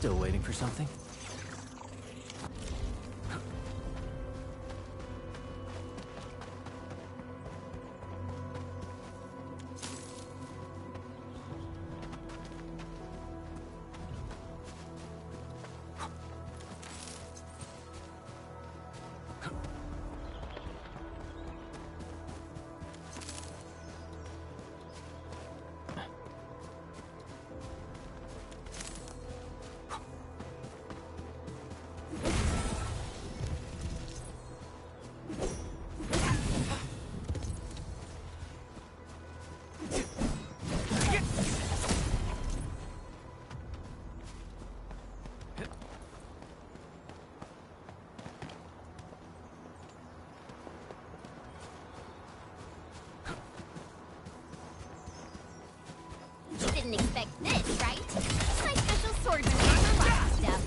Still waiting for something? Didn't expect this, right? My special swordsman for lots of stuff.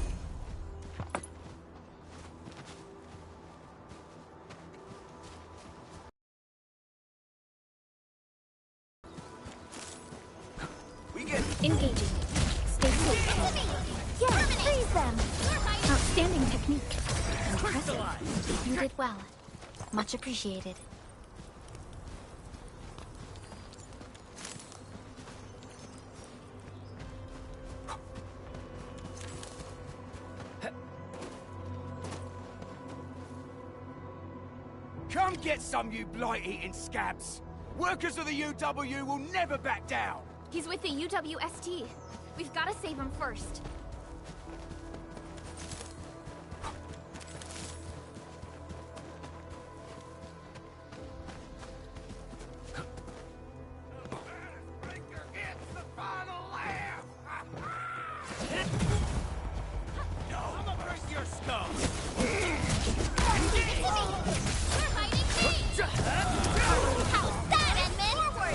We get Engaging. Stay safe. Yes, freeze them. Outstanding technique. Impressive. You did well. Much appreciated. Come get some, you blight-eating scabs! Workers of the UW will never back down! He's with the UWST. We've got to save him first.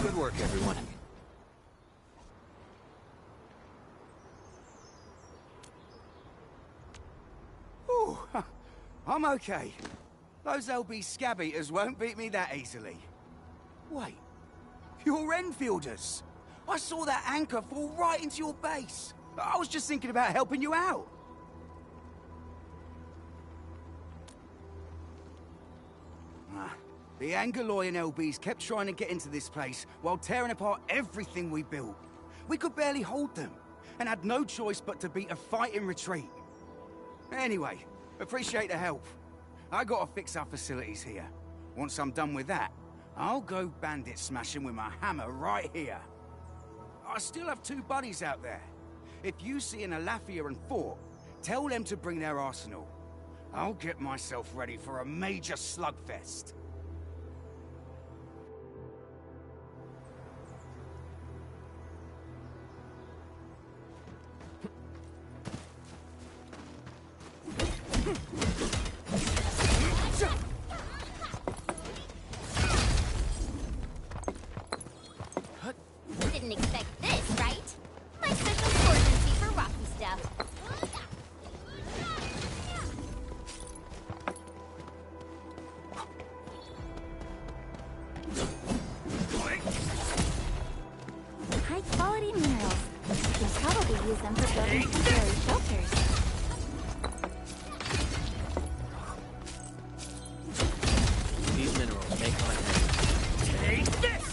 Good work, everyone. Ooh, I'm okay. Those LB scab eaters won't beat me that easily. Wait, you're Enfielders. I saw that anchor fall right into your base. I was just thinking about helping you out. The Angaloy and LBs kept trying to get into this place while tearing apart everything we built. We could barely hold them, and had no choice but to beat a fighting retreat. Anyway, appreciate the help. I gotta fix our facilities here. Once I'm done with that, I'll go bandit smashing with my hammer right here. I still have 2 buddies out there. If you see an Alafia and Fort, tell them to bring their arsenal. I'll get myself ready for a major slugfest. Didn't expect this, right? My special swordsman for rocky stuff. High-quality minerals. You can probably use them for building temporary shelters. These minerals make my head. Take this!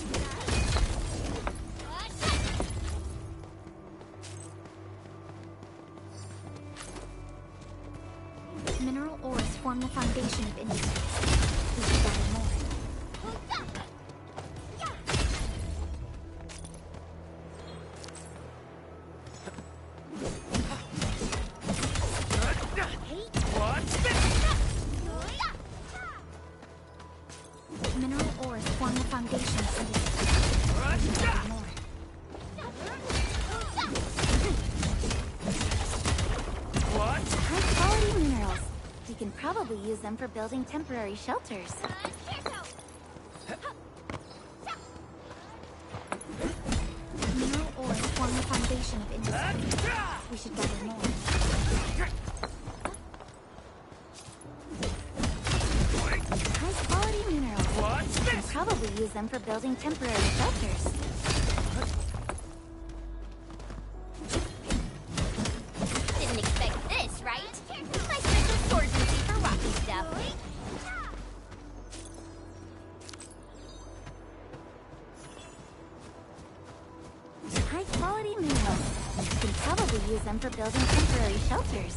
Mineral ores form the foundation of industries. We should gather more. Mineral ores form the foundation of industries. We should gather more. High-quality minerals. We can probably use them for building temporary shelters. Mineral ores form the foundation of industry. We should gather more. High-quality minerals. We can probably use them for building temporary shelters. Didn't High-quality minerals. You can probably use them for building temporary shelters.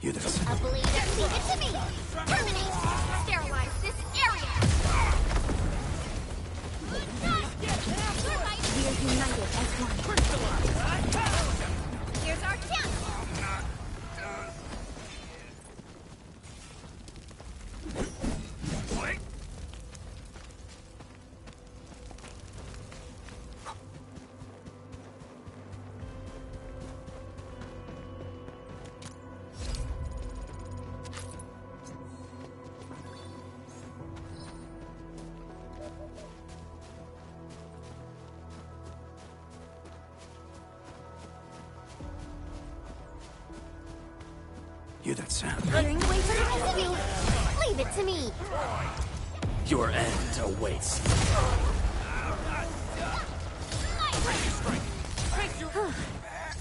You this. A bleeder, leave it to me! Terminate! Sterilize this area! We are united as one. Here's our chance! You that sound. Clearing the way for the rest of you! Leave it to me! Your end awaits.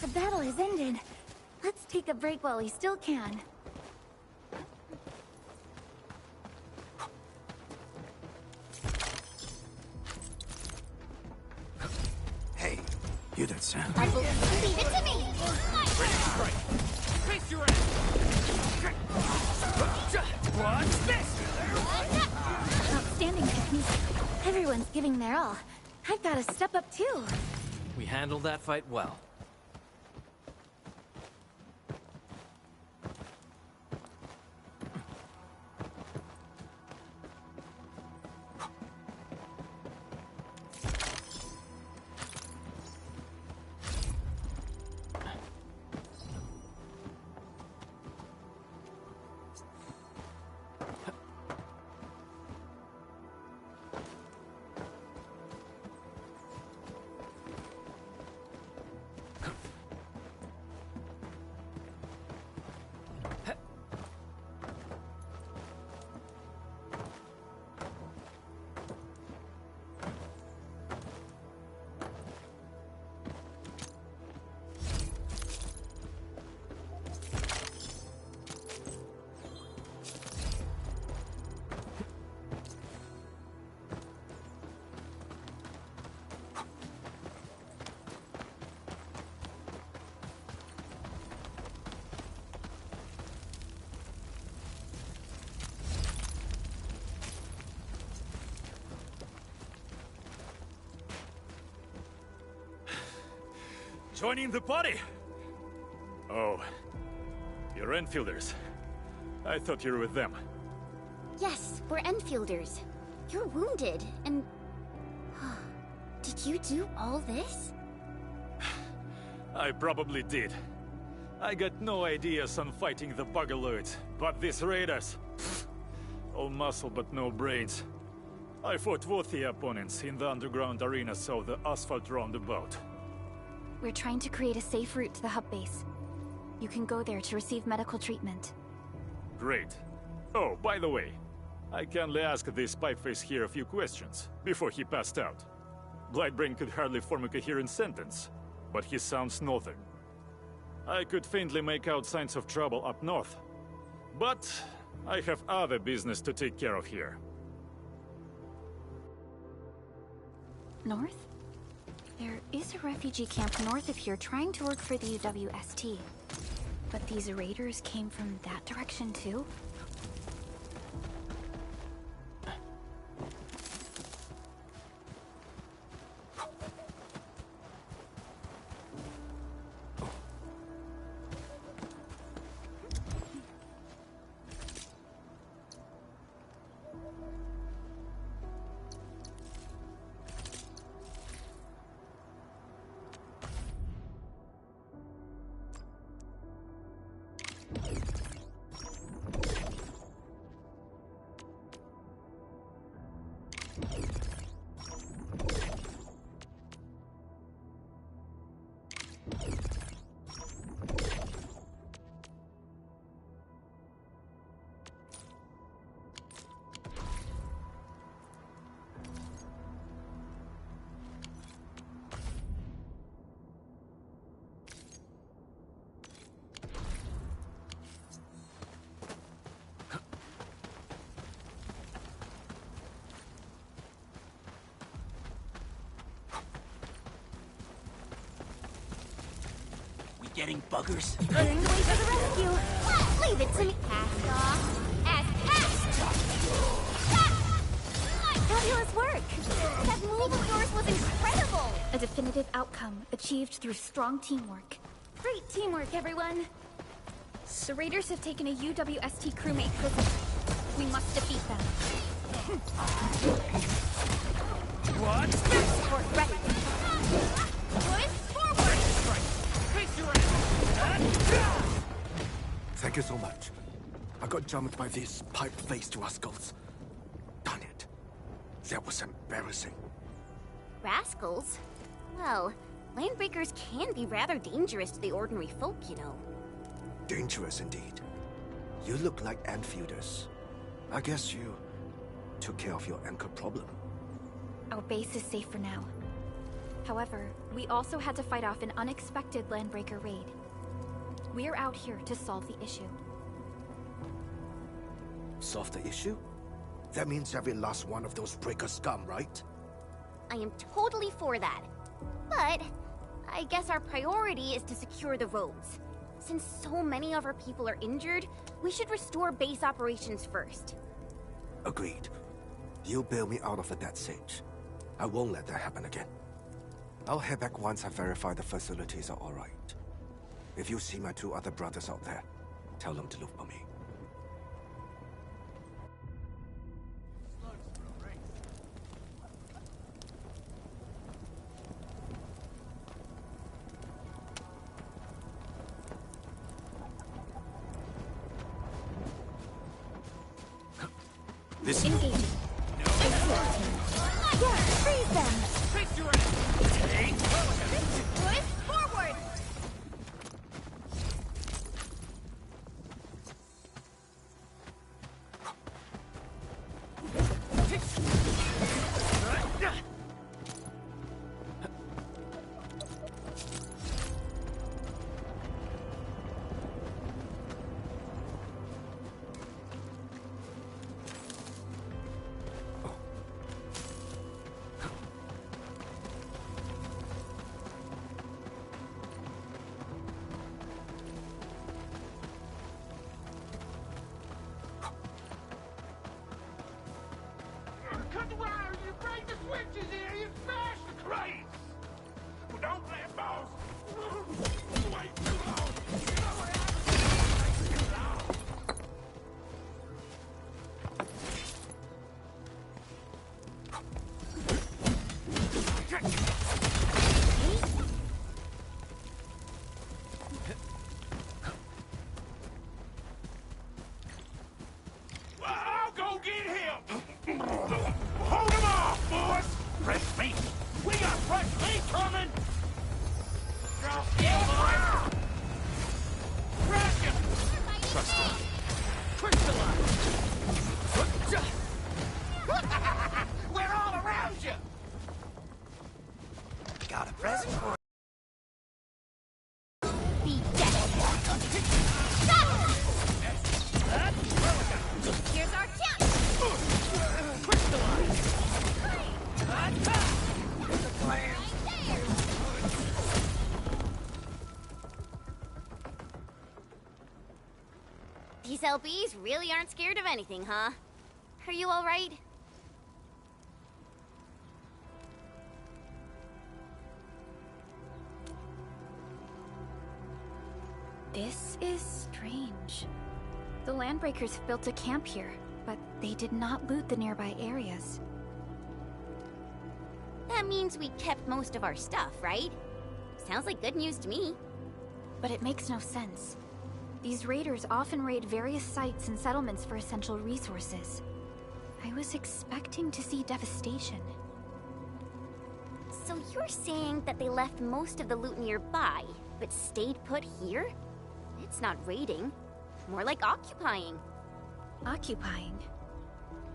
The battle has ended. Let's take a break while we still can. Hey, you that sound. Leave it to me! Face your end! Watch this! Outstanding technique. Everyone's giving their all. I've got to step up too. We handled that fight well. Joining the party? Oh, you're EndFielders. I thought you were with them. Yes, we're EndFielders. You're wounded, and... Did you do all this? I probably did. I got no ideas on fighting the Bugaloids, but these raiders... all muscle but no brains. I fought worthy opponents in the underground arenas of the asphalt roundabout. We're trying to create a safe route to the hub base. You can go there to receive medical treatment. Great. Oh, by the way, I kindly asked this pipeface here a few questions before he passed out. Blightbrain could hardly form a coherent sentence, but he sounds northern. I could faintly make out signs of trouble up north, but I have other business to take care of here. North? There is a refugee camp north of here trying to work for the UWST. But these raiders came from that direction too? forgetting buggers? Clearing the way for the rescue. Leave it to me. Cast off. Fabulous work. That move of yours was incredible. A definitive outcome achieved through strong teamwork. Great teamwork, everyone. The Raiders have taken a UWST crewmate prisoner. We must defeat them. What? We're ready. Push forward. Face your ass. Thank you so much. I got jumped by these pipe-faced rascals. Darn it. That was embarrassing. Rascals? Well, landbreakers can be rather dangerous to the ordinary folk, you know. Dangerous indeed. You look like EndFielders. I guess you took care of your anchor problem. Our base is safe for now. However, we also had to fight off an unexpected landbreaker raid. We're out here to solve the issue. Solve the issue? That means every last one of those breaker scum, right? I am totally for that. But I guess our priority is to secure the roads. Since so many of our people are injured, we should restore base operations first. Agreed. You bail me out of a death stage. I won't let that happen again. I'll head back once I verify the facilities are alright. If you see my 2 other brothers out there, tell them to look for me. This Engaging. Yeah, freeze them! face your ass. Take. Push forward! Cut the wire, you break the switches here, you smash the crates! Well, don't let boss! Wait too long! You know what happens? Too long! Well, I'll go get him! Hold him off, boys! Fresh meat! We got fresh meat coming! Drop him, boys! Crack him! Trust him. Crystallize. We're all around you! Got a present for Be dead! Stop! Here's our chance! crystallize. Right there! These LBs really aren't scared of anything, huh? Are you alright? This is strange. The Landbreakers have built a camp here, but they did not loot the nearby areas. That means we kept most of our stuff, right? Sounds like good news to me. But it makes no sense. These raiders often raid various sites and settlements for essential resources. I was expecting to see devastation. So you're saying that they left most of the loot nearby, but stayed put here? It's not raiding. More like occupying. Occupying?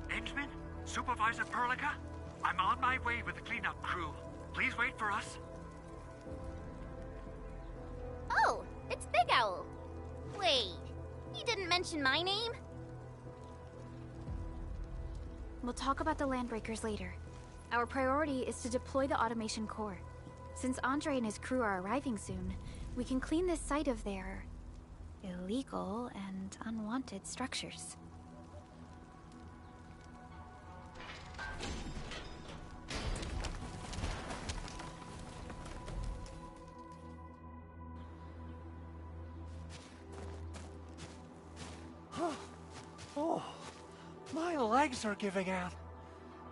Henchman? Supervisor Perlica? I'm on my way with the cleanup crew. Please wait for us. Oh, it's Big Owl. Wait, he didn't mention my name? We'll talk about the Landbreakers later. Our priority is to deploy the automation core. Since Andre and his crew are arriving soon, We can clean this site of their illegal and unwanted structures. Oh, my legs are giving out.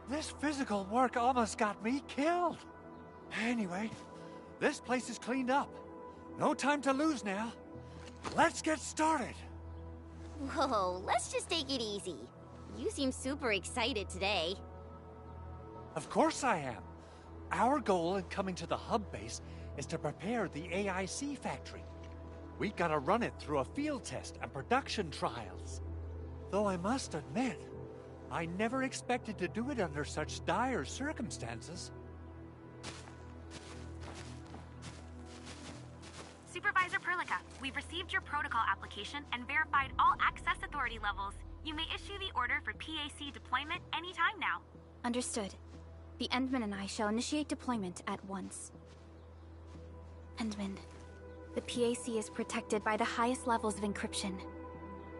This physical work almost got me killed. Anyway, this place is cleaned up. No time to lose now. Let's get started. Whoa, let's just take it easy. You seem super excited today. Of course I am. Our goal in coming to the hub base is to prepare the AIC factory. We gotta run it through a field test and production trials. Though I must admit, I never expected to do it under such dire circumstances. Supervisor Perlica, we've received your protocol application and verified all access authority levels. You may issue the order for PAC deployment anytime now. Understood. The Endman and I shall initiate deployment at once. Endman, the PAC is protected by the highest levels of encryption.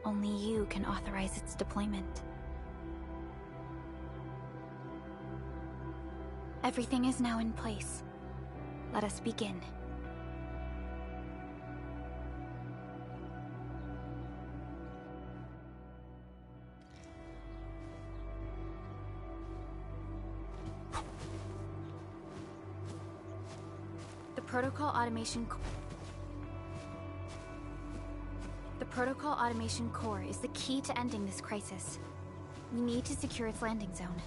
Only you can authorize its deployment. Everything is now in place. Let us begin. The Protocol Automation Core is the key to ending this crisis. We need to secure its landing zone.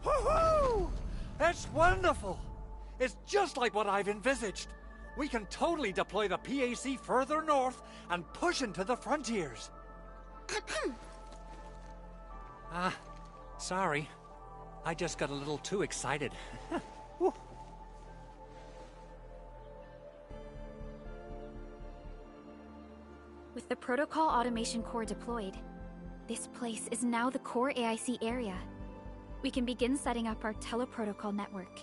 Woohoo! That's wonderful! It's just like what I've envisaged. We can totally deploy the PAC further north and push into the frontiers. Sorry. I just got a little too excited. With the Protocol Automation Core deployed, this place is now the core AIC area. We can begin setting up our teleprotocol network.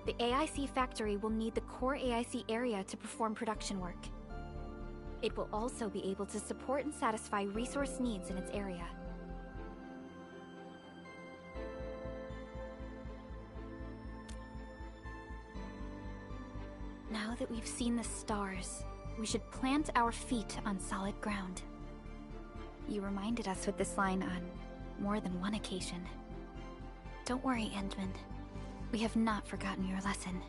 The AIC factory will need the core AIC area to perform production work. It will also be able to support and satisfy resource needs in its area. Now that we've seen the stars, we should plant our feet on solid ground. You reminded us with this line on more than one occasion. Don't worry, Endman. We have not forgotten your lesson.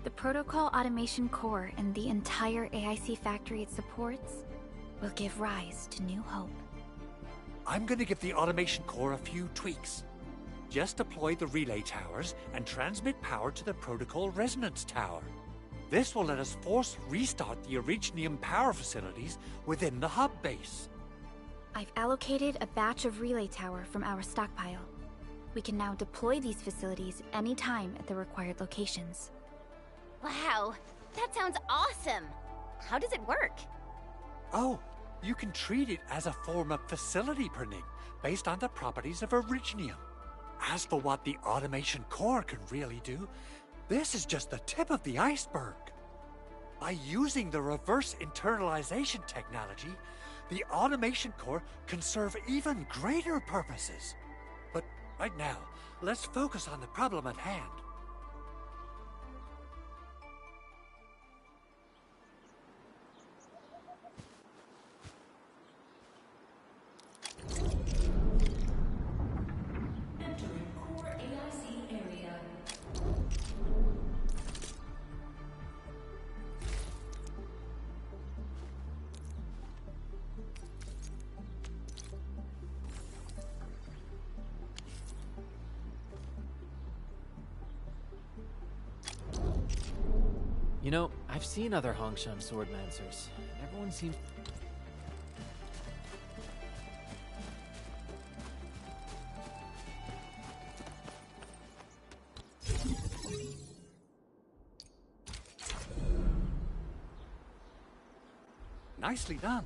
The Protocol Automation Core and the entire AIC factory it supports will give rise to new hope. I'm gonna give the Automation Core a few tweaks. Just deploy the relay towers and transmit power to the Protocol Resonance Tower. This will let us force restart the Originium power facilities within the hub base. I've allocated a batch of relay tower from our stockpile. We can now deploy these facilities anytime at the required locations. Wow, that sounds awesome! How does it work? Oh, you can treat it as a form of facility printing based on the properties of Originium. As for what the Automation Core can really do, this is just the tip of the iceberg. By using the reverse internalization technology, the Automation Core can serve even greater purposes. But right now, let's focus on the problem at hand. You know, I've seen other Hongshan swordmancers. Everyone seems... Nicely done.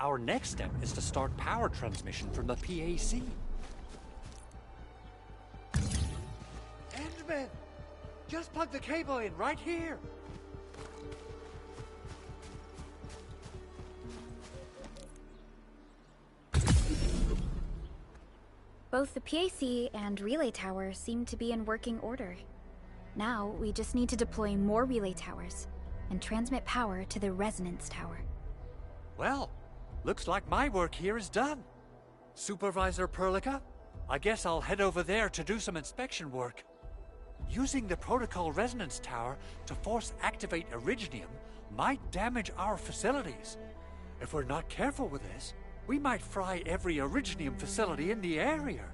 Our next step is to start power transmission from the PAC. Endman! Just plug the cable in right here! Both the PAC and relay tower seem to be in working order. Now, we just need to deploy more relay towers and transmit power to the resonance tower. Well, looks like my work here is done. Supervisor Perlica, I guess I'll head over there to do some inspection work. Using the protocol resonance tower to force activate Originium might damage our facilities. If we're not careful with this, we might fry every Originium facility in the area.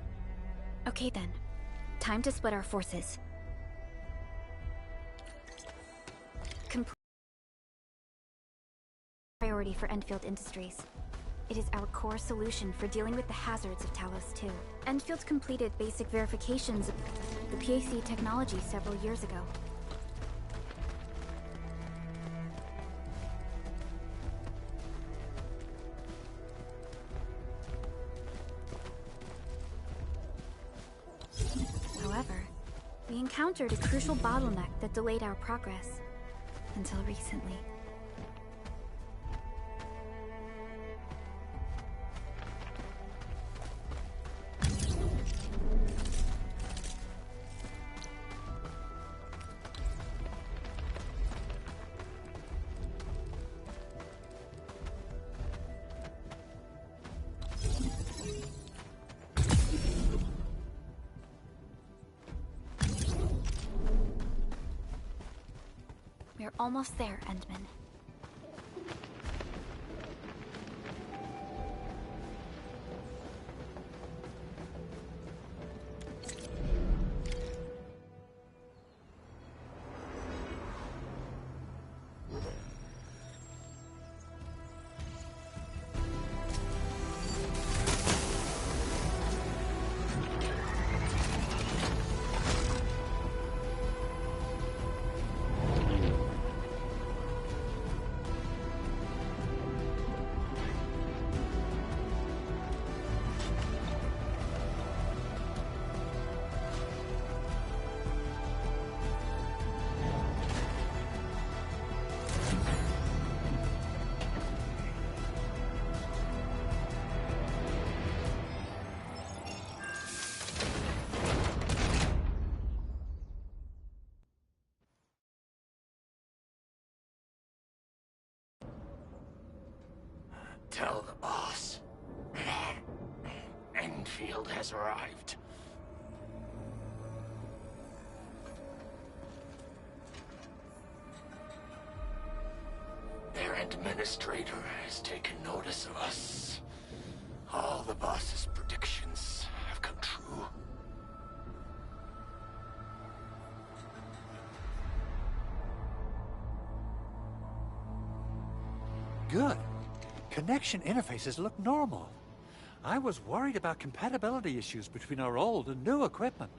Okay then. Time to split our forces. Priority for EndField Industries. It is our core solution for dealing with the hazards of Talos 2. EndField completed basic verifications of the PAC technology several years ago. However, we encountered a crucial bottleneck that delayed our progress. Until recently. We're almost there, Endman. Tell the boss. EndField has arrived. Their administrator has taken notice of us. All the boss's predictions have come true. Good. Connection interfaces look normal. I was worried about compatibility issues between our old and new equipment.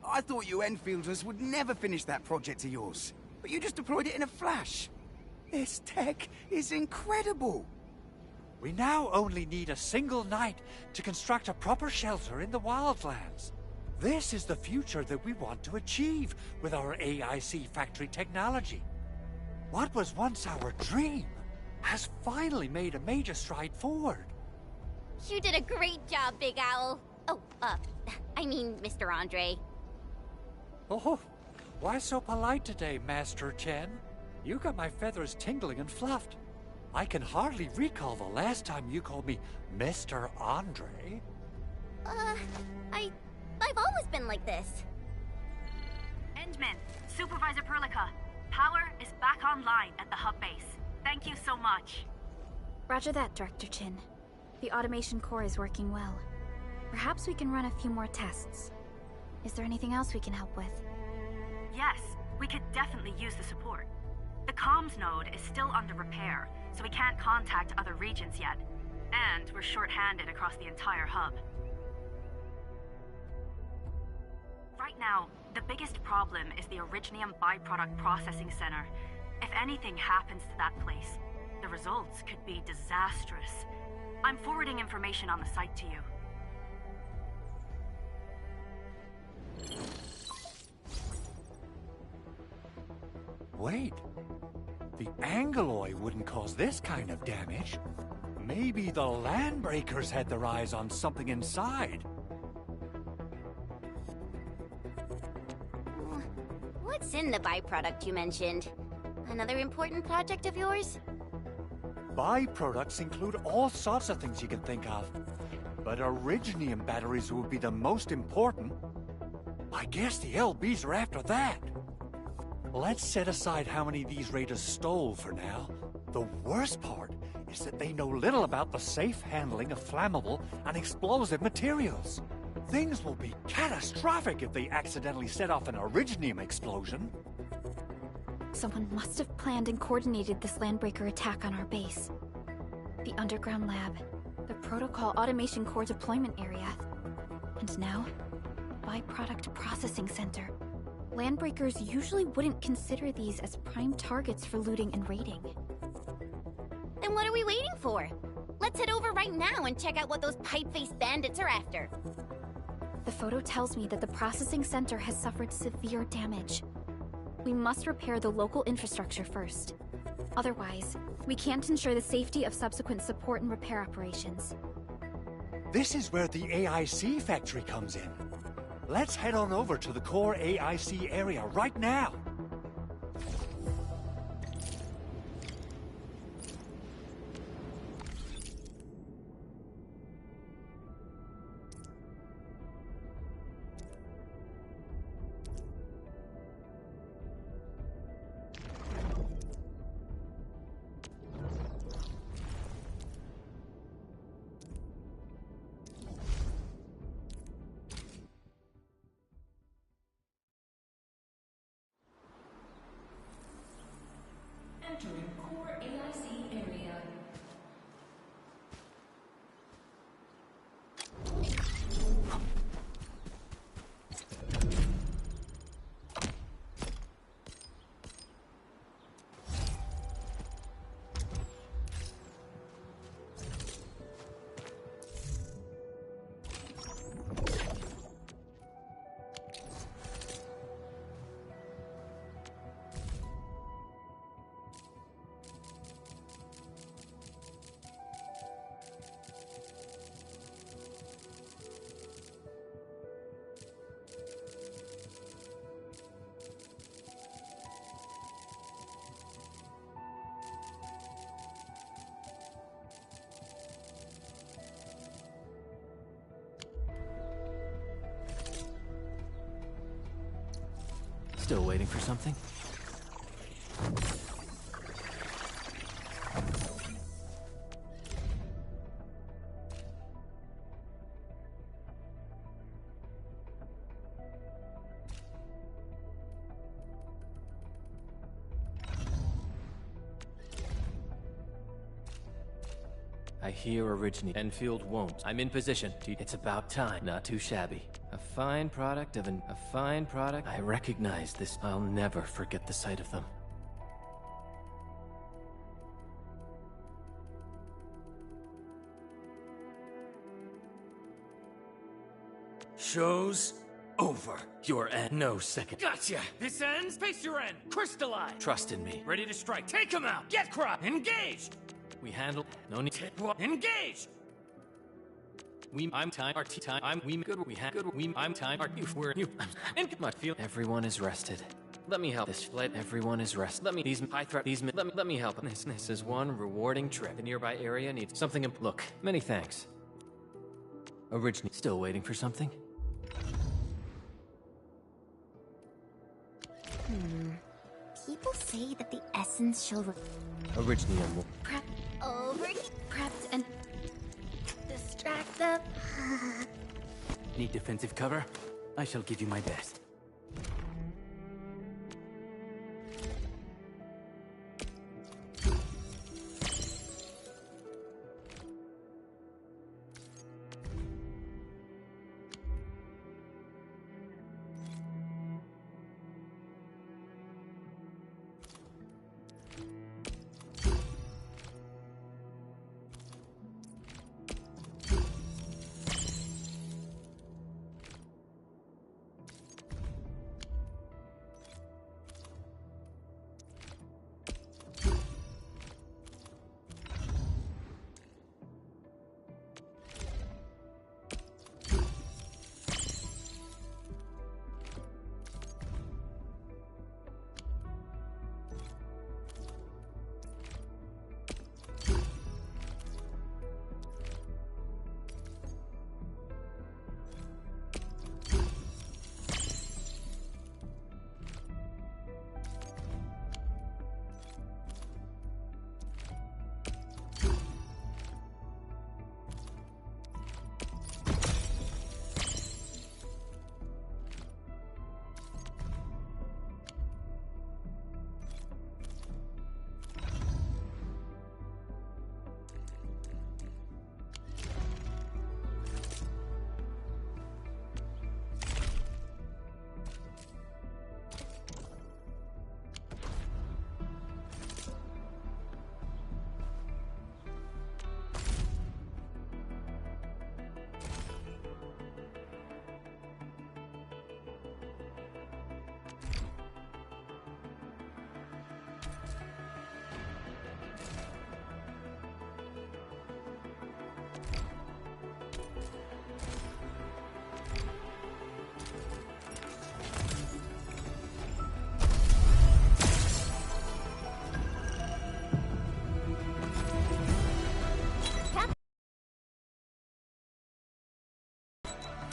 I thought you Enfielders would never finish that project of yours, but you just deployed it in a flash. This tech is incredible. We now only need a single night to construct a proper shelter in the wildlands. This is the future that we want to achieve with our AIC factory technology. What was once our dream has finally made a major stride forward. You did a great job, Big Owl. Oh, I mean, Mr. Andre. Oh, why so polite today, Master Chen? You got my feathers tingling and fluffed. I can hardly recall the last time you called me Mr. Andre. I've always been like this. Endman, Supervisor Perlica, power is back online at the hub base. Thank you so much. Roger that, Director Chin. The automation core is working well. Perhaps we can run a few more tests. Is there anything else we can help with? Yes, we could definitely use the support. comms node is still under repair, so we can't contact other regions yet. And we're short-handed across the entire hub. Right now, the biggest problem is the Originium byproduct processing center. If anything happens to that place, the results could be disastrous. I'm forwarding information on the site to you. Wait. The Angeloy wouldn't cause this kind of damage. Maybe the Landbreakers had their eyes on something inside. What's in the byproduct you mentioned? Another important project of yours? Byproducts include all sorts of things you can think of. But Originium batteries would be the most important. I guess the LBs are after that. Let's set aside how many these raiders stole for now. The worst part is that they know little about the safe handling of flammable and explosive materials. Things will be catastrophic if they accidentally set off an Originium explosion. Someone must have planned and coordinated this Landbreaker attack on our base. The underground lab, the Protocol Automation Core deployment area, and now, Byproduct Processing Center. Landbreakers usually wouldn't consider these as prime targets for looting and raiding. Then what are we waiting for? Let's head over right now and check out what those pipe-faced bandits are after. The photo tells me that the processing center has suffered severe damage. We must repair the local infrastructure first. Otherwise, we can't ensure the safety of subsequent support and repair operations. This is where the AIC factory comes in. Let's head on over to the core AIC area right now. Entering core AIC area. Still waiting for something? I hear EndField won't. I'm in position. It's about time. Not too shabby. A fine product. I recognize this. I'll never forget the sight of them. Show's over. You're at no second. Gotcha! This ends, face your end! Crystalline! Trust in me. Ready to strike. Take him out! Get crop! Engaged! We handle. No need. Engaged! I'm time. Our time. We good. We had good. I'm time. Our you. We're you. I'm in my field. Everyone is rested. Let me help this flight. Everyone is rested. Let me. These. I threat. These. Let me help. This is one rewarding trip. The nearby area needs something. Look. Many thanks. Originally. Still waiting for something. People say that the essence shall Originium will. prep prepped and distract them. Need defensive cover? I shall give you my best.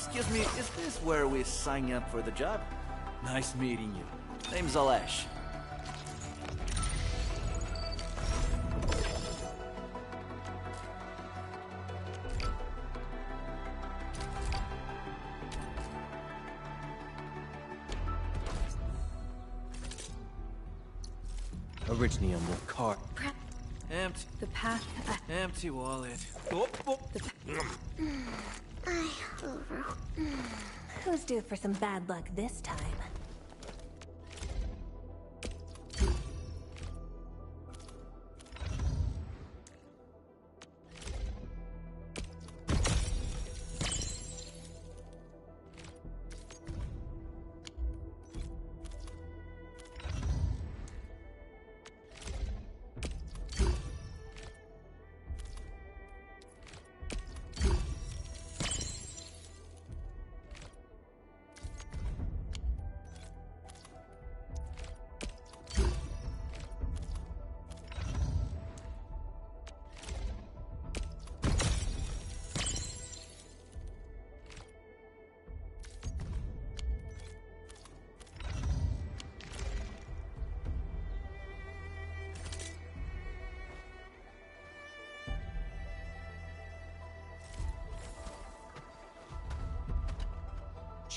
Excuse me, is this where we sign up for the job? Nice meeting you. Name's Alesh. Originium will cart. Empty. The path. Empty wallet. Oh, oh. Who's due for some bad luck this time?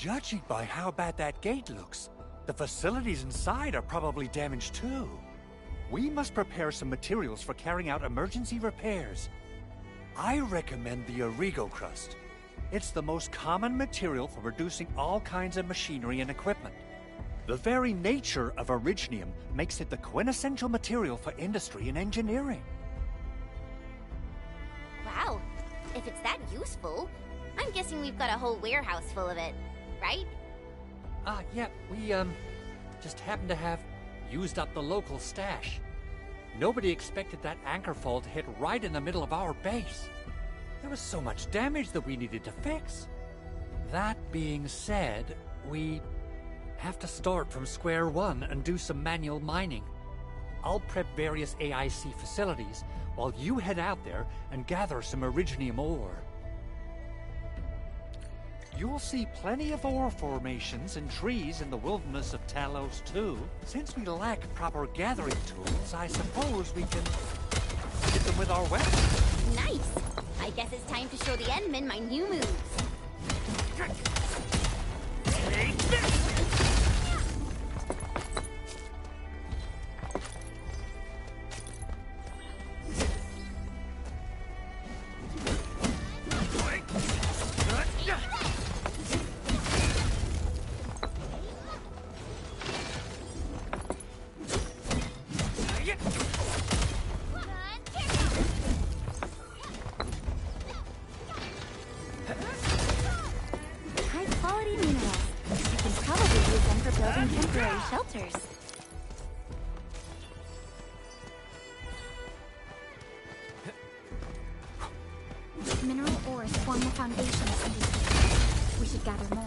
Judging by how bad that gate looks, the facilities inside are probably damaged too. We must prepare some materials for carrying out emergency repairs. I recommend the Origo crust. It's the most common material for producing all kinds of machinery and equipment. The very nature of Originium makes it the quintessential material for industry and engineering. Wow, if it's that useful, I'm guessing we've got a whole warehouse full of it, right? Yeah, we, just happen to have used up the local stash. Nobody expected that anchor fall to hit right in the middle of our base. There was so much damage that we needed to fix. That being said, we have to start from square one and do some manual mining. I'll prep various AIC facilities while you head out there and gather some Originium ore. You'll see plenty of ore formations and trees in the wilderness of Talos too. Since we lack proper gathering tools, I suppose we can hit them with our weapons. Nice! I guess it's time to show the Endmen my new moves. Take this! High-quality minerals. You can probably use them for building temporary shelters. Mineral ores form the foundations of these caves. We should gather more.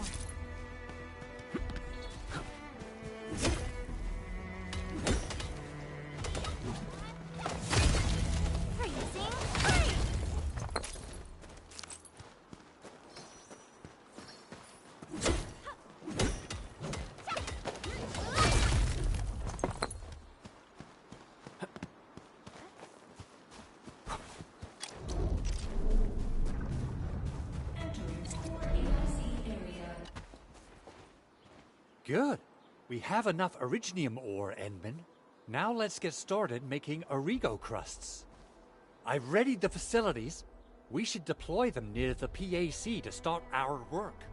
Good. We have enough Originium ore, Endman. Now let's get started making Origo crusts. I've readied the facilities. We should deploy them near the PAC to start our work.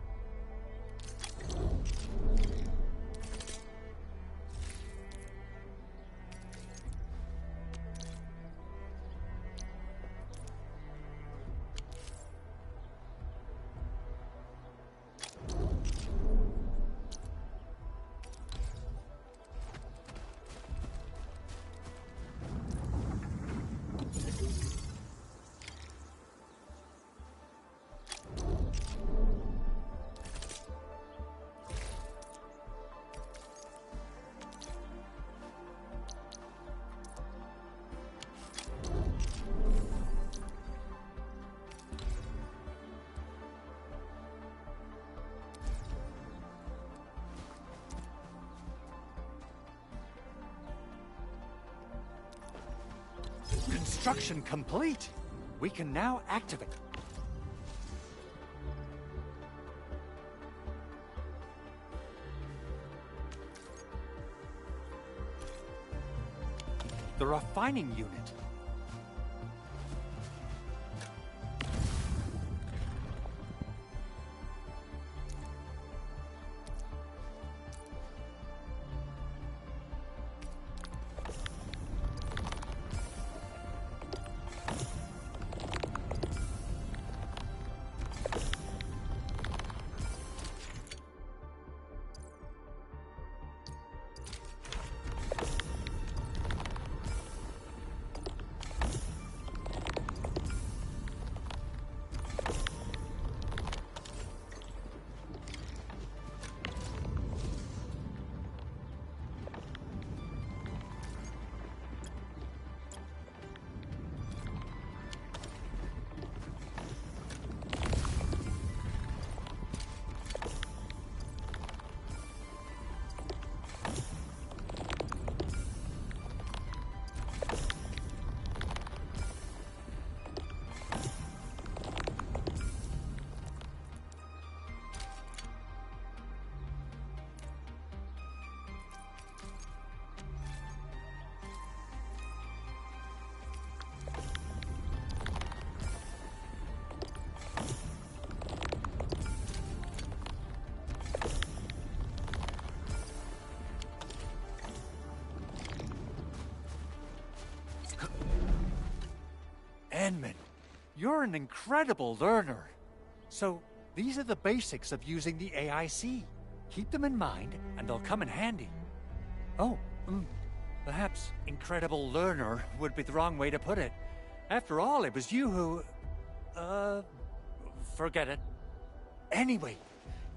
Construction complete. We can now activate. The refining unit. Edmund, you're an incredible learner. So, these are the basics of using the AIC. Keep them in mind, and they'll come in handy. Oh, perhaps incredible learner would be the wrong way to put it. After all, it was you who... forget it. Anyway,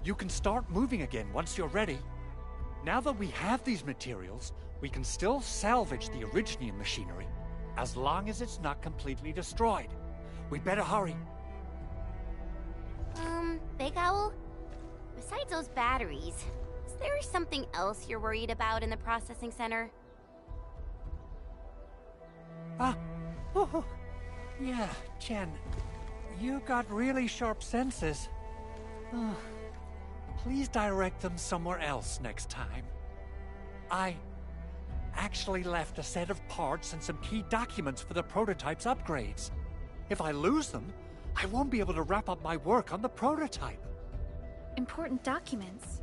you can start moving again once you're ready. Now that we have these materials, we can still salvage the Originium machinery, as long as it's not completely destroyed. We'd better hurry. Big Owl? Besides those batteries, is there something else you're worried about in the processing center? Yeah, Jen. You got really sharp senses. Please direct them somewhere else next time. I actually left a set of parts and some key documents for the prototype's upgrades. If I lose them, I won't be able to wrap up my work on the prototype. Important documents?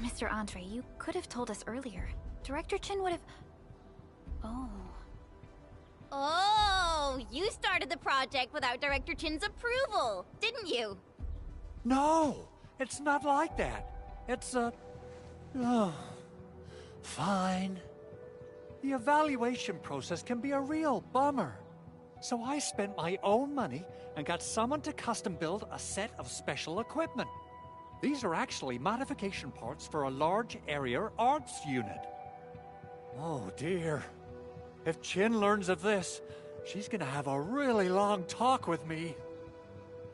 Mr. Andre, you could have told us earlier. Director Chin would have... Oh, you started the project without Director Chin's approval, didn't you? No, it's not like that. It's fine. The evaluation process can be a real bummer. So I spent my own money and got someone to custom build a set of special equipment. These are actually modification parts for a large area arts unit. Oh dear. If Chin learns of this, she's gonna have a really long talk with me.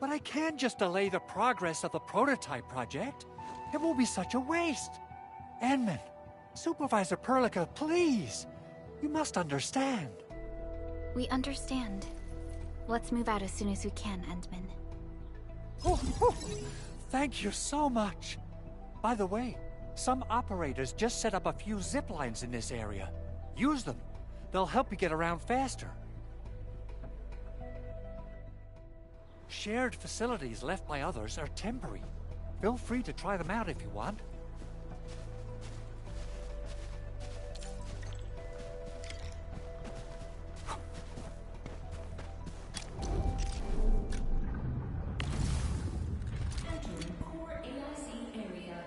But I can't just delay the progress of the prototype project. It will be such a waste. Edmund, Supervisor Perlica, please. You must understand. We understand. Let's move out as soon as we can, Endman. Thank you so much. By the way, some operators just set up a few zip lines in this area. Use them. They'll help you get around faster. Shared facilities left by others are temporary. Feel free to try them out if you want. Entering core AIC area.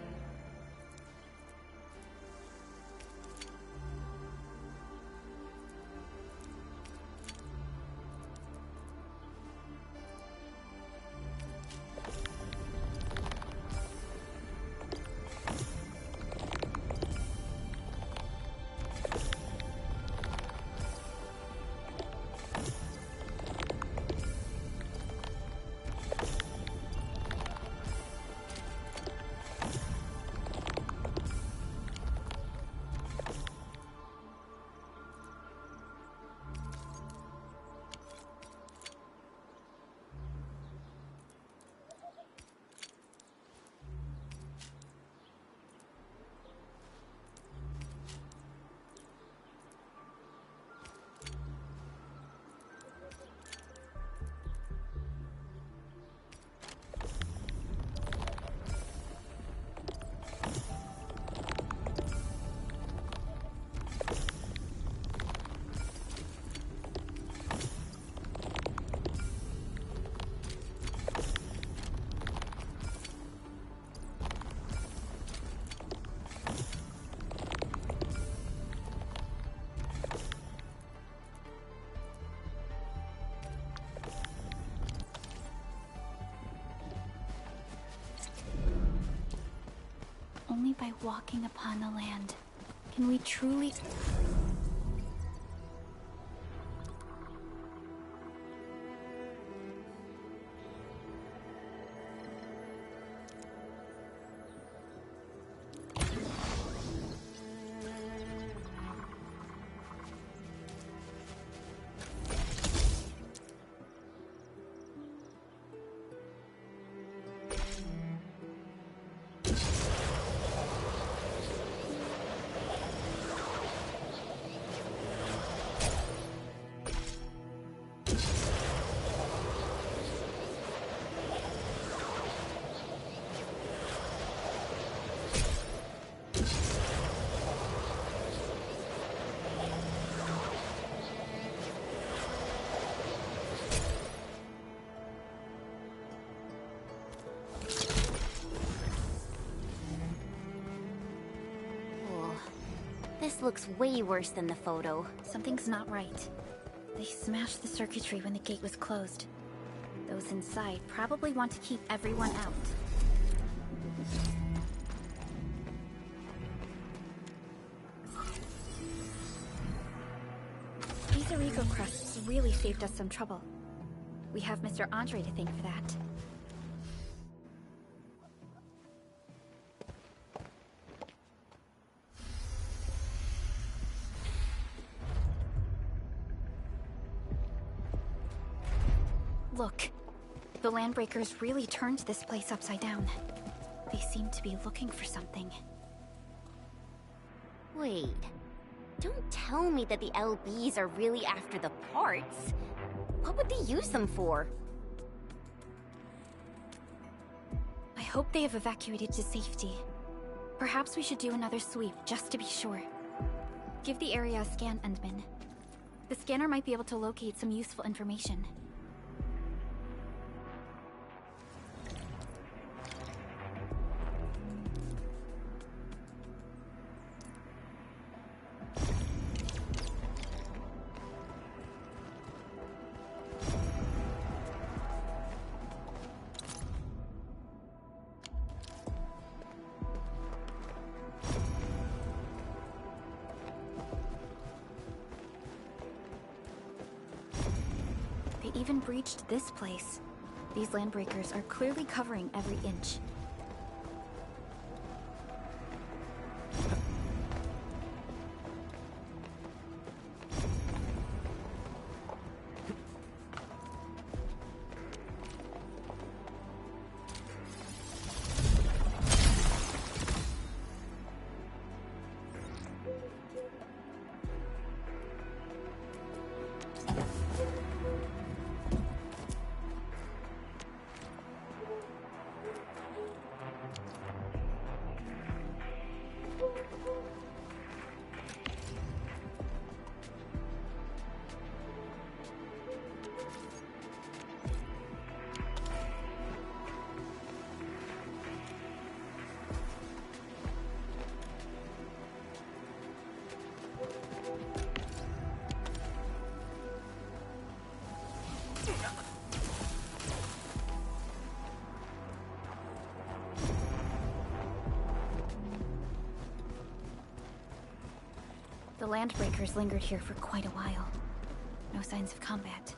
only by walking upon the land can we truly... This looks way worse than the photo. Something's not right. They smashed the circuitry when the gate was closed. Those inside probably want to keep everyone out. These Arico crusts really saved us some trouble. We have Mr. Andre to thank for that. Look, the Landbreakers really turned this place upside down. They seem to be looking for something. Wait, don't tell me that the LBs are really after the parts. What would they use them for? I hope they have evacuated to safety. Perhaps we should do another sweep, just to be sure. Give the area a scan, Endman. The scanner might be able to locate some useful information. They even breached this place. These Landbreakers are clearly covering every inch. The Landbreakers lingered here for quite a while. No signs of combat.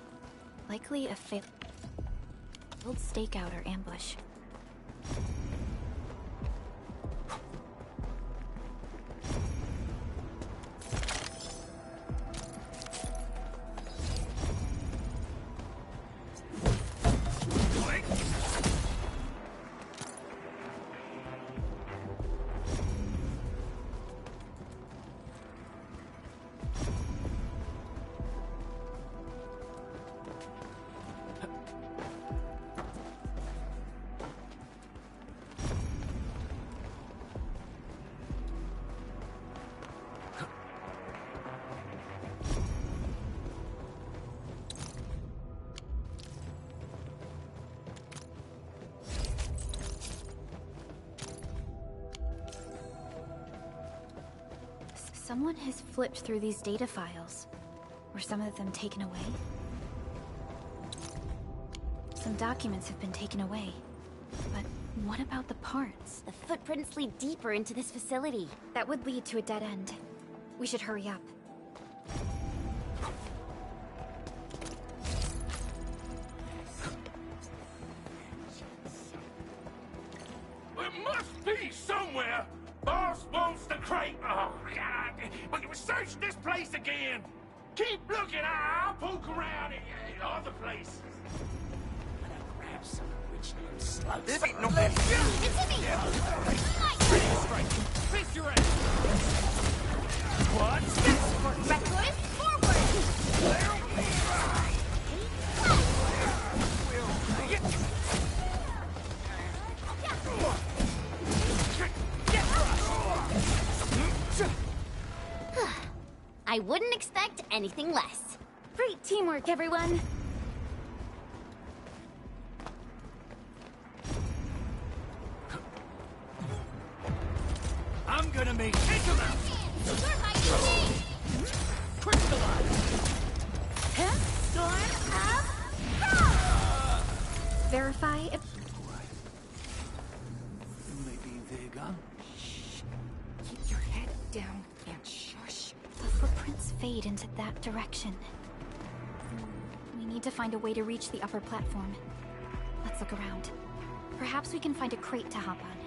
Likely a failed stakeout or ambush. Someone has flipped through these data files. Were some of them taken away? Some documents have been taken away. But what about the parts? The footprints lead deeper into this facility. That would lead to a dead end. We should hurry up. It must be somewhere! Boss wants the crate! Oh, God! But you search this place again! Keep looking, I'll poke around in other places. I'm gonna grab some original slugs. This ain't no It's Timmy! Fix your ass! What? Reckless forward! I wouldn't expect anything less. Great teamwork, everyone! I'm gonna make take him out! You're my team! Crystallize! Storm of Verify if... Maybe vegan? Keep your head down and shush. The footprints fade into that direction. We need to find a way to reach the upper platform. Let's look around. Perhaps we can find a crate to hop on.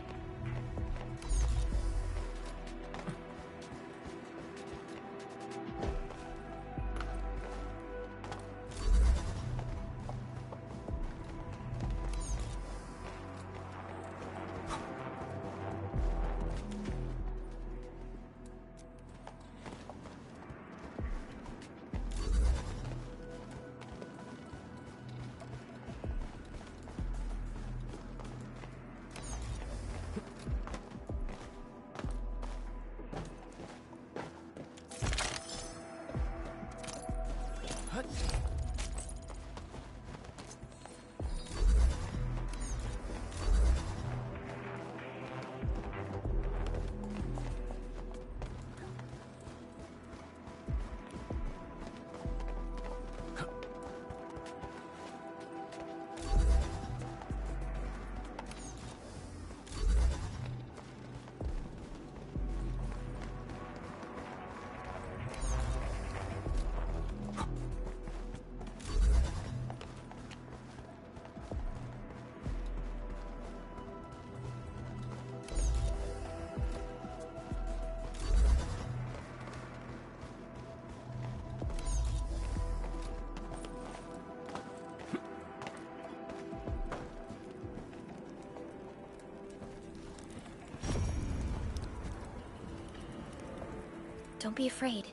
Don't be afraid.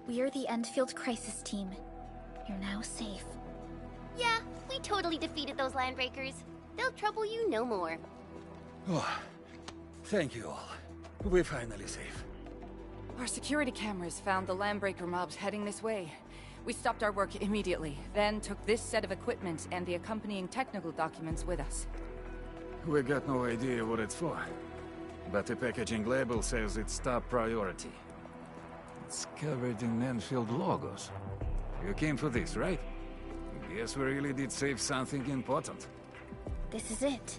We are the EndField crisis team. You're now safe. Yeah, we totally defeated those landbreakers. They'll trouble you no more. Oh, thank you all. We're finally safe. Our security cameras found the landbreaker mobs heading this way. We stopped our work immediately, then took this set of equipment and the accompanying technical documents with us. We got no idea what it's for, but the packaging label says it's top priority. It's covered in EndField logos. You came for this, right? Guess we really did save something important. This is it.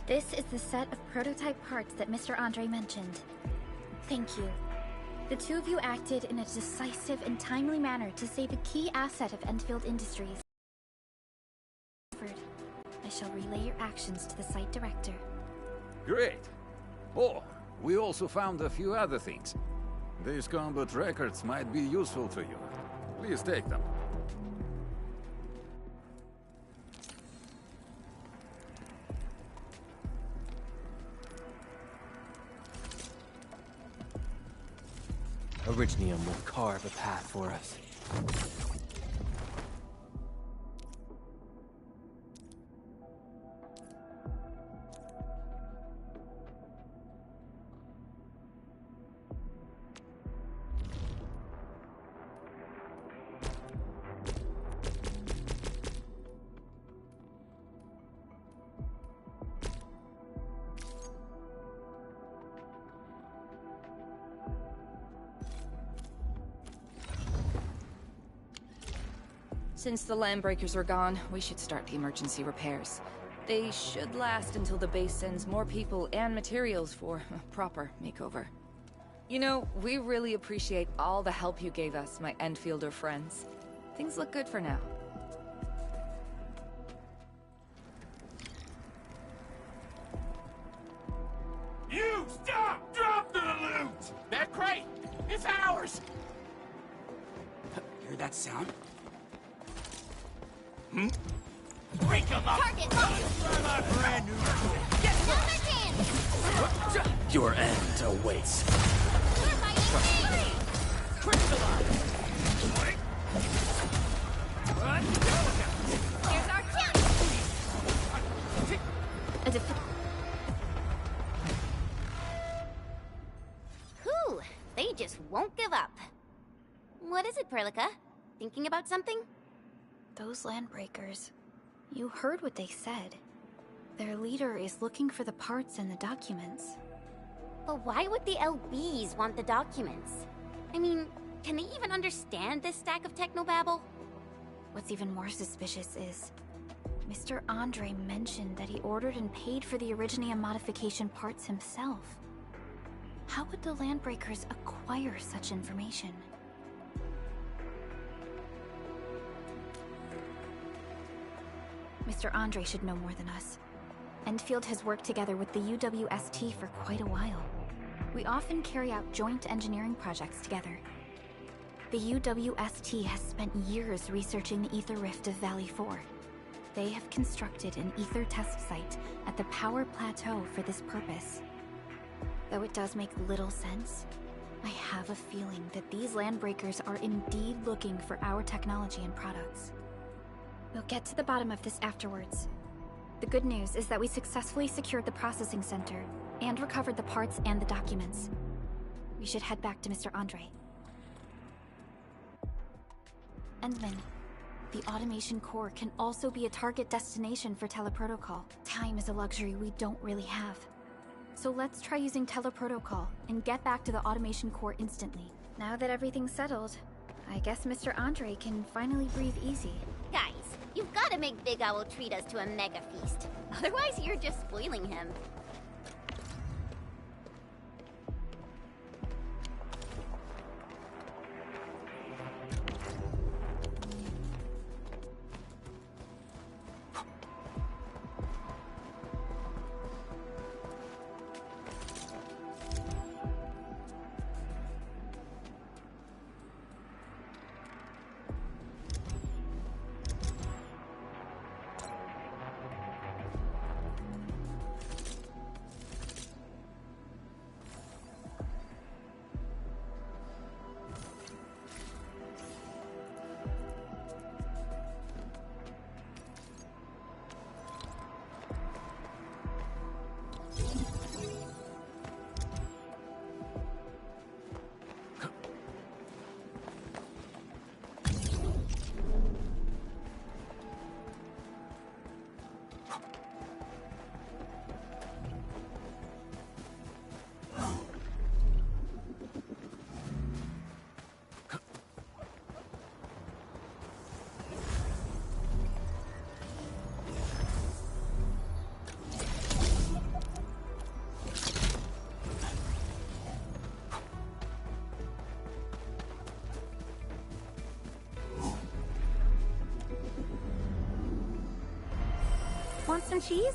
This is the set of prototype parts that Mr. Andre mentioned. Thank you. The two of you acted in a decisive and timely manner to save a key asset of EndField Industries. I shall relay your actions to the site director. Great. Oh, we also found a few other things. These combat records might be useful to you. Please take them. Originium will carve a path for us. Since the landbreakers are gone, we should start the emergency repairs. They should last until the base sends more people and materials for a proper makeover. You know, we really appreciate all the help you gave us, my EndFielder friends. Things look good for now. You stop! Drop the loot! That crate! It's ours! Hear that sound? Break 'em up! Target locked! My brand new toy! Another chance! Your end awaits. We're fighting me! Here's our chance! Whew, they just won't give up. What is it, Perlica? Thinking about something? Those landbreakers. You heard what they said. Their leader is looking for the parts and the documents. But why would the LBs want the documents? I mean, can they even understand this stack of technobabble? What's even more suspicious is Mr. Andre mentioned that he ordered and paid for the Originium modification parts himself. How would the landbreakers acquire such information? Mr. Andre should know more than us. EndField has worked together with the UWST for quite a while. We often carry out joint engineering projects together. The UWST has spent years researching the ether rift of Valley 4. They have constructed an ether test site at the Power Plateau for this purpose. Though it does make little sense, I have a feeling that these landbreakers are indeed looking for our technology and products. We'll get to the bottom of this afterwards. The good news is that we successfully secured the processing center and recovered the parts and the documents. We should head back to Mr. Andre. Endman, the automation core can also be a target destination for teleprotocol. Time is a luxury we don't really have. So let's try using teleprotocol and get back to the automation core instantly. Now that everything's settled, I guess Mr. Andre can finally breathe easy. Guys, you've got to make Big Owl treat us to a mega feast. Otherwise, you're just spoiling him. Want some cheese?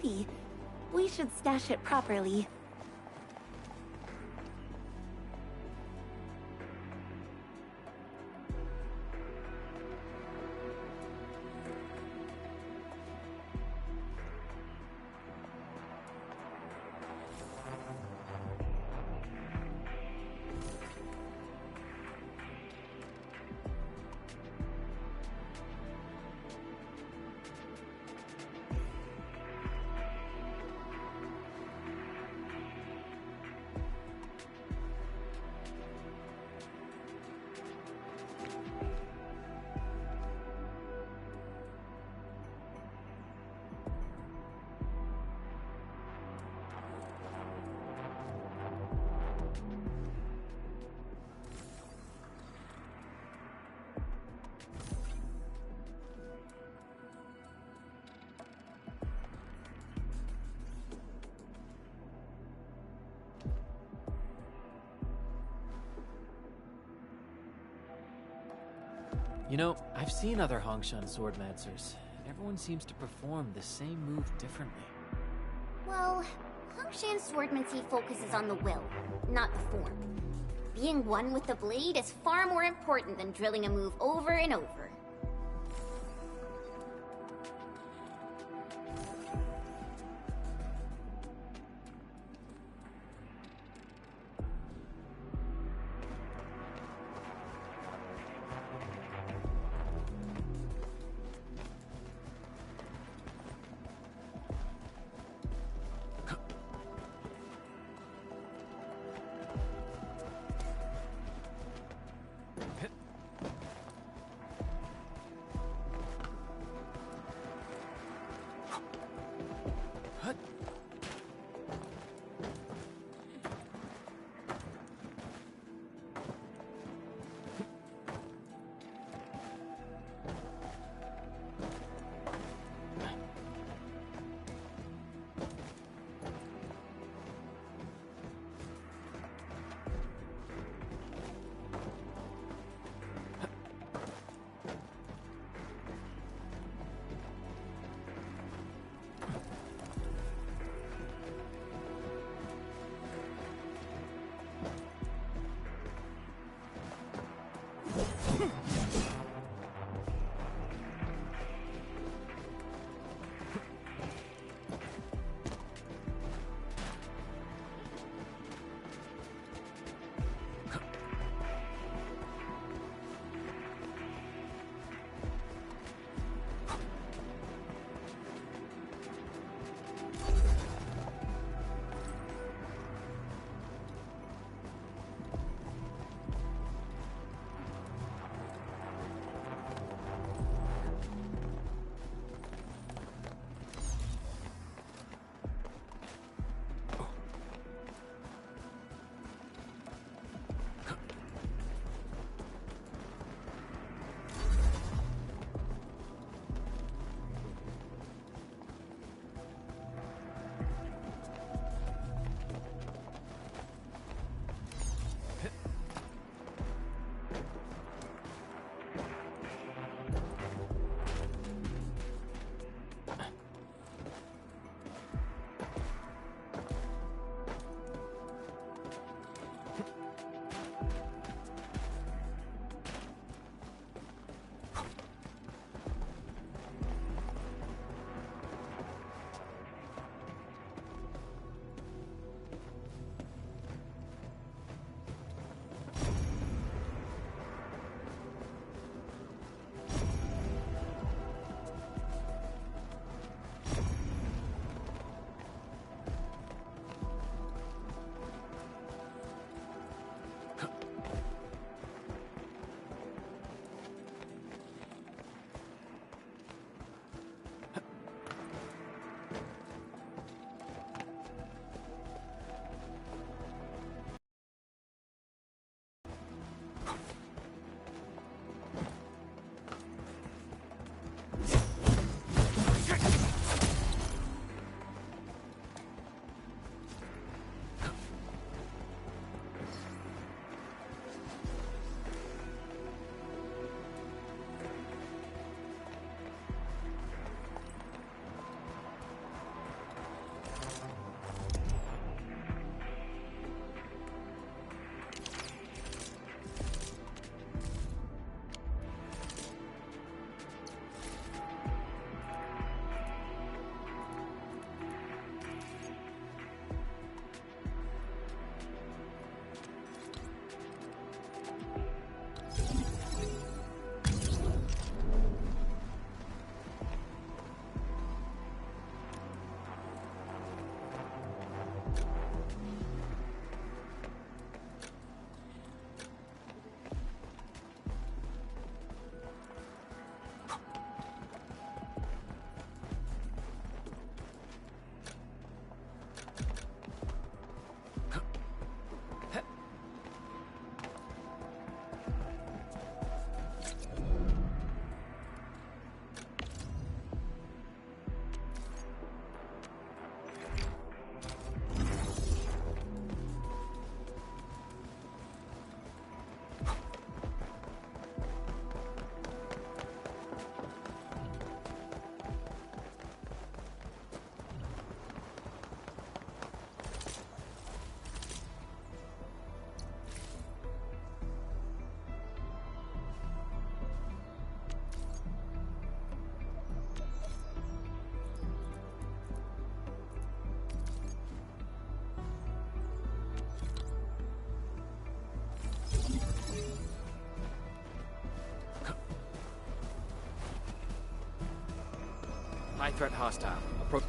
pretty. We should stash it properly. You know, I've seen other Hongshan swordmancers. Everyone seems to perform the same move differently. Well, Hongshan swordmancy focuses on the will, not the form. Being one with the blade is far more important than drilling a move over and over. High threat hostile. Approach.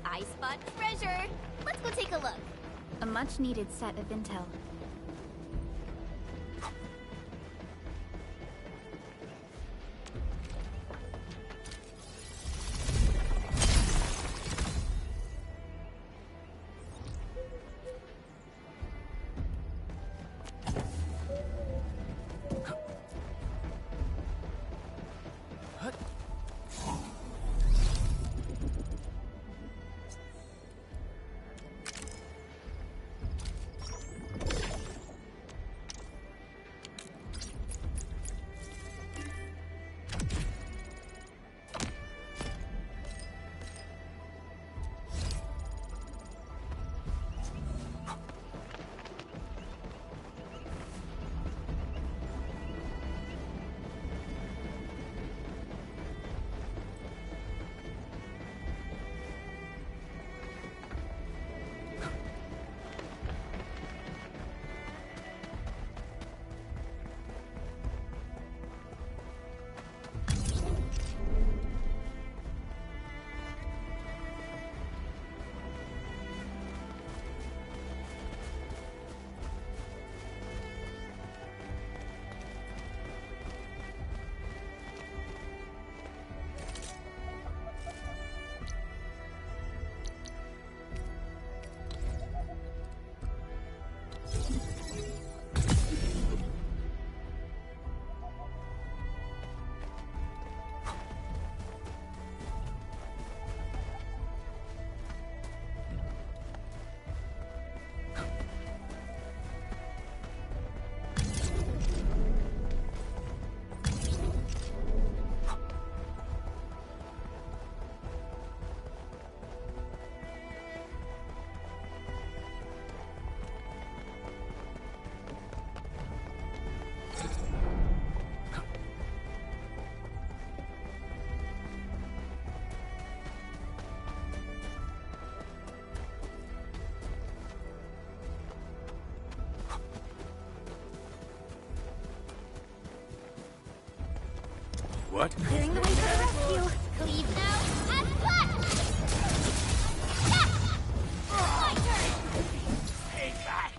I spot treasure. Let's go take a look. A much-needed set of intel. What? Clearing the way for the rescue. Leave now and cut! My turn! Stay back!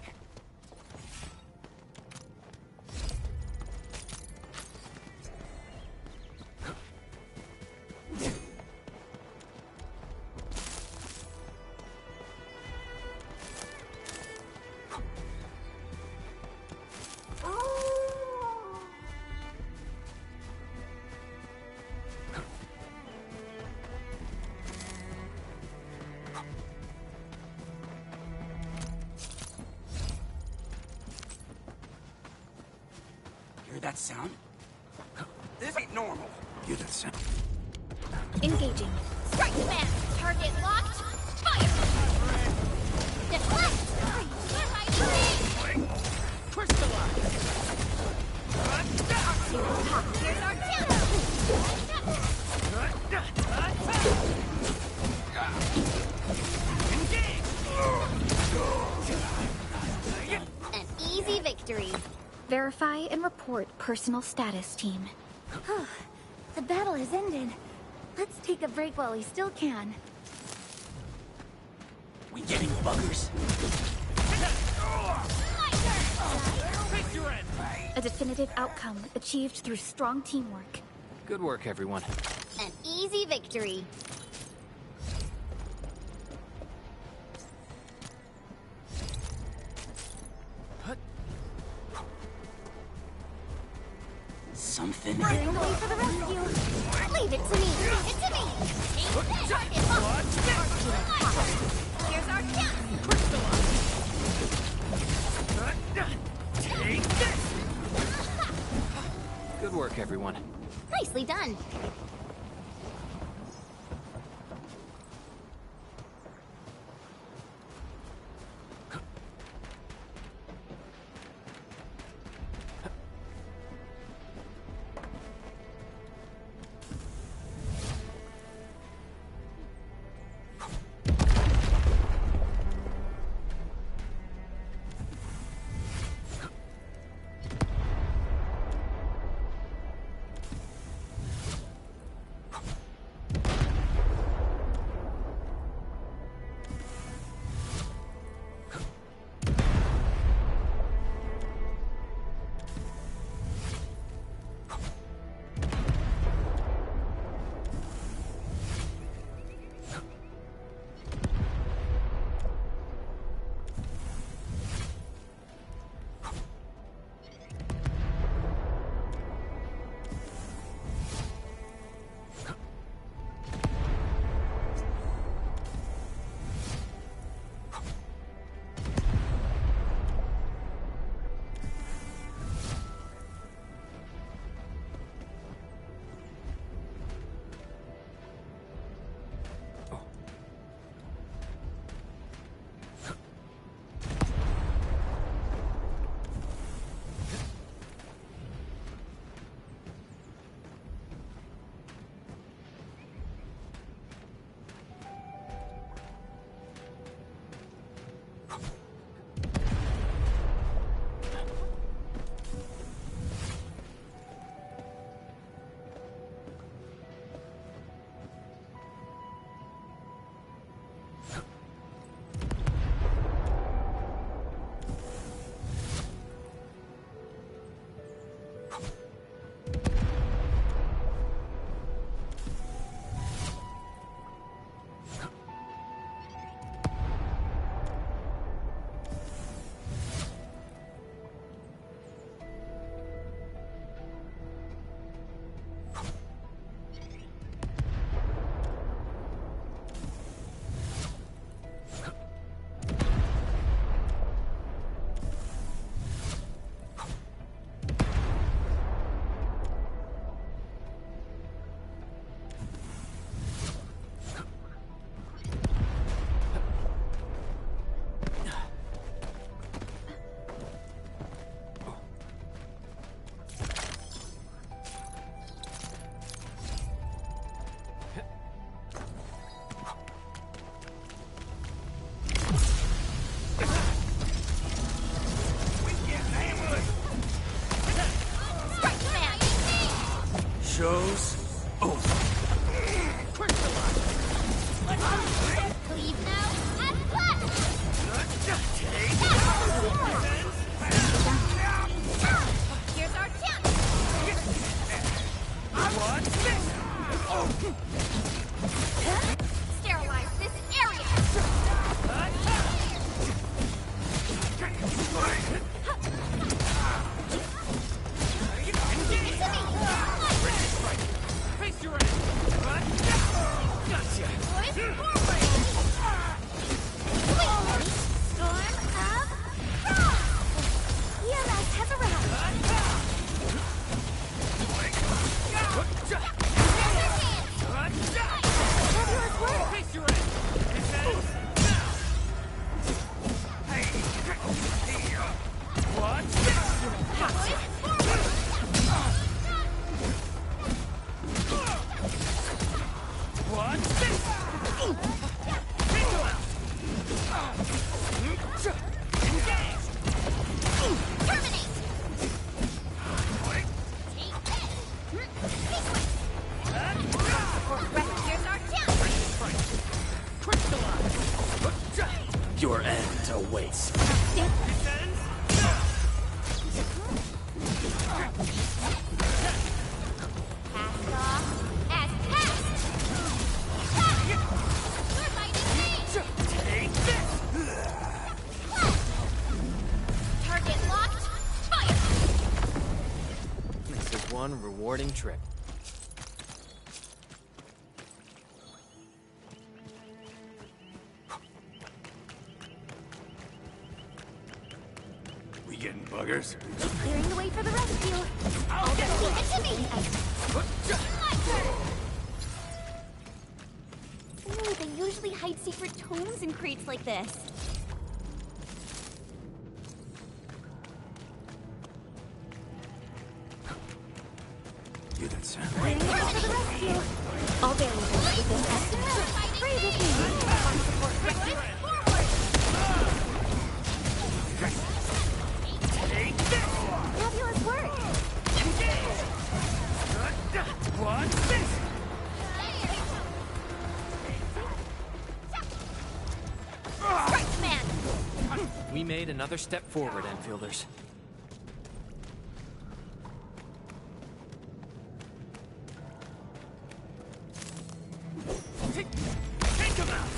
Hear that sound? This ain't normal. Hear that sound? Engaging. Strike command! Target locked! Fire! Deflect! Crystallize! Here's our counter! An easy victory. Verify and report personal status, team. The battle has ended. Let's take a break while we still can. We getting buggers? A definitive outcome achieved through strong teamwork. Good work, everyone. An easy victory. Something. Clearing the way for the rescue. Leave it to me. Leave it to me. Take this. Target locked. Here's our chance. Take this! Good work, everyone. Nicely done. show's over. Leave now and plus! Here's our chance! What's this? Sterilize this area! Face your end! Gotcha! Boys, forward! Storm of Frost! EMS has arrived! Fabulous work! Face your end! What's this? What's this? Terminate! Take this! Sequence! Here's our chance! Your end awaits. Cast off as cast! You're lighting me! Take this! Target locked! Fire! This is one rewarding trip. We getting buggers? Clearing the way for the rescue. I'll get leave it to me! My turn! Ooh, they usually hide secret tomes in crates like this. You that sound. Clearing the way for the rescue. All variables within estimate. Pray with me. Fabulous work. What's this? Strike man! We made another step forward, Enfielders. Take him out!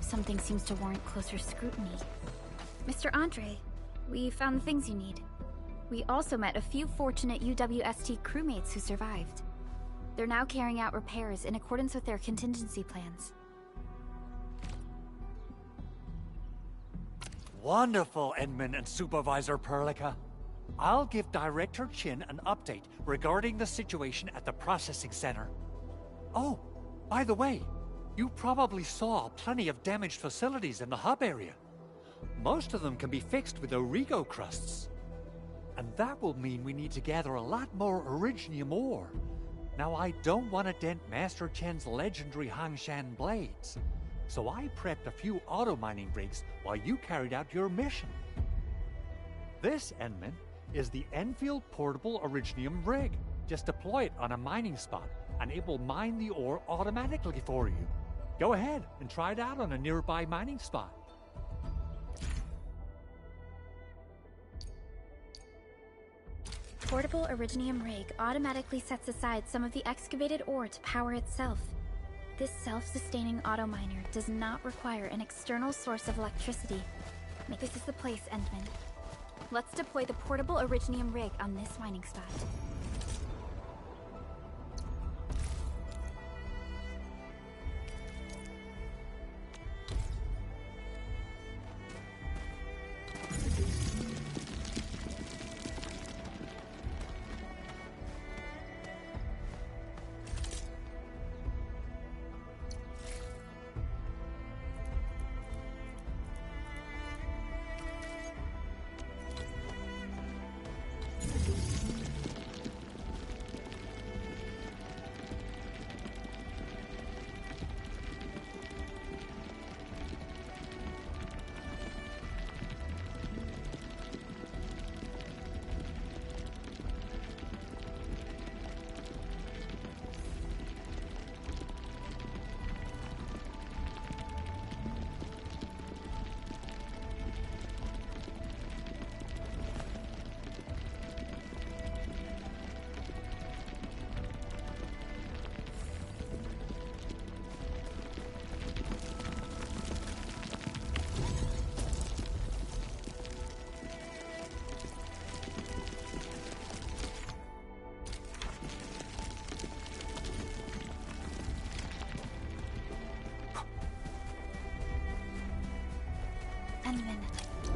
Something seems to warrant closer scrutiny. Mr. Andre, we found the things you need. We also met a few fortunate UWST crewmates who survived. They're now carrying out repairs in accordance with their contingency plans. Wonderful, Edmund and Supervisor Perlica. I'll give Director Chin an update regarding the situation at the processing center. Oh, by the way, you probably saw plenty of damaged facilities in the hub area. Most of them can be fixed with Origo crusts. And that will mean we need to gather a lot more Originium ore. Now, I don't want to dent Master Chen's legendary Hangshan blades, so I prepped a few auto-mining rigs while you carried out your mission. This, Endman, is the EndField Portable Originium rig. Just deploy it on a mining spot, and it will mine the ore automatically for you. Go ahead and try it out on a nearby mining spot. Portable Originium rig automatically sets aside some of the excavated ore to power itself. This self-sustaining auto miner does not require an external source of electricity. This is the place, Endman. Let's deploy the portable Originium rig on this mining spot.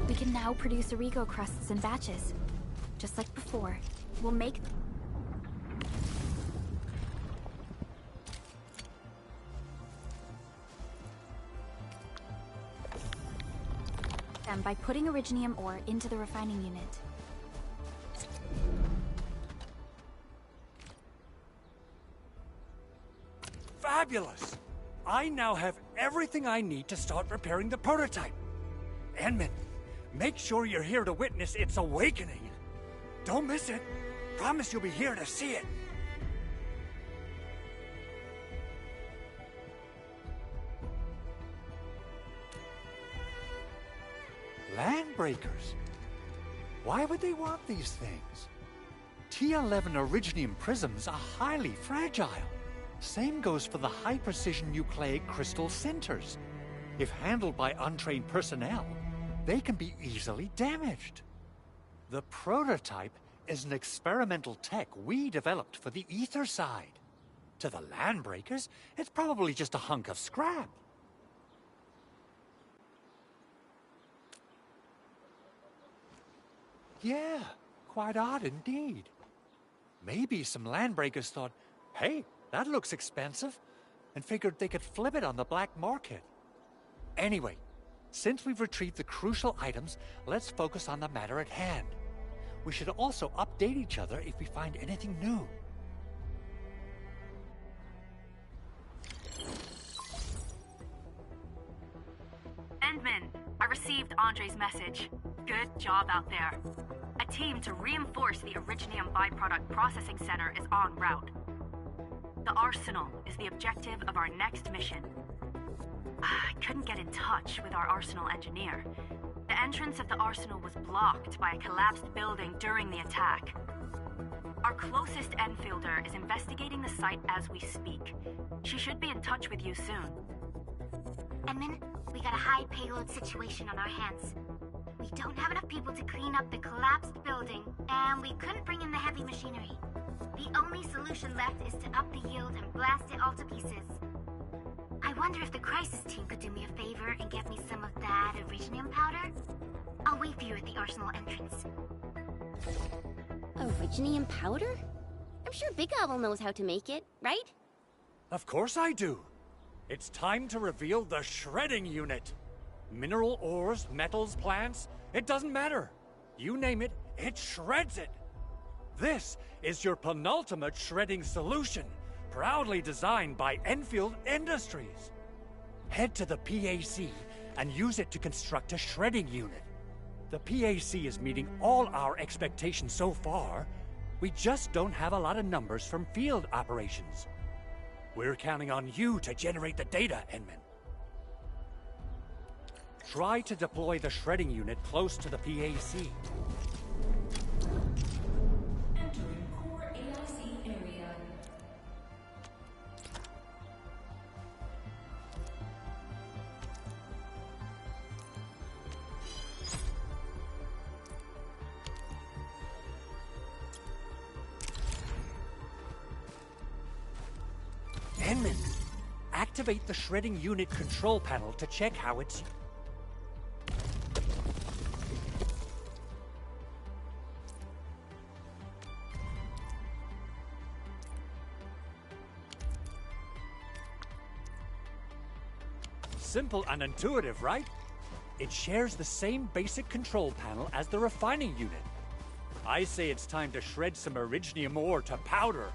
We can now produce Origo crusts in batches. Just like before, we'll make them by putting Originium ore into the refining unit. Fabulous! I now have everything I need to start preparing the prototype. Endman, make sure you're here to witness its awakening. Don't miss it. Promise you'll be here to see it. Landbreakers? Why would they want these things? T11 Originium prisms are highly fragile. Same goes for the high-precision nucleic crystal centers. If handled by untrained personnel, they can be easily damaged. The prototype is an experimental tech we developed for the ether side. To the Landbreakers, it's probably just a hunk of scrap. Yeah, quite odd indeed. Maybe some Landbreakers thought, hey, that looks expensive, and figured they could flip it on the black market. Anyway, since we've retrieved the crucial items, let's focus on the matter at hand. We should also update each other if we find anything new. Endman, I received Andre's message. Good job out there. A team to reinforce the Originium byproduct processing center is en route. The arsenal is the objective of our next mission. I couldn't get in touch with our arsenal engineer. The entrance of the arsenal was blocked by a collapsed building during the attack. Our closest EndFielder is investigating the site as we speak. She should be in touch with you soon. Endman, we got a high payload situation on our hands. We don't have enough people to clean up the collapsed building, and we couldn't bring in the heavy machinery. The only solution left is to up the yield and blast it all to pieces. I wonder if the crisis team could do me a favor and get me some of that Originium powder? I'll wait for you at the arsenal entrance. Originium powder? I'm sure Big Owl knows how to make it, right? Of course I do. It's time to reveal the shredding unit. Mineral ores, metals, plants, it doesn't matter. You name it, it shreds it. This is your penultimate shredding solution, proudly designed by EndField Industries. Head to the PAC and use it to construct a shredding unit. The PAC is meeting all our expectations so far. We just don't have a lot of numbers from field operations. We're counting on you to generate the data, Enman. Try to deploy the shredding unit close to the PAC. Entering core AIC area. Enman, activate the shredding unit control panel to check how it's... Simple and intuitive, right? It shares the same basic control panel as the refining unit. I say it's time to shred some Originium ore to powder.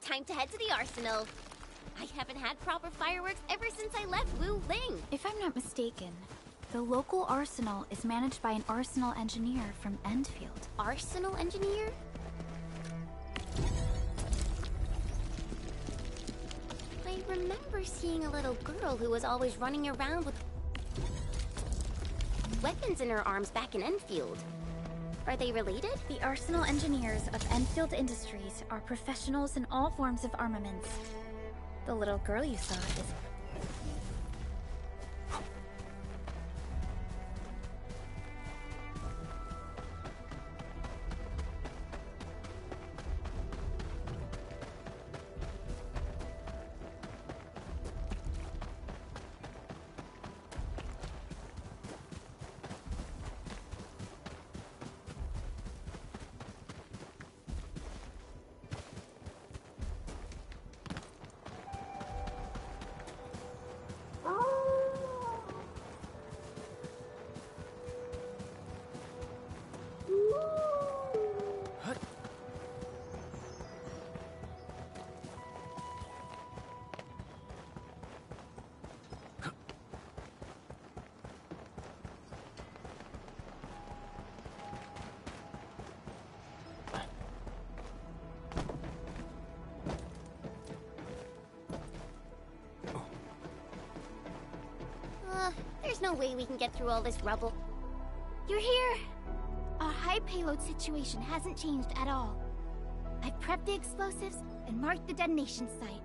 Time to head to the arsenal. I haven't had proper fireworks ever since I left Wu Ling. If I'm not mistaken, the local arsenal is managed by an arsenal engineer from EndField. Arsenal engineer? I remember seeing a little girl who was always running around with weapons in her arms back in EndField. Are they related? The arsenal engineers of EndField Industries are professionals in all forms of armaments. The little girl you saw is... There's no way we can get through all this rubble. You're here! Our high payload situation hasn't changed at all. I've prepped the explosives and marked the detonation site.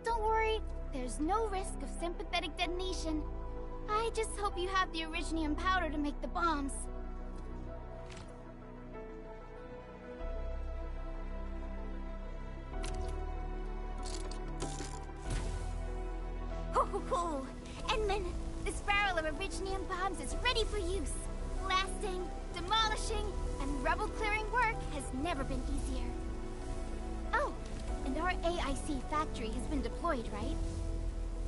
Don't worry, there's no risk of sympathetic detonation. I just hope you have the Originium powder to make the bombs. Ho ho ho! Enman, this barrel of Originium bombs is ready for use. Blasting, demolishing, and Rubble clearing work has never been easier. Oh, and our AIC factory has been deployed, right?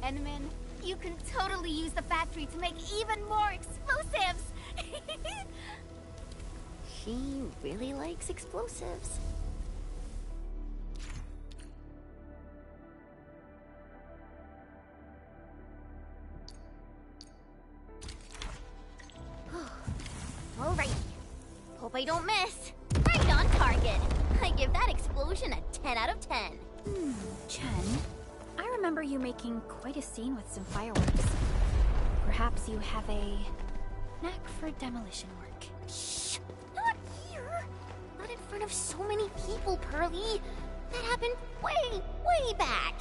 Enman, you can totally use the factory to make even more explosives! She really likes explosives. Alright. Hope I don't miss. Right on target. I give that explosion a 10 out of 10. Chen, I remember you making quite a scene with some fireworks. Perhaps you have a knack for demolition work. Shh! Not here! Not in front of so many people, Pearly. That happened way, way back.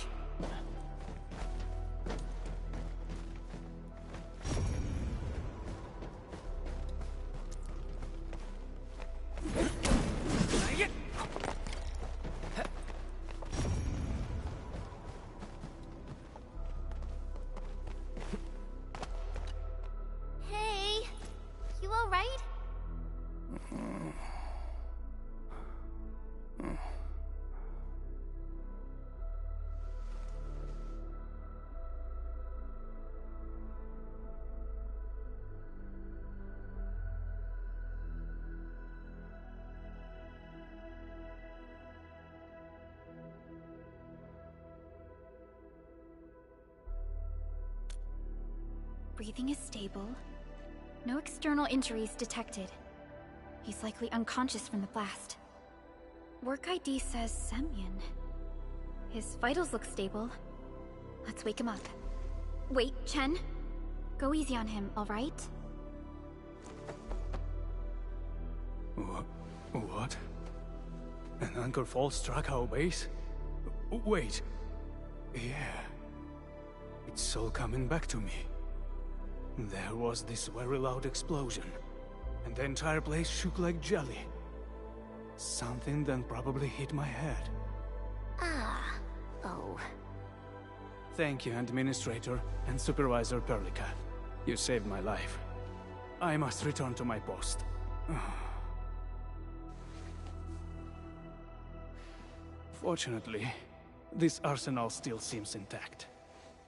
Hey, you all right? Breathing is stable. No external injuries detected. He's likely unconscious from the blast. Work ID says Semyon. His vitals look stable. Let's wake him up. Wait, Chen. Go easy on him, alright? What? An anchor fall struck our base? Wait. Yeah. It's all coming back to me. There was this very loud explosion, and the entire place shook like jelly. Something then probably hit my head. Oh. Thank you, Administrator and Supervisor Perlica. You saved my life. I must return to my post. Fortunately, this arsenal still seems intact.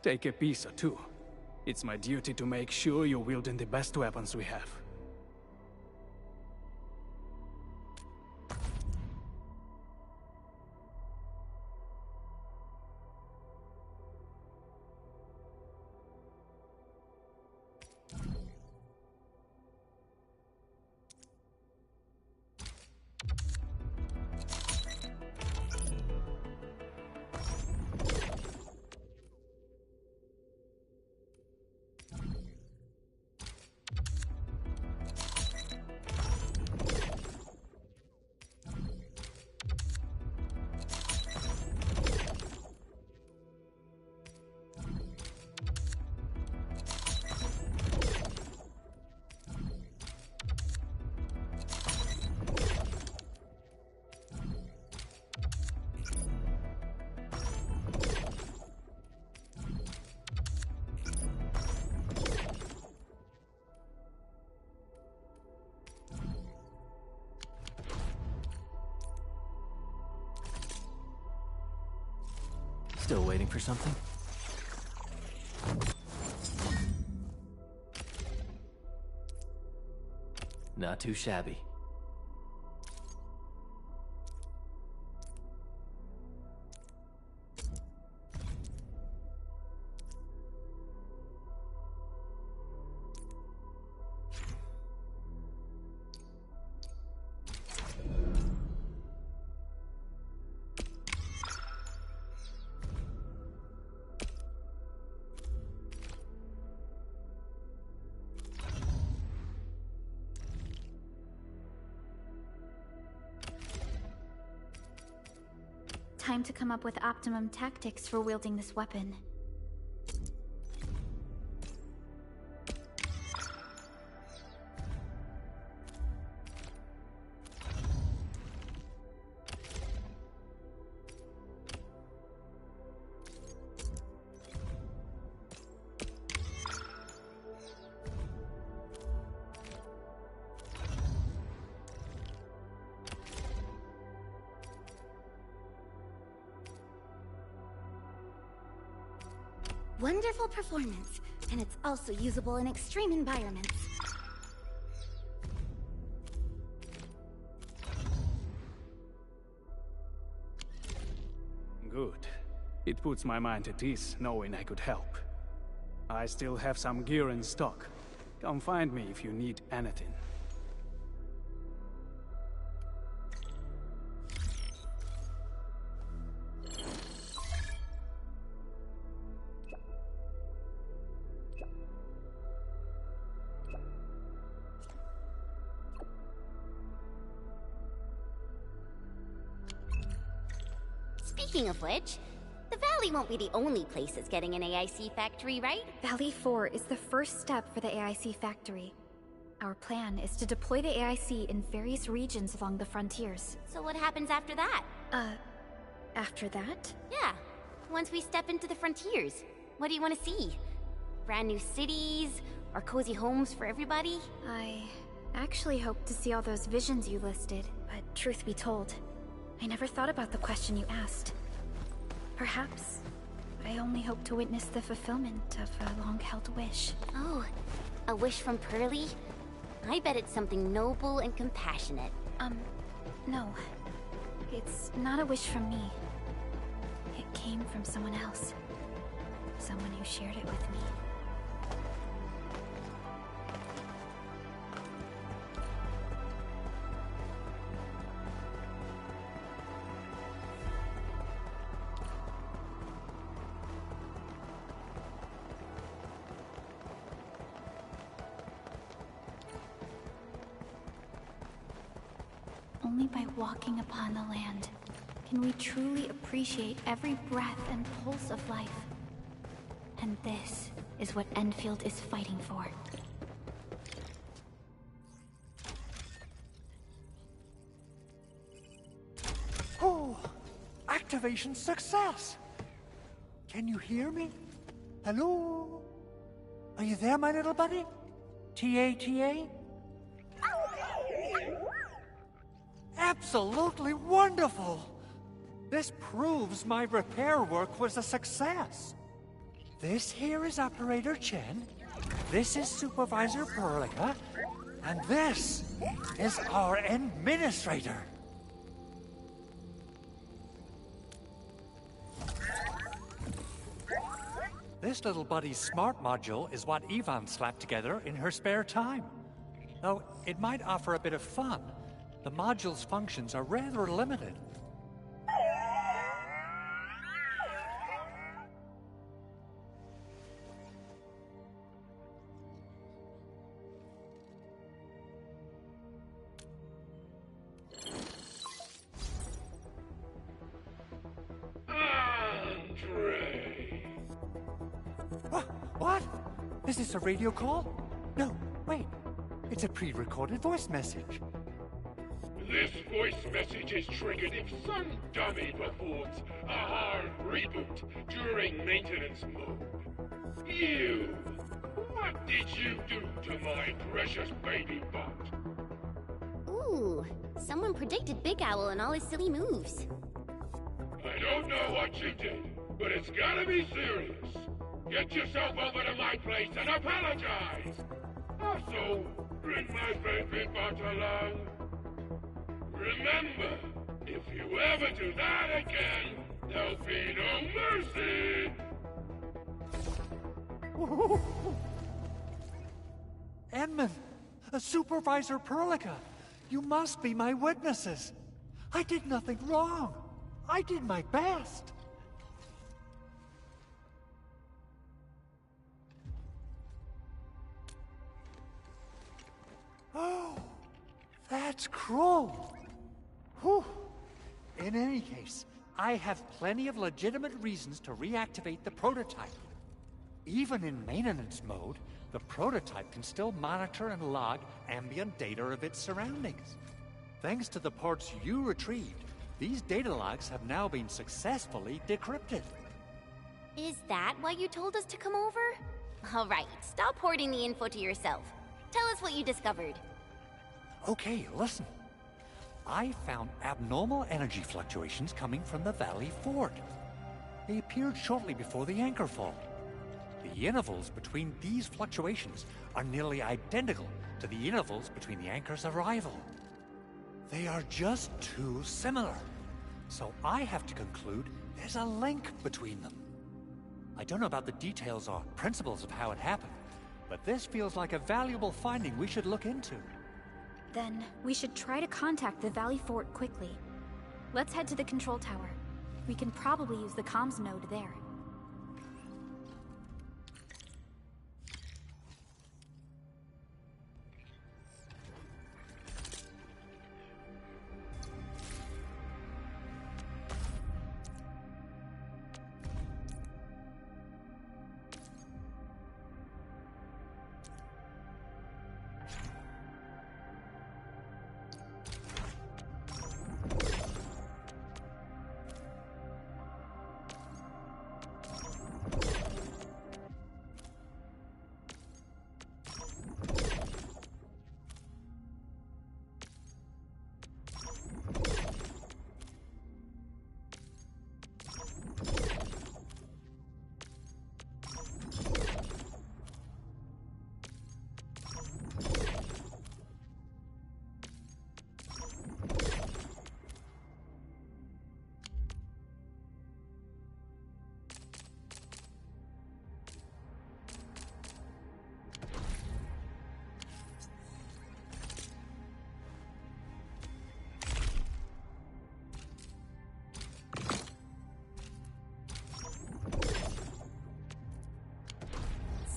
Take a piece or two. It's my duty to make sure you're wielding the best weapons we have. Still waiting for something? Not too shabby. Time to come up with optimum tactics for wielding this weapon. Wonderful performance, and it's also usable in extreme environments. Good. It puts my mind at ease knowing I could help. I still have some gear in stock. Come find me if you need anything. Speaking of which, the Valley won't be the only place that's getting an AIC factory, right? Valley 4 is the first step for the AIC factory. Our plan is to deploy the AIC in various regions along the frontiers. So what happens after that? After that? Yeah. Once we step into the frontiers, what do you want to see? Brand new cities? Or cozy homes for everybody? I actually hoped to see all those visions you listed, but truth be told, I never thought about the question you asked. Perhaps I only hope to witness the fulfillment of a long-held wish. Oh, a wish from Pearly? I bet it's something noble and compassionate. No. It's not a wish from me. It came from someone else. Someone who shared it with me. Only by walking upon the land can we truly appreciate every breath and pulse of life. And this is what EndField is fighting for. Oh! Activation success! Can you hear me? Hello? Are you there, my little buddy? T-A-T-A? Absolutely wonderful! This proves my repair work was a success. This here is Operator Chen, this is Supervisor Perlica, and this is our Administrator. This little buddy's smart module is what Yvonne slapped together in her spare time. Though it might offer a bit of fun, the module's functions are rather limited. What? Is this a radio call? No, wait. It's a pre-recorded voice message. This voice message is triggered if some dummy performs a hard reboot during maintenance mode. You! What did you do to my precious baby bot? Ooh, someone predicted Big Owl and all his silly moves. I don't know what you did, but it's gotta be serious. Get yourself over to my place and apologize! Also, bring my baby bot along. Remember, if you ever do that again, there'll be no mercy! Edmund, Supervisor Perlica, you must be my witnesses. I did nothing wrong. I did my best. Oh, that's cruel. Whew. In any case, I have plenty of legitimate reasons to reactivate the prototype. Even in maintenance mode, the prototype can still monitor and log ambient data of its surroundings. Thanks to the parts you retrieved, these data logs have now been successfully decrypted. Is that why you told us to come over? All right, stop hoarding the info to yourself. Tell us what you discovered. Okay, listen. I found abnormal energy fluctuations coming from the Valley Fort. They appeared shortly before the anchor fall. The intervals between these fluctuations are nearly identical to the intervals between the anchor's arrival. They are just too similar. So I have to conclude there's a link between them. I don't know about the details or principles of how it happened, but this feels like a valuable finding we should look into. Then we should try to contact the Valley Fort quickly. Let's head to the control tower. We can probably use the comms node there.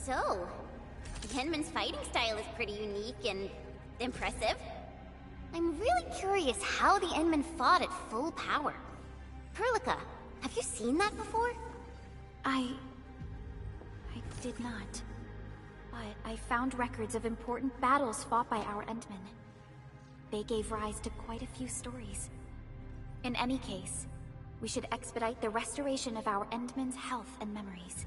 So, Yenman's fighting style is pretty unique and impressive. I'm really curious how the Endmen fought at full power. Perlica, have you seen that before? I did not. But I found records of important battles fought by our Endmen. They gave rise to quite a few stories. In any case, we should expedite the restoration of our Endmen's health and memories.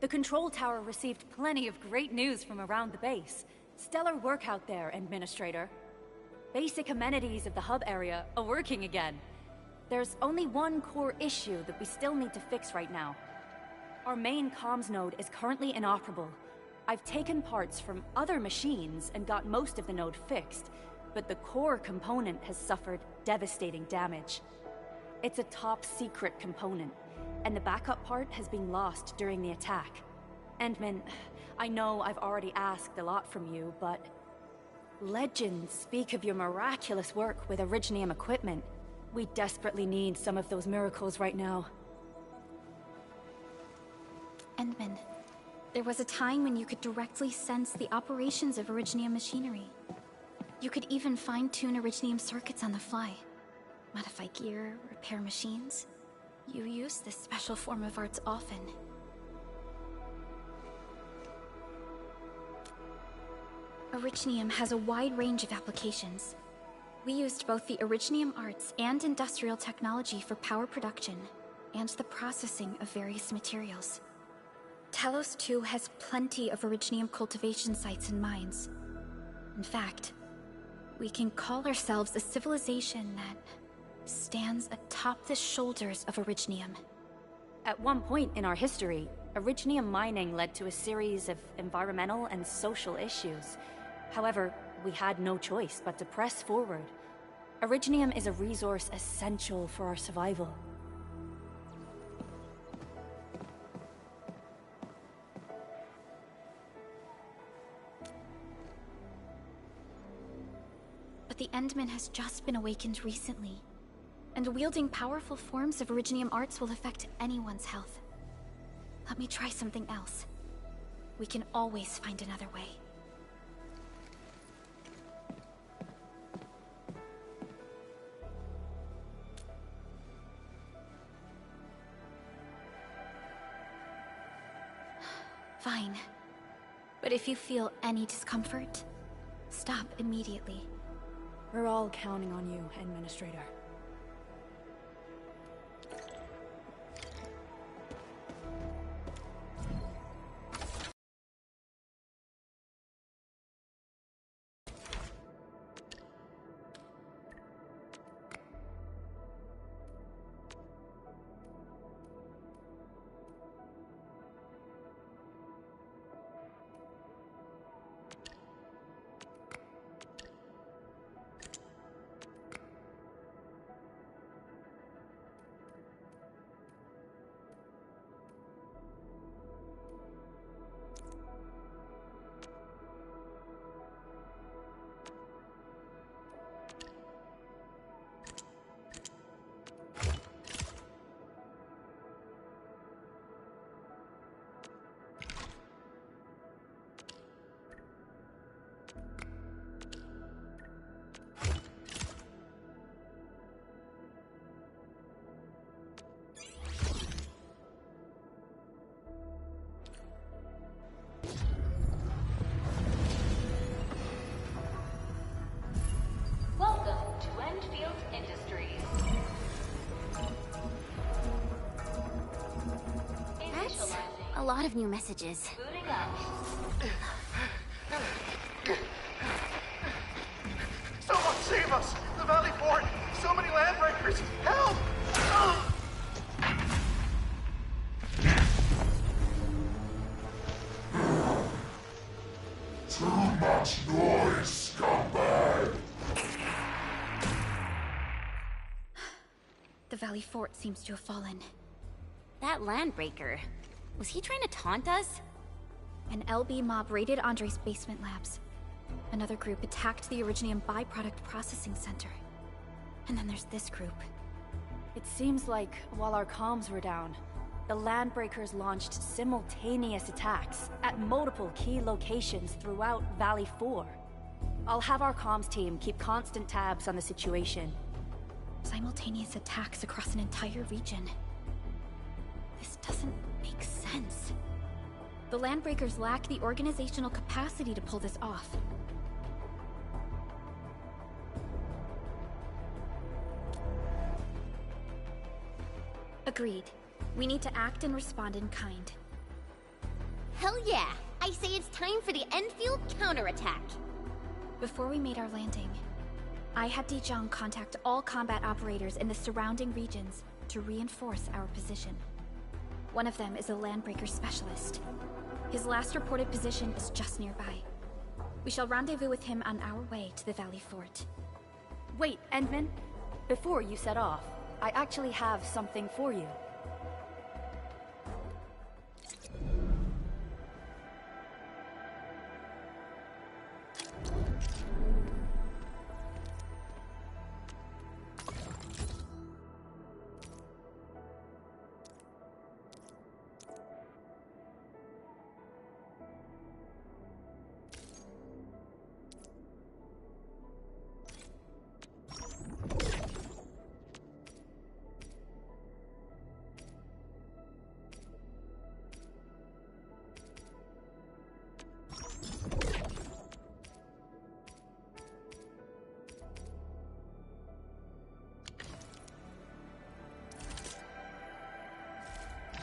The control tower received plenty of great news from around the base. Stellar work out there, Administrator. Basic amenities of the hub area are working again. There's only one core issue that we still need to fix right now. Our main comms node is currently inoperable. I've taken parts from other machines and got most of the node fixed, but the core component has suffered devastating damage. It's a top-secret component, and the backup part has been lost during the attack. Endman, I know I've already asked a lot from you, but legends speak of your miraculous work with Originium equipment. We desperately need some of those miracles right now. Endman, there was a time when you could directly sense the operations of Originium machinery. You could even fine-tune Originium circuits on the fly, modify gear, repair machines. You use this special form of arts often. Originium has a wide range of applications. We used both the Originium arts and industrial technology for power production and the processing of various materials. Talos 2 has plenty of Originium cultivation sites and mines. In fact, we can call ourselves a civilization that stands atop the shoulders of Originium. At one point in our history, Originium mining led to a series of environmental and social issues. However, we had no choice but to press forward. Originium is a resource essential for our survival. But the Endman has just been awakened recently, and wielding powerful forms of Originium arts will affect anyone's health. Let me try something else. We can always find another way. Fine. But if you feel any discomfort, stop immediately. We're all counting on you, Administrator. Welcome to EndField Industries. That's a lot of new messages. Booting up. Someone save us! The Valley Fort! So many landbreakers! Help! Too much noise, scumbag! The Valley Fort seems to have fallen. That landbreaker, was he trying to taunt us? An LB mob raided Andre's basement labs. Another group attacked the Originium byproduct processing center. And then there's this group. It seems like while our comms were down, the Landbreakers launched simultaneous attacks at multiple key locations throughout Valley 4. I'll have our comms team keep constant tabs on the situation. Simultaneous attacks across an entire region. This doesn't make sense. The Landbreakers lack the organizational capacity to pull this off. Agreed. We need to act and respond in kind. Hell yeah! I say it's time for the EndField counterattack! Before we made our landing, I had Dijong contact all combat operators in the surrounding regions to reinforce our position. One of them is a Landbreaker specialist. His last reported position is just nearby. We shall rendezvous with him on our way to the Valley Fort. Wait, Endman. Before you set off, I actually have something for you.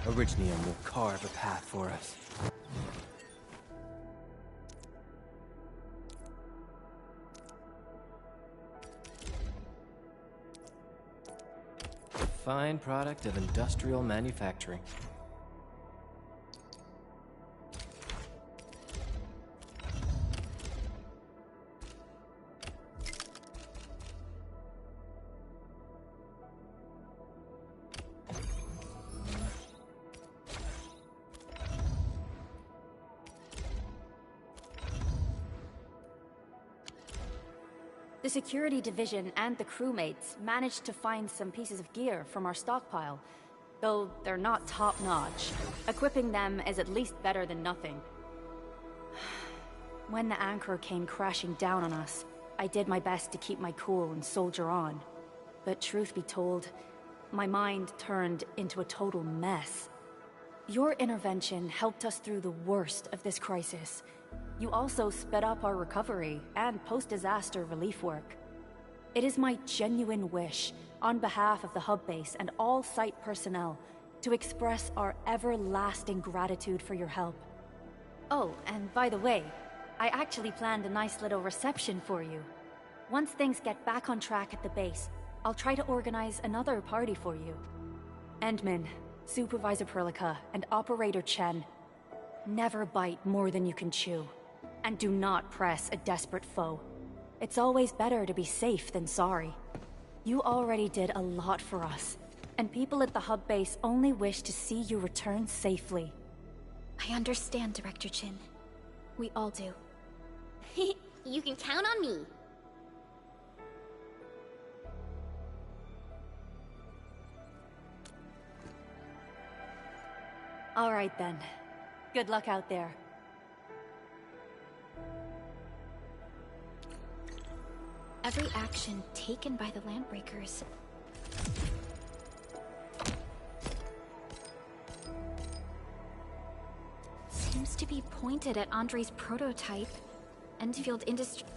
Orignium will carve a path for us. Fine product of industrial manufacturing. The security division and the crewmates managed to find some pieces of gear from our stockpile, though they're not top-notch. Equipping them is at least better than nothing. When the anchor came crashing down on us, I did my best to keep my cool and soldier on. But truth be told, my mind turned into a total mess. Your intervention helped us through the worst of this crisis. You also sped up our recovery and post-disaster relief work. It is my genuine wish, on behalf of the hub base and all site personnel, to express our everlasting gratitude for your help. Oh, and by the way, I actually planned a nice little reception for you. Once things get back on track at the base, I'll try to organize another party for you. Endman, Supervisor Perlica, and Operator Chen, never bite more than you can chew. And do not press a desperate foe. It's always better to be safe than sorry. You already did a lot for us, and people at the hub base only wish to see you return safely. I understand, Director Chin. We all do. You can count on me. All right then. Good luck out there. Every action taken by the Landbreakers seems to be pointed at Andre's prototype, EndField Industry.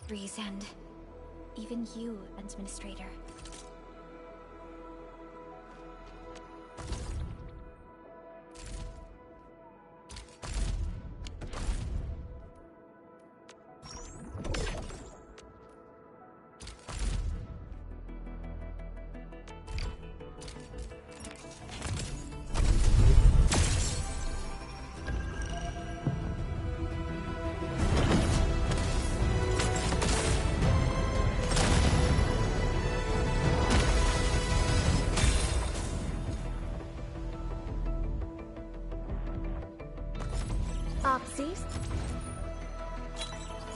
Breeze End. Even you, Administrator.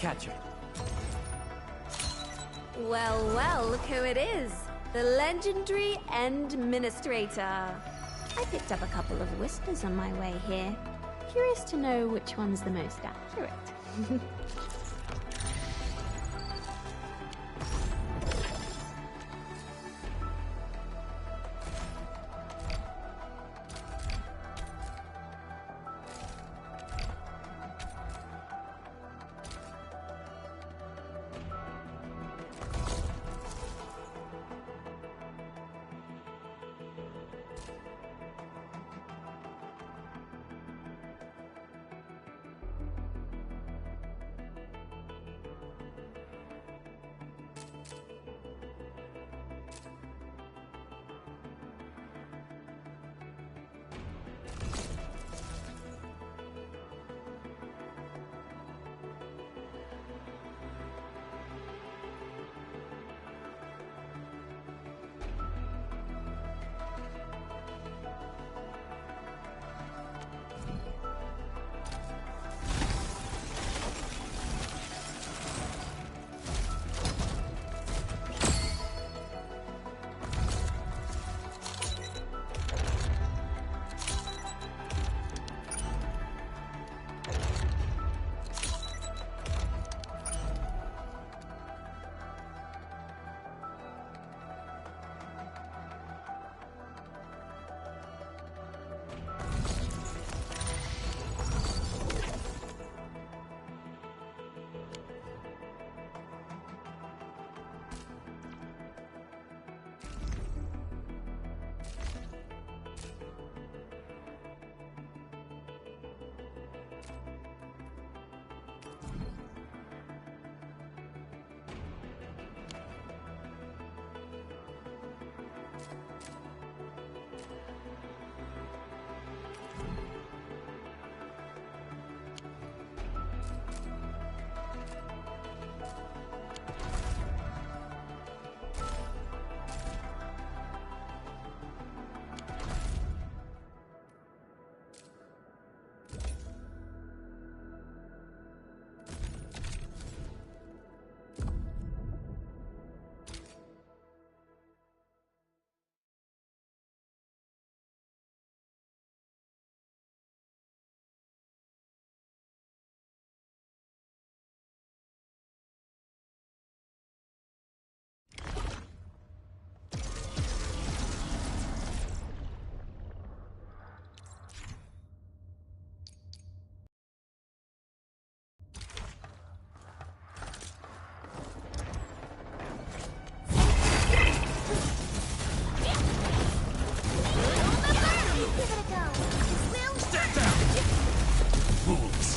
catcher. Well, well, look who it is. The legendary Endministrator. I picked up a couple of whispers on my way here. Curious to know which one's the most accurate.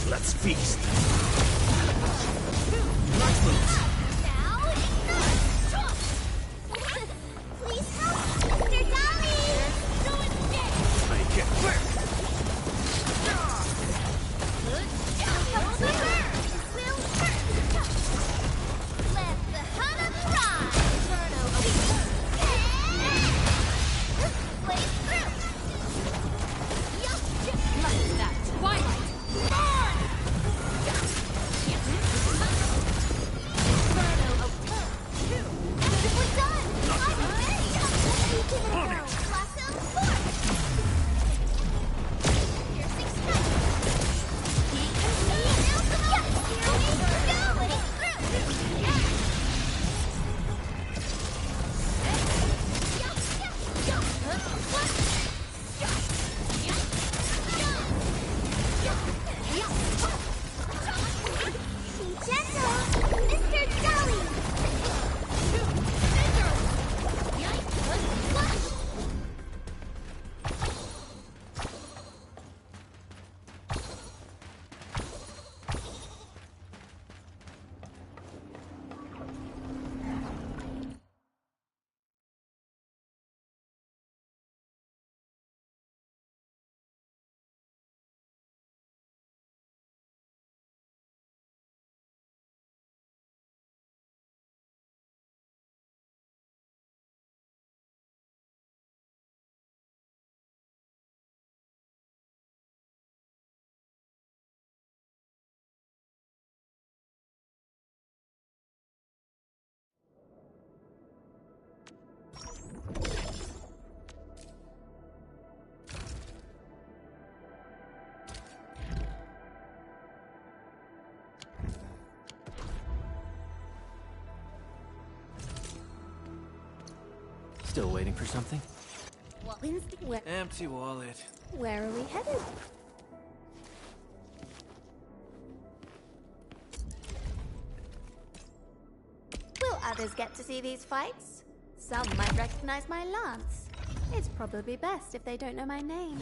Let's feast. Nice moves. Please help, Mr. Dolly! Make it quick. Let the hunter fly! Blaze through! Like that, Twilight! Burn! Still waiting for something? Empty wallet. Where are we headed? Will others get to see these fights? Some might recognize my lance. It's probably best if they don't know my name.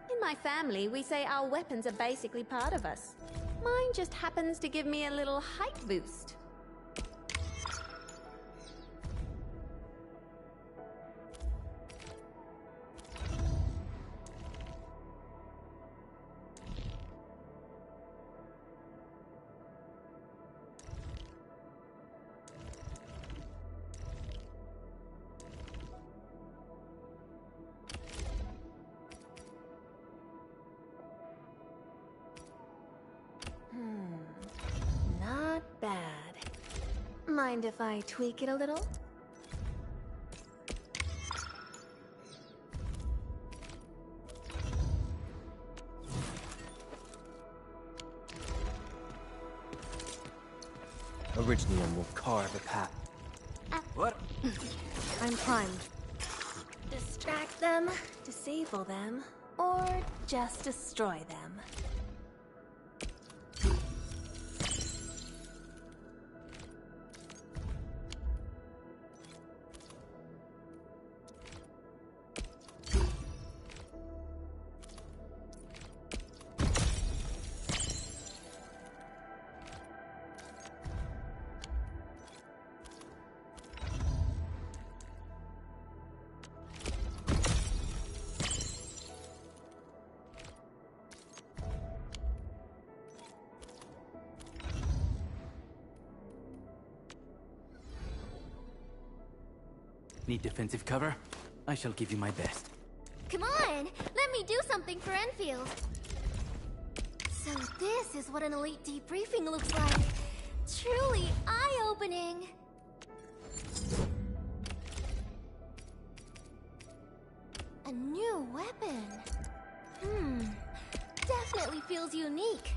In my family, we say our weapons are basically part of us. Mine just happens to give me a little height boost. Not bad. Mind if I tweak it a little? Originium will carve a path. What? I'm primed. Distract them, disable them, or just destroy them. Need defensive cover? I shall give you my best. Come on, let me do something for EndField. So this is what an elite debriefing looks like. Truly eye-opening. A new weapon. Definitely feels unique.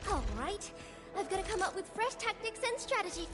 All right, I've got to come up with fresh tactics and strategy.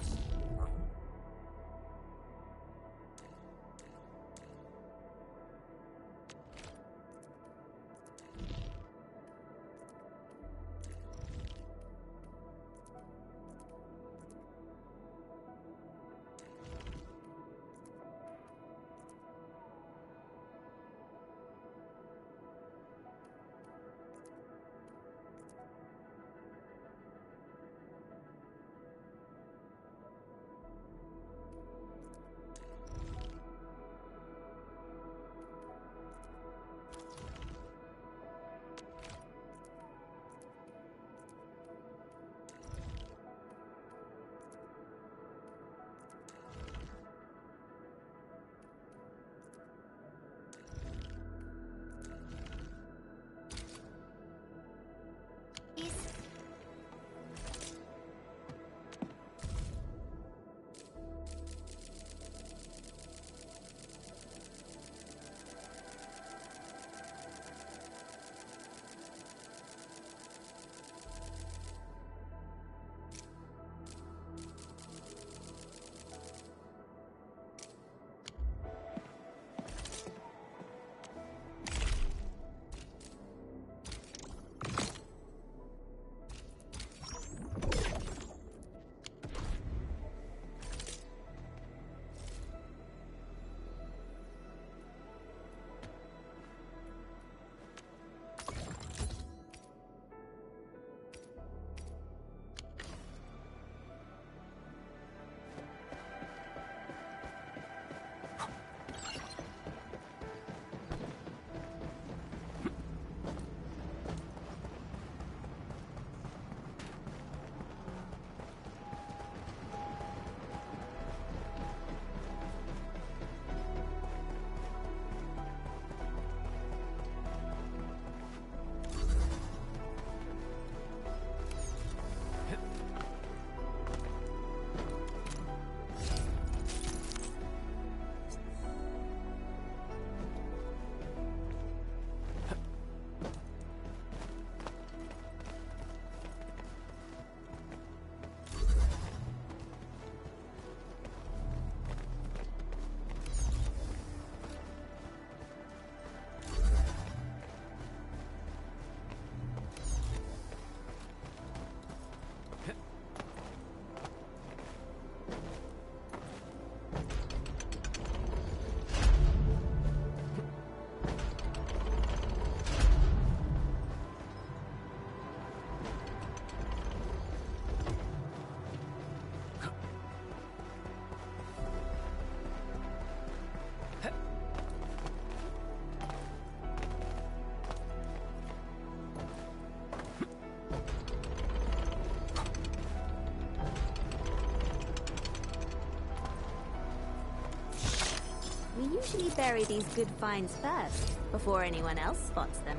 usually bury these good finds first, before anyone else spots them.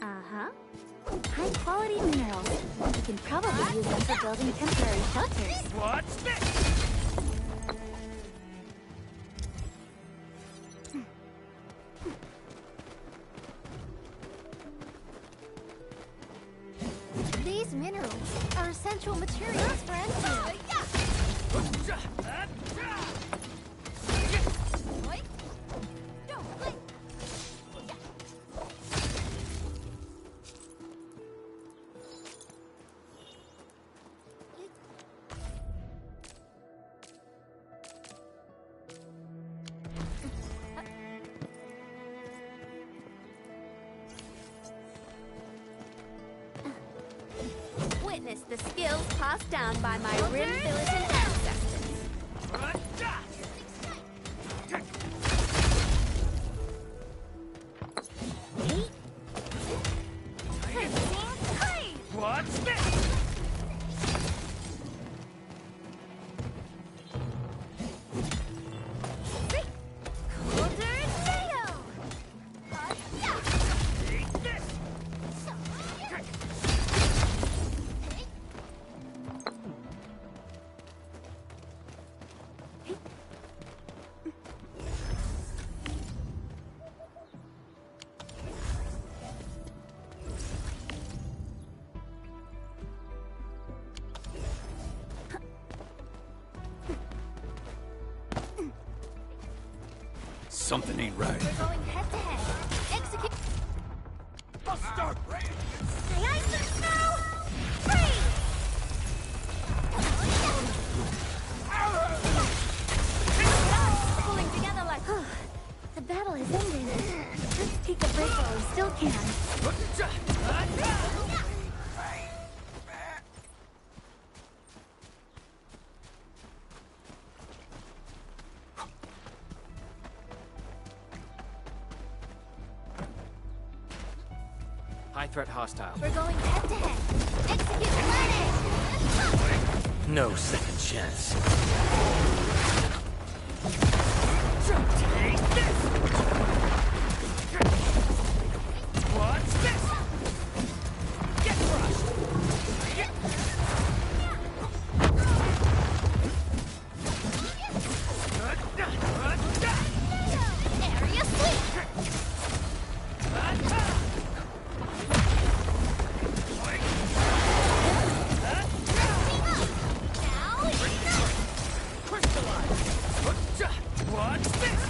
Uh-huh. High-quality minerals. You can probably use them for building temporary shelters. What's this? These minerals are essential materials for EndField. Witness the skills passed down by my rim-militant ancestors. What's this? Something ain't right. We're going head-to-head. Execute. Buster! Stay ice and snow! Freeze! Pulling together like... The battle is ending. Let's take a break while we still can. High threat hostile. We're going head-to-head. Execute planning! No second chance. Take this! What's this? Get crushed! Area sweep! What's this?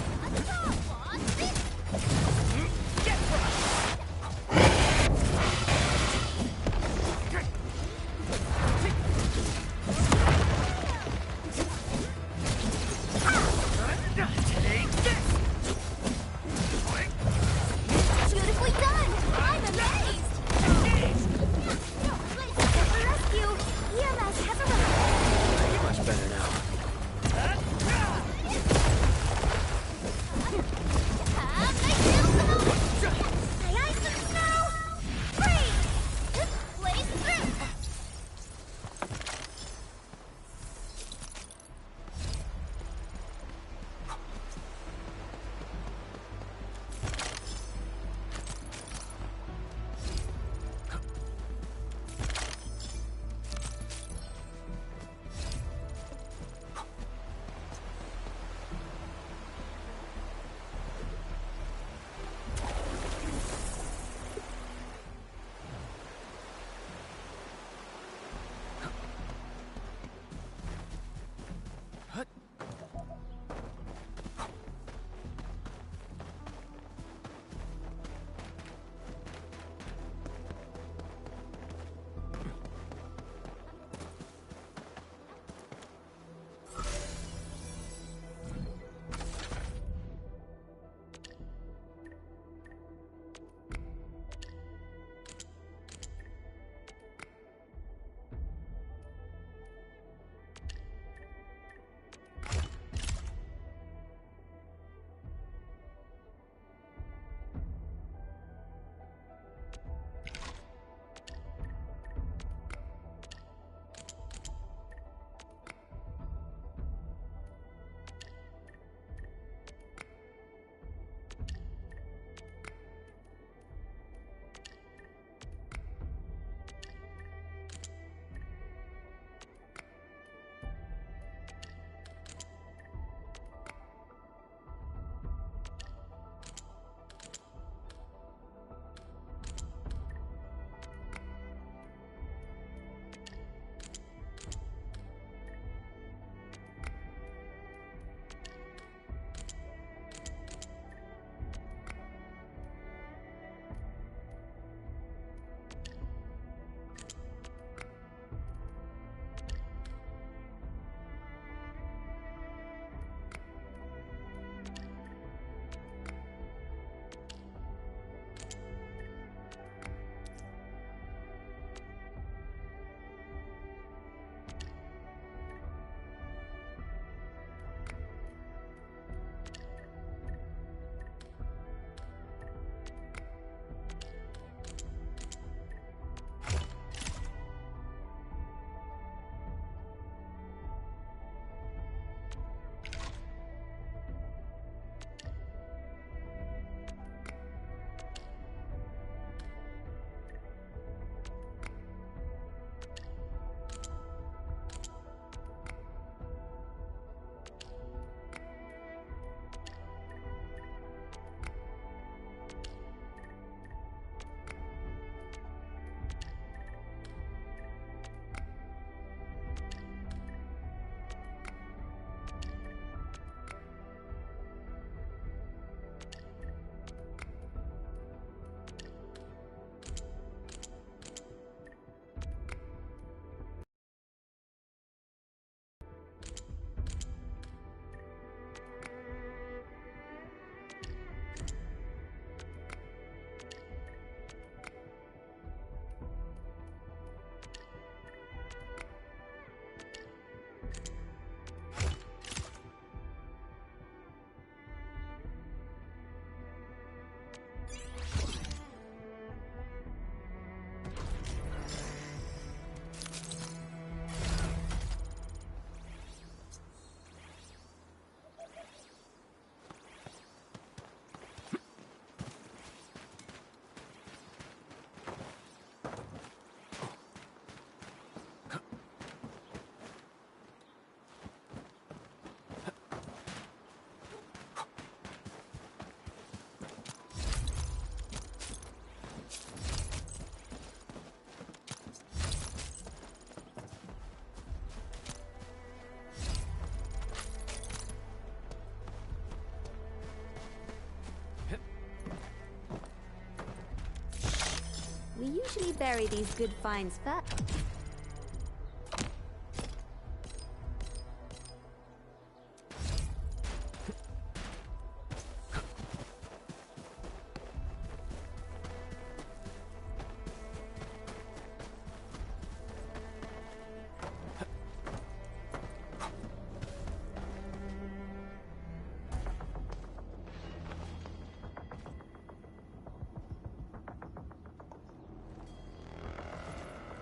usually bury these good finds first.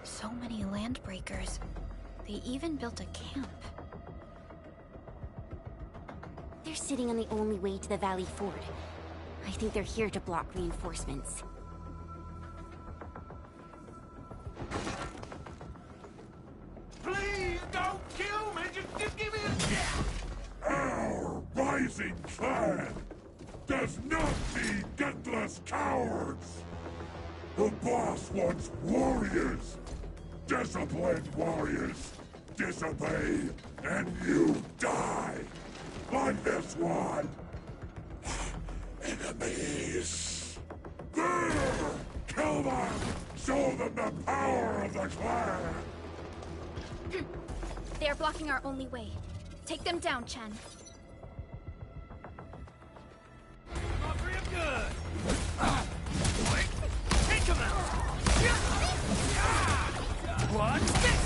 So many landbreakers. They even built a camp. They're sitting on the only way to the Valley Ford. I think they're here to block reinforcements. Please don't kill me! Just give me a chance! Our rising clan does not need gutless cowards! The boss wants warriors! Disciplined warriors! Disobey, and you die! Like this one! Enemies! There! Kill them! Show them the power of the clan! They are blocking our only way. Take them down, Chen. Not real good! Take him out! Watch this!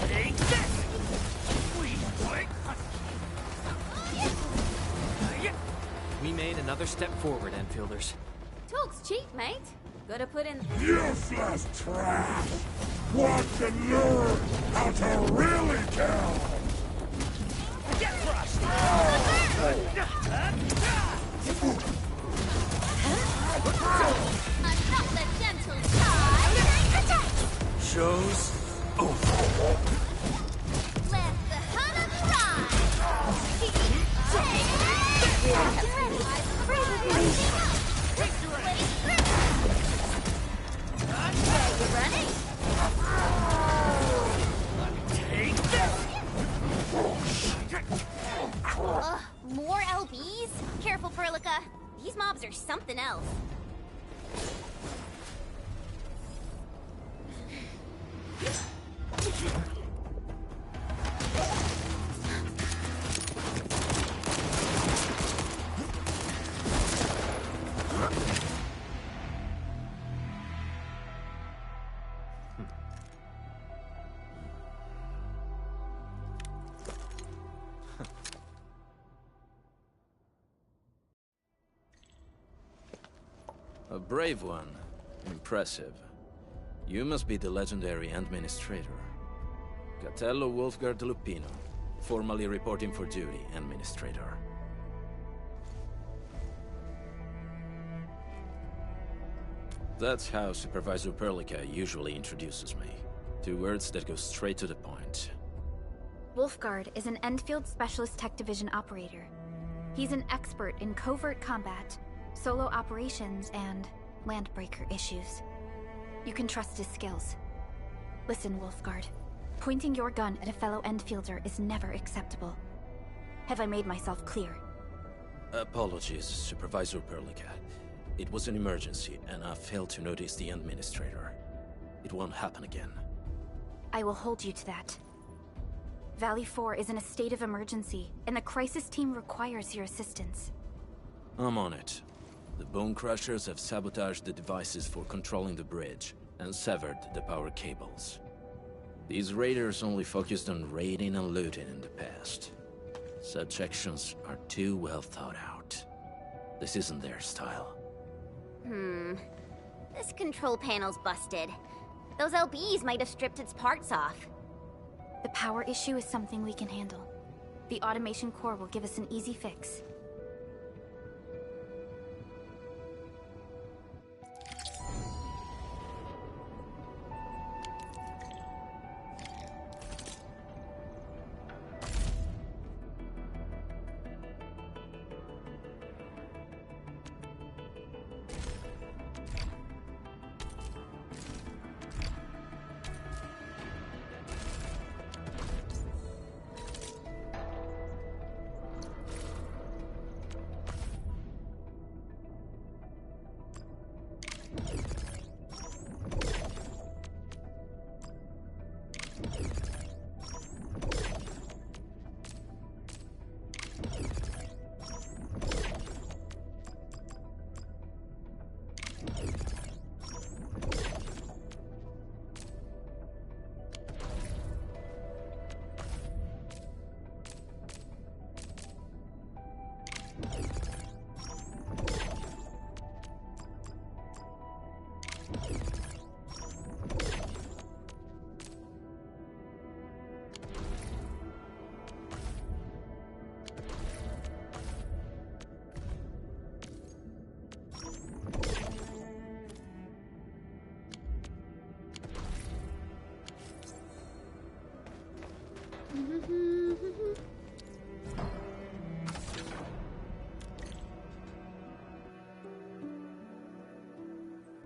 Take this! We made another step forward, Enfielders. Talk's cheap, mate. Gotta put in... Useless trash! Want to learn how to really kill! Get crushed! Not the gentle side! Attack! Show's over. Let the hunt ride! Running? Take this! More LBs? Careful, Perlica. These mobs are something else. A brave one. Impressive. You must be the legendary Administrator. Catello Wolfgard Lupino, formally reporting for duty, Administrator. That's how Supervisor Perlica usually introduces me. 2 words that go straight to the point. Wolfgard is an EndField Specialist Tech Division operator. He's an expert in covert combat, solo operations, and landbreaker issues. You can trust his skills. Listen, Wolfgard. Pointing your gun at a fellow EndFielder is never acceptable. Have I made myself clear? Apologies, Supervisor Perlica. It was an emergency, and I failed to notice the Administrator. It won't happen again. I will hold you to that. Valley 4 is in a state of emergency, and the crisis team requires your assistance. I'm on it. The Bone Crushers have sabotaged the devices for controlling the bridge, and severed the power cables. These raiders only focused on raiding and looting in the past. Such actions are too well thought out. This isn't their style. This control panel's busted. Those LBs might have stripped its parts off. The power issue is something we can handle. The automation core will give us an easy fix.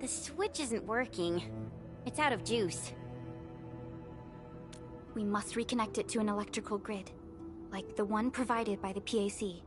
The switch isn't working. It's out of juice. We must reconnect it to an electrical grid, like the one provided by the PAC.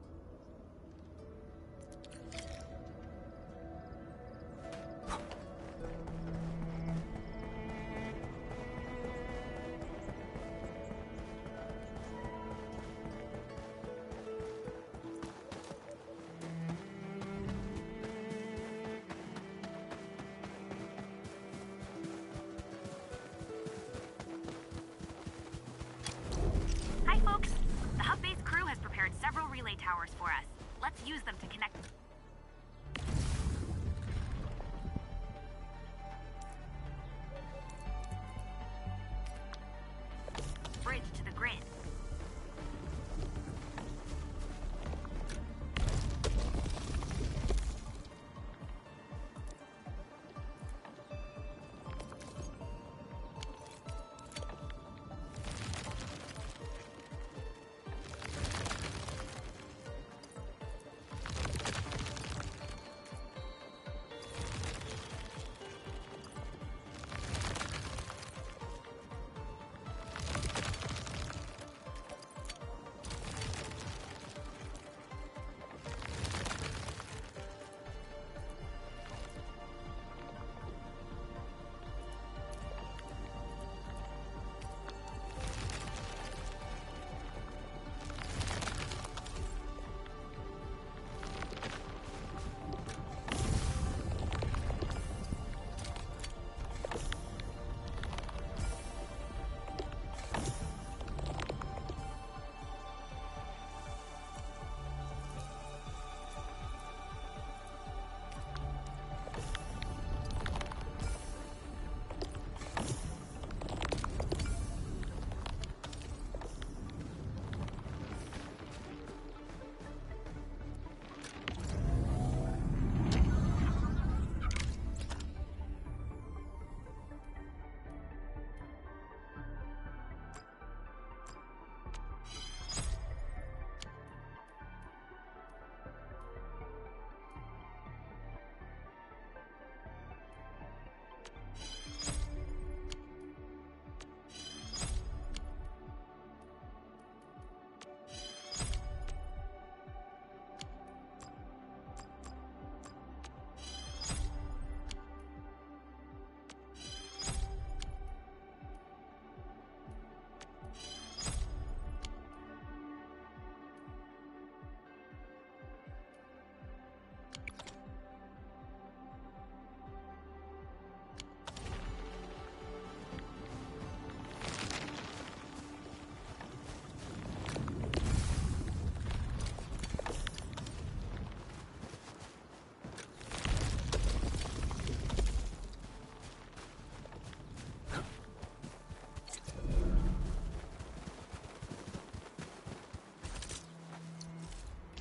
Hi, folks. The hub base crew has prepared several relay towers for us. Let's use them to connect. Bridge to the grid.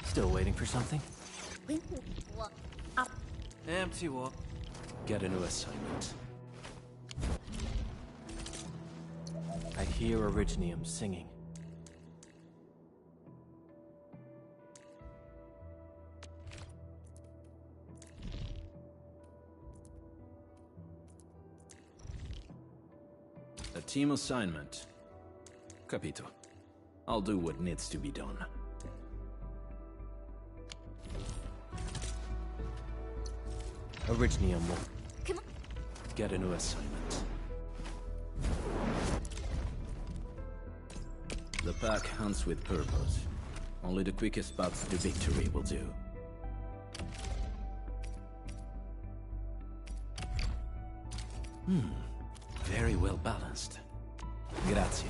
Still waiting for something? Empty walk. Get a new assignment. I hear Originium singing. A team assignment. Capito. I'll do what needs to be done. Originium will get a new assignment. The pack hunts with purpose. Only the quickest path to victory will do. Very well balanced. Grazie.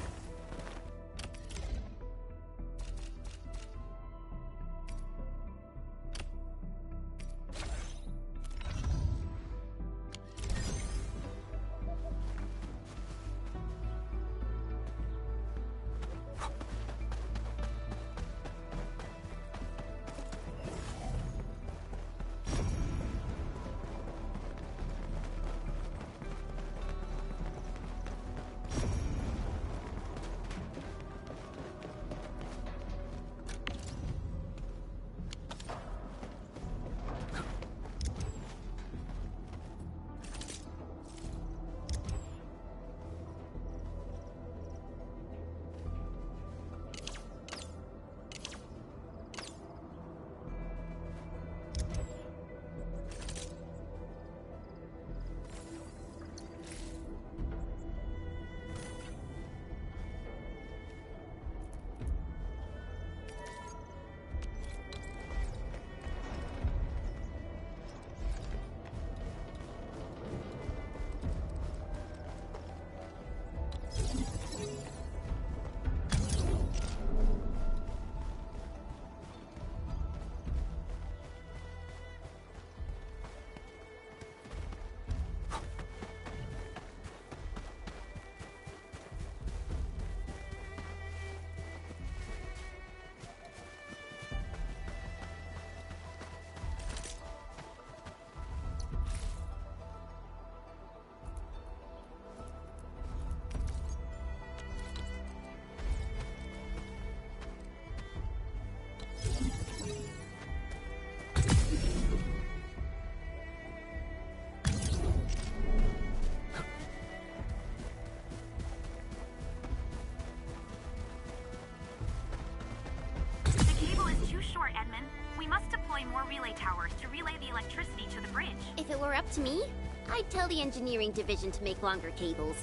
We must deploy more relay towers to relay the electricity to the bridge. If it were up to me, I'd tell the engineering division to make longer cables.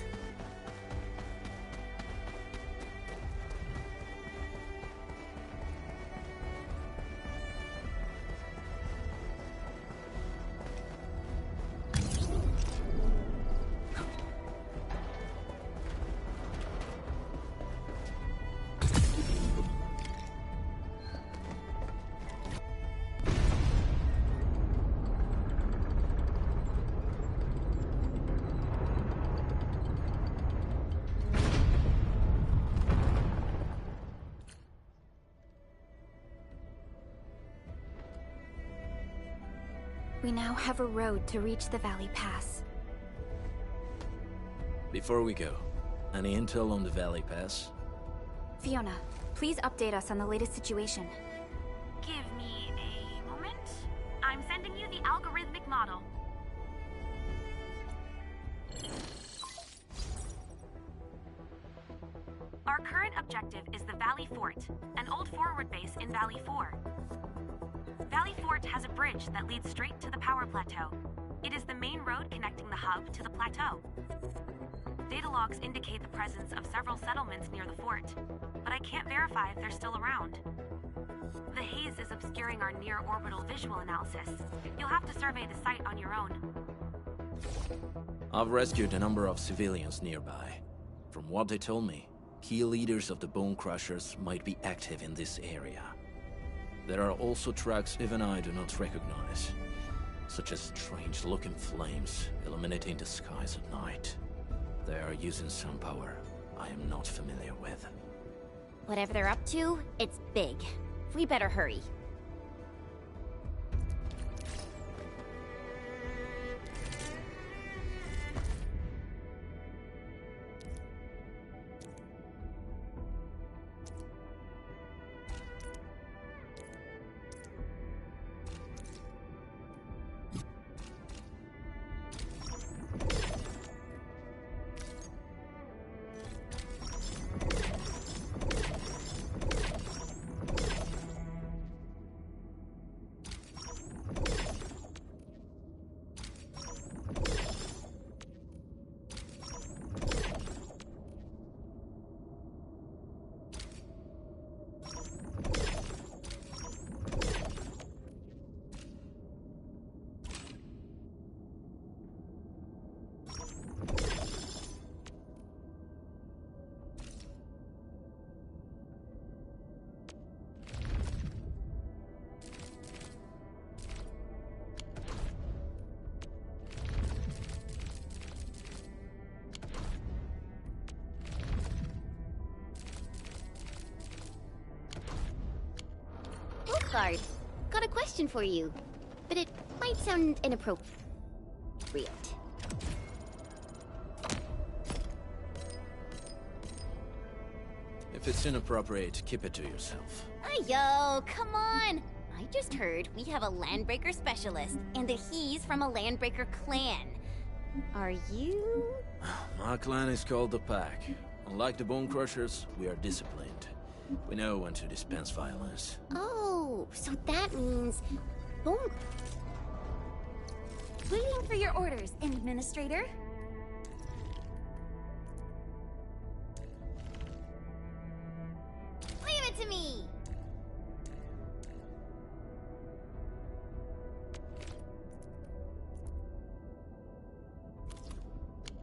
We now have a road to reach the Valley Pass. Before we go, any intel on the Valley Pass? Fiona, please update us on the latest situation. Give me a moment. I'm sending you the algorithmic model. Our current objective is the Valley Fort, an old forward base in Valley 4. Valley Fort has a bridge that leads straight to the power plateau. It is the main road connecting the hub to the plateau. Data logs indicate the presence of several settlements near the fort, but I can't verify if they're still around. The haze is obscuring our near-orbital visual analysis. You'll have to survey the site on your own. I've rescued a number of civilians nearby. From what they told me, key leaders of the Bone Crushers might be active in this area. There are also tracks even I do not recognize, such as strange-looking flames illuminating the skies at night. They are using some power I am not familiar with. Whatever they're up to, it's big. We better hurry. Guard, got a question for you, but it might sound inappropriate. If it's inappropriate, keep it to yourself. Yo, come on! I just heard we have a Landbreaker specialist, and that he's from a Landbreaker clan. Are you? My clan is called the Pack. Unlike the Bone Crushers, we are disciplined. We know when to dispense violence. Oh, so that means... Bone... Waiting for your orders, Administrator. Leave it to me!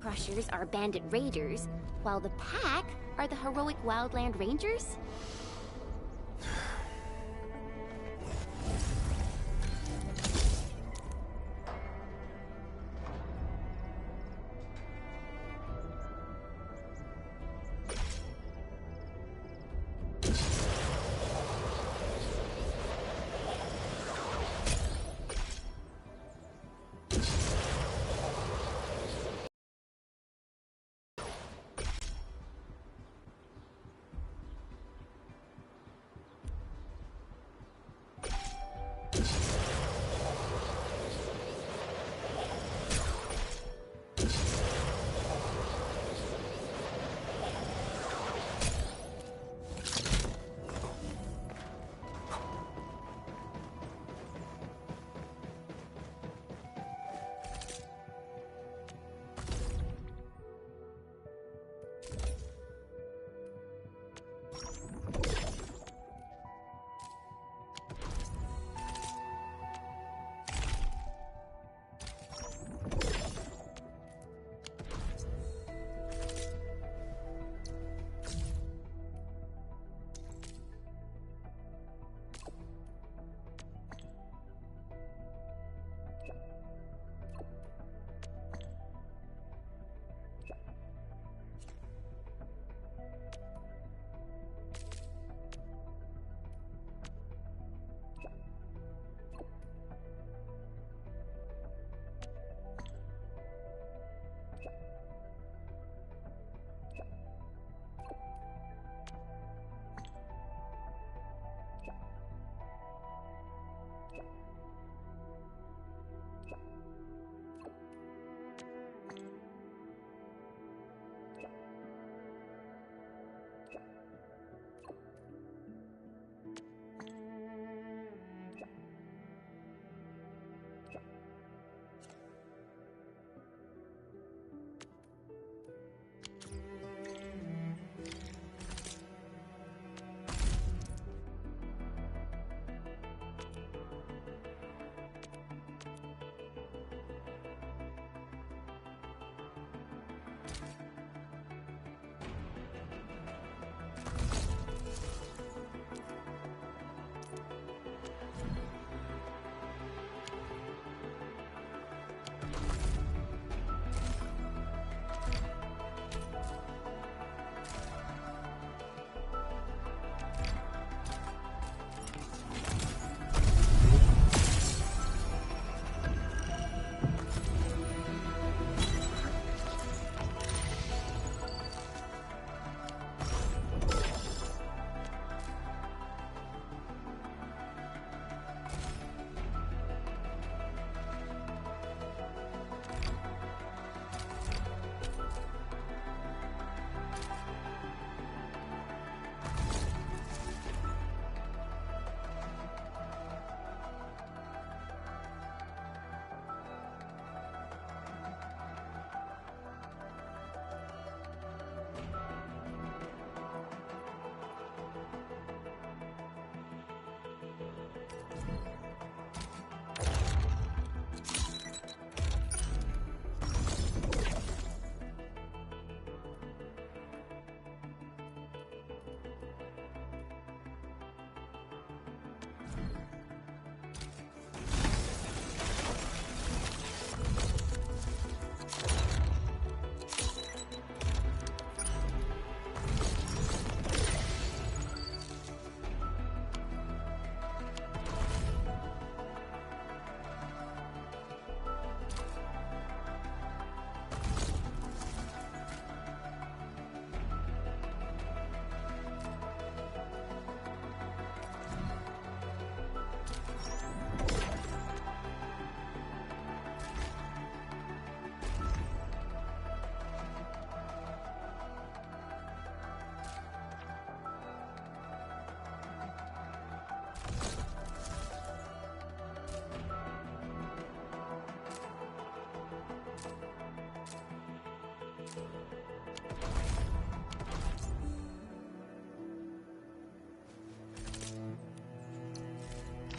Crushers are bandit raiders, while the Pack are the heroic wildland rangers?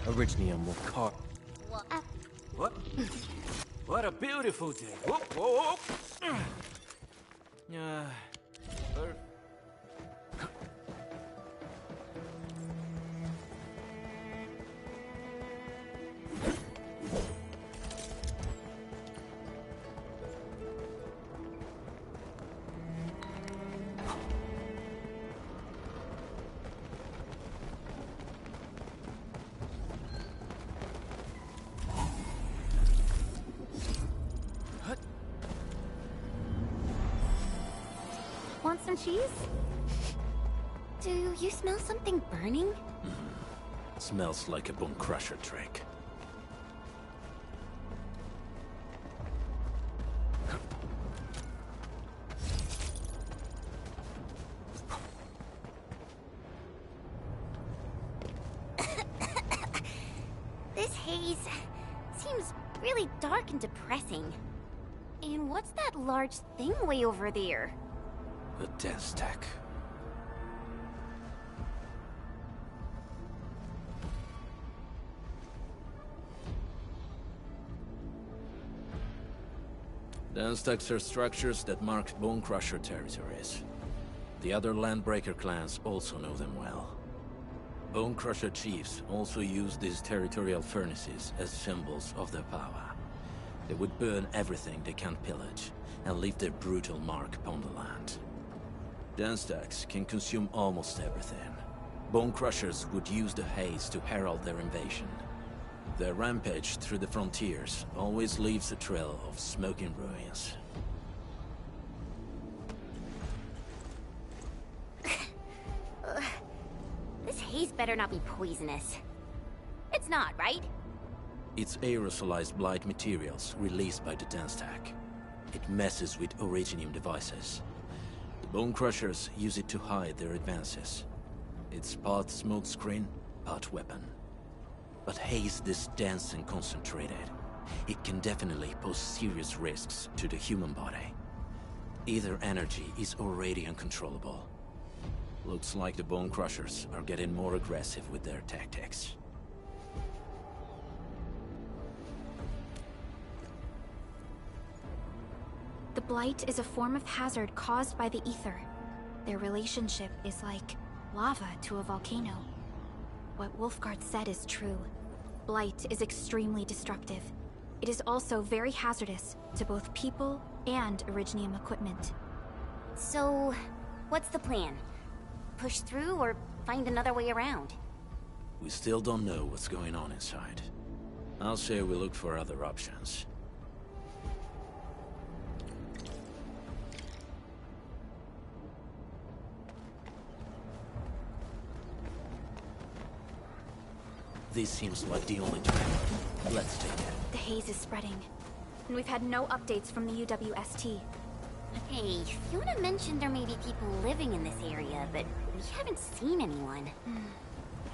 Originium will carve. What? What a beautiful day. Whoa, whoa, whoa. Want some cheese? Do you smell something burning? Smells like a bone crusher trick. This haze seems really dark and depressing. And what's that large thing way over there? A dense stack. Dense stacks are structures that mark Bone Crusher territories. The other Landbreaker clans also know them well. Bone Crusher chiefs also use these territorial furnaces as symbols of their power. They would burn everything they can't pillage, and leave their brutal mark upon the land. Dense stacks can consume almost everything. Bone Crushers would use the haze to herald their invasion. Their rampage through the frontiers always leaves a trail of smoking ruins. This haze better not be poisonous. It's not, right? It's aerosolized blight materials released by the dense stack. It messes with Originium devices. The Bone Crushers use it to hide their advances. It's part smokescreen, part weapon. But haze this dense and concentrated. It can definitely pose serious risks to the human body. Either energy is already uncontrollable. Looks like the Bone Crushers are getting more aggressive with their tactics. The Blight is a form of hazard caused by the ether. Their relationship is like lava to a volcano. What Wolfguard said is true. Blight is extremely destructive. It is also very hazardous to both people and Originium equipment. So, what's the plan? Push through or find another way around? We still don't know what's going on inside. I'll say we look for other options. This seems like the only track. Let's take it. The haze is spreading, and we've had no updates from the UWST. Hey, Fiona mentioned there may be people living in this area, but we haven't seen anyone.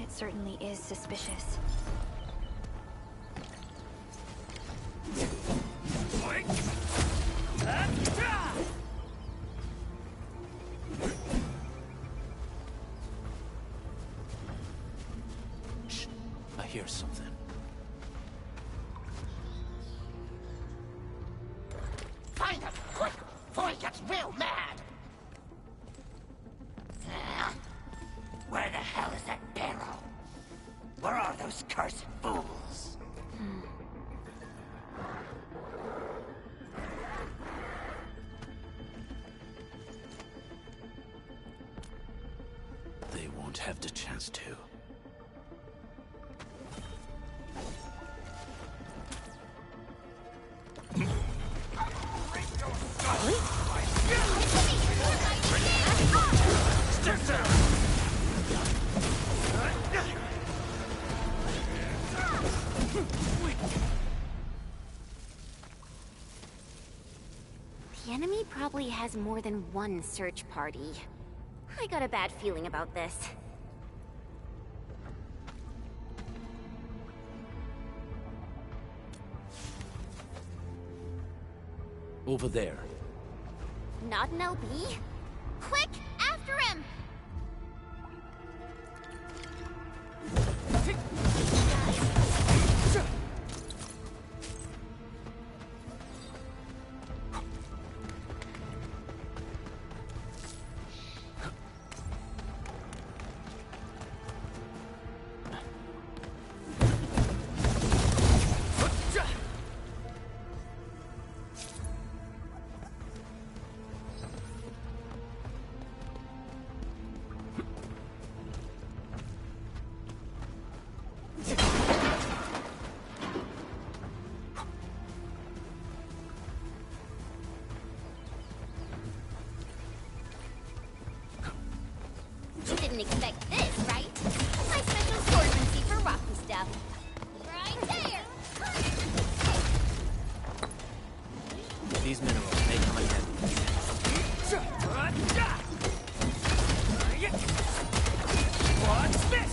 It certainly is suspicious. Shh, I hear something. Find him, quick, before he gets real mad! Where the hell is that barrel? Where are those cursed fools? They won't have the chance to. The enemy probably has more than one search party. I got a bad feeling about this. Over there. Not an LB? Quick, after him! These minerals may come in handy. What's this?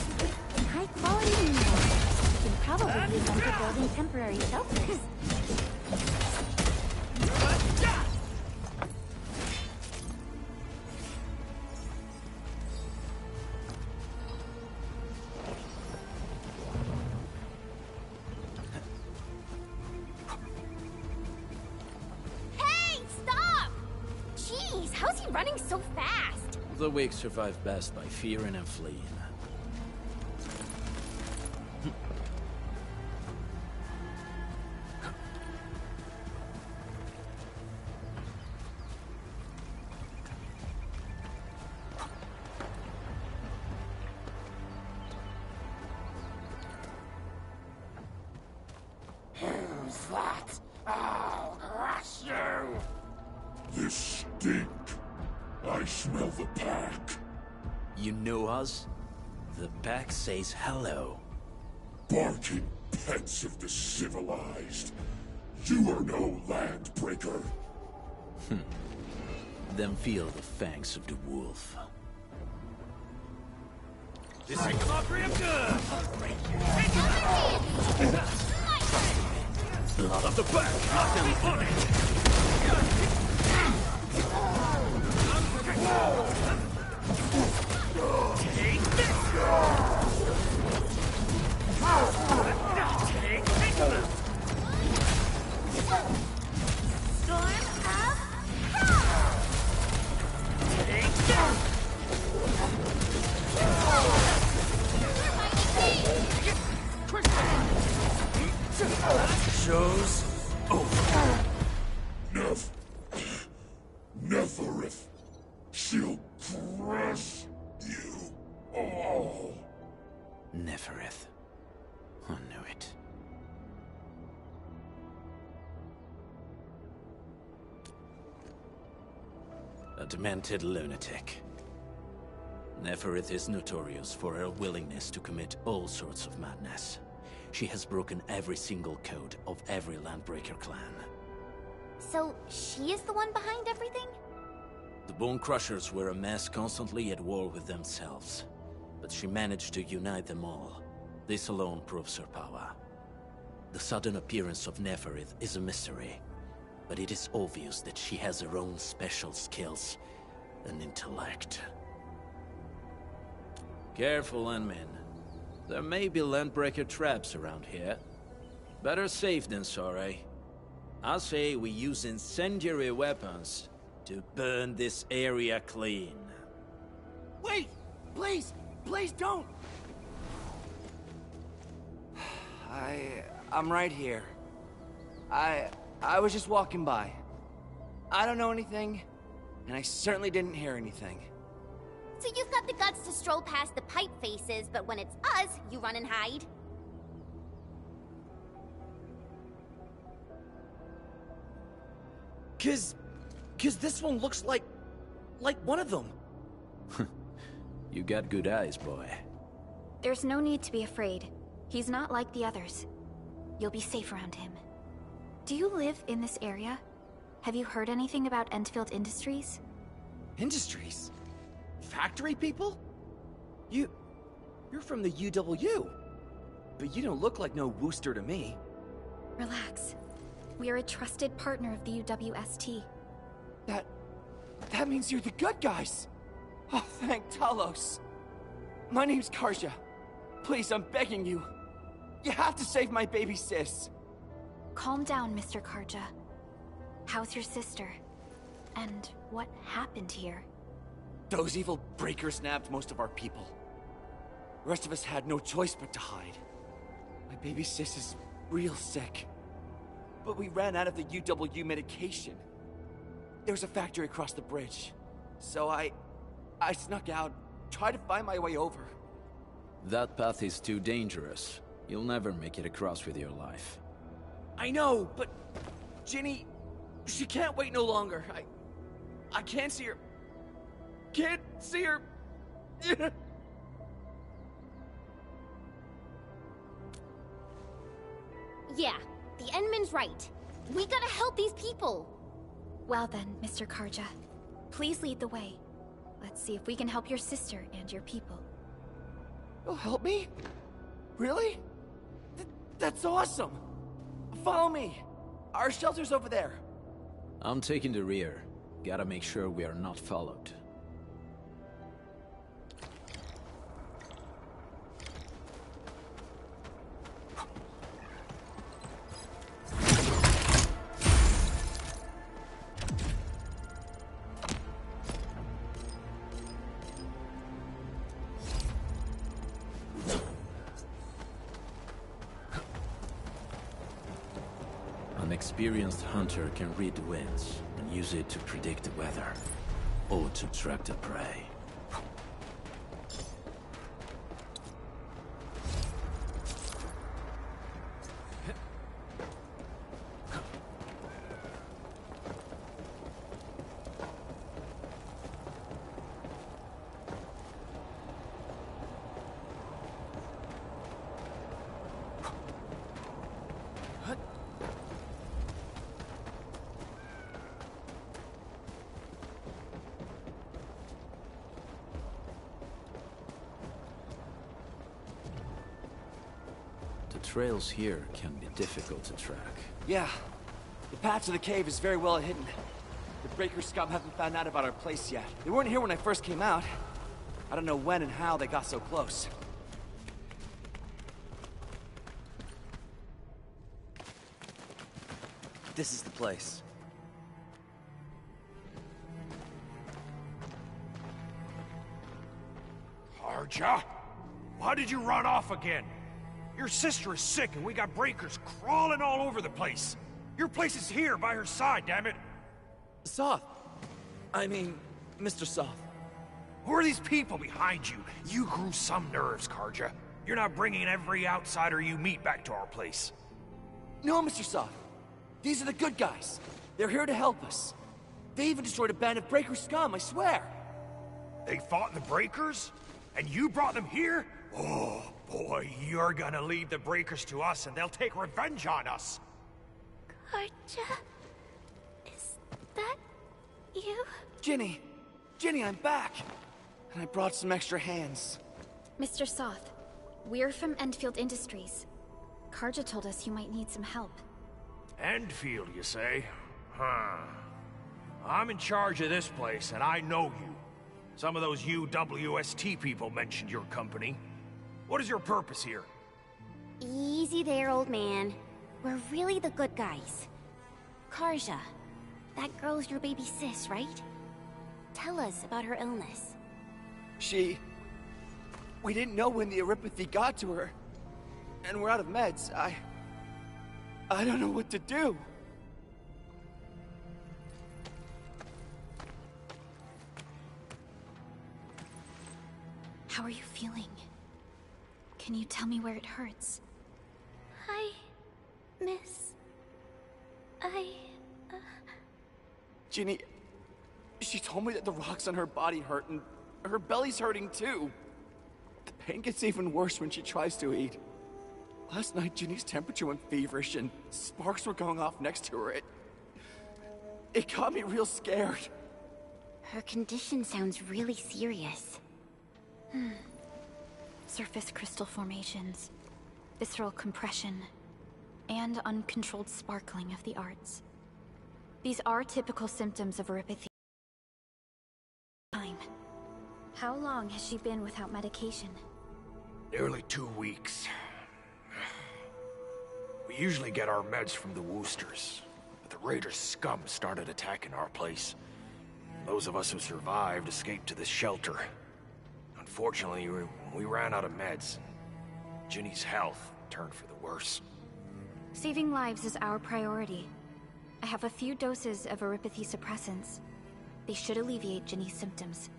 High quality minerals. You can probably use them for building temporary shelters. Hey, stop! Jeez, how's he running so fast? The weak survive best by fearing and fleeing. Who's that? I'll crush you! This stink. I smell the pack. You know us? The pack says hello. Barking pets of the civilized. You are no landbreaker. Then feel the fangs of the wolf. This ain't come out real good! Blood Of the back! Knock them on it! Take this! Take this! Storm up! Take this! Shows over. Neferith. She'll crush you all. Neferith. I knew it. A demented lunatic. Neferith is notorious for her willingness to commit all sorts of madness. She has broken every single code of every Landbreaker clan. So, she is the one behind everything? The Bone Crushers were a mess constantly at war with themselves. But she managed to unite them all. This alone proves her power. The sudden appearance of Neferith is a mystery. But it is obvious that she has her own special skills and intellect. Careful, Landmen. There may be Landbreaker traps around here. Better safe than sorry. I say we use incendiary weapons to burn this area clean. Wait! Please! Please don't! I'm right here. I was just walking by. I don't know anything, and I certainly didn't hear anything. So you've got the guts to stroll past the pipe faces, but when it's us, you run and hide? Cause this one looks like one of them. You got good eyes, boy. There's no need to be afraid. He's not like the others. You'll be safe around him. Do you live in this area? Have you heard anything about EndField Industries? Industries? Factory people? You're from the UW. But you don't look like no Wooster to me. Relax. We are a trusted partner of the UWST. That means you're the good guys. Oh, thank Talos. My name's Karja. Please, I'm begging you. You have to save my baby sis. Calm down, Mr. Karja. How's your sister? And what happened here? Those evil breakers nabbed most of our people. The rest of us had no choice but to hide. My baby sis is real sick. But we ran out of the UW medication. There was a factory across the bridge. So I snuck out, tried to find my way over. That path is too dangerous. You'll never make it across with your life. I know, but Ginny, she can't wait no longer. I can't see her. Can't see her. Yeah, the Endman's right. We gotta help these people. Well then, Mr. Karja. Please lead the way. Let's see if we can help your sister and your people. You'll help me? Really? That's awesome! Follow me! Our shelter's over there. I'm taking the rear. Gotta make sure we are not followed. An experienced hunter can read the winds and use it to predict the weather, or to track the prey. The trails here can be difficult to track. Yeah. The path to the cave is very well hidden. The Breaker scum haven't found out about our place yet. They weren't here when I first came out. I don't know when and how they got so close. This is the place. Karja? Why did you run off again? Your sister is sick and we got breakers crawling all over the place. Your place is here by her side, damn it. Soth. I mean, Mr. Soth. Who are these people behind you? You grew some nerves, Karja. You're not bringing every outsider you meet back to our place. No, Mr. Soth. These are the good guys. They're here to help us. They even destroyed a band of Breaker scum, I swear. They fought the Breakers? And you brought them here? Oh, boy, you're gonna leave the Breakers to us and they'll take revenge on us. Karja? Is that you? Ginny! Ginny, I'm back! And I brought some extra hands. Mr. Soth, we're from EndField Industries. Karja told us you might need some help. EndField, you say? Huh. I'm in charge of this place, and I know you. Some of those UWST people mentioned your company. What is your purpose here? Easy there, old man. We're really the good guys. Karja, that girl's your baby sis, right? Tell us about her illness. We didn't know when the Erypathy got to her. And we're out of meds. I don't know what to do. How are you feeling? Can you tell me where it hurts? Hi, miss. Ginny, she told me that the rocks on her body hurt and her belly's hurting too. The pain gets even worse when she tries to eat. Last night, Ginny's temperature went feverish and sparks were going off next to her. It got me real scared. Her condition sounds really serious. Surface crystal formations, visceral compression, and uncontrolled sparkling of the arts. These are typical symptoms of erypathy. How long has she been without medication? Nearly 2 weeks. We usually get our meds from the Woosters, but the Raiders' scum started attacking our place. Those of us who survived escaped to this shelter. Unfortunately, we ran out of meds. Ginny's health turned for the worse. Saving lives is our priority. I have a few doses of erypathy suppressants. They should alleviate Ginny's symptoms.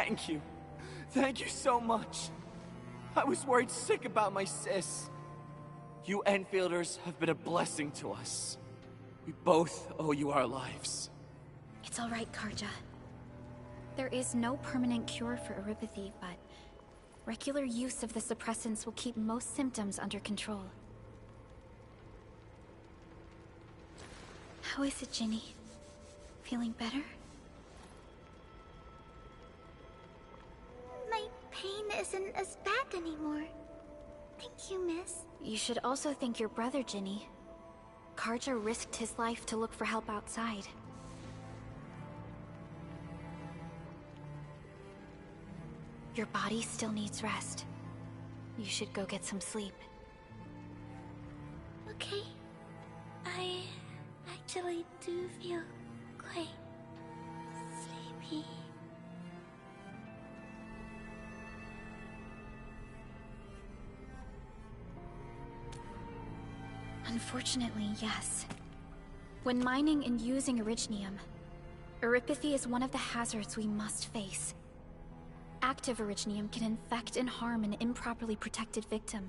Thank you. Thank you so much. I was worried sick about my sis. You Enfielders have been a blessing to us. We both owe you our lives. It's all right, Karja. There is no permanent cure for erypathy, but regular use of the suppressants will keep most symptoms under control. How is it, Ginny? Feeling better? My pain isn't as bad anymore. Thank you, miss. You should also thank your brother, Ginny. Karja risked his life to look for help outside. Your body still needs rest. You should go get some sleep. Okay. I actually do feel quite sleepy. Unfortunately, yes. When mining and using Originium, erypathy is one of the hazards we must face. Active Originium can infect and harm an improperly protected victim,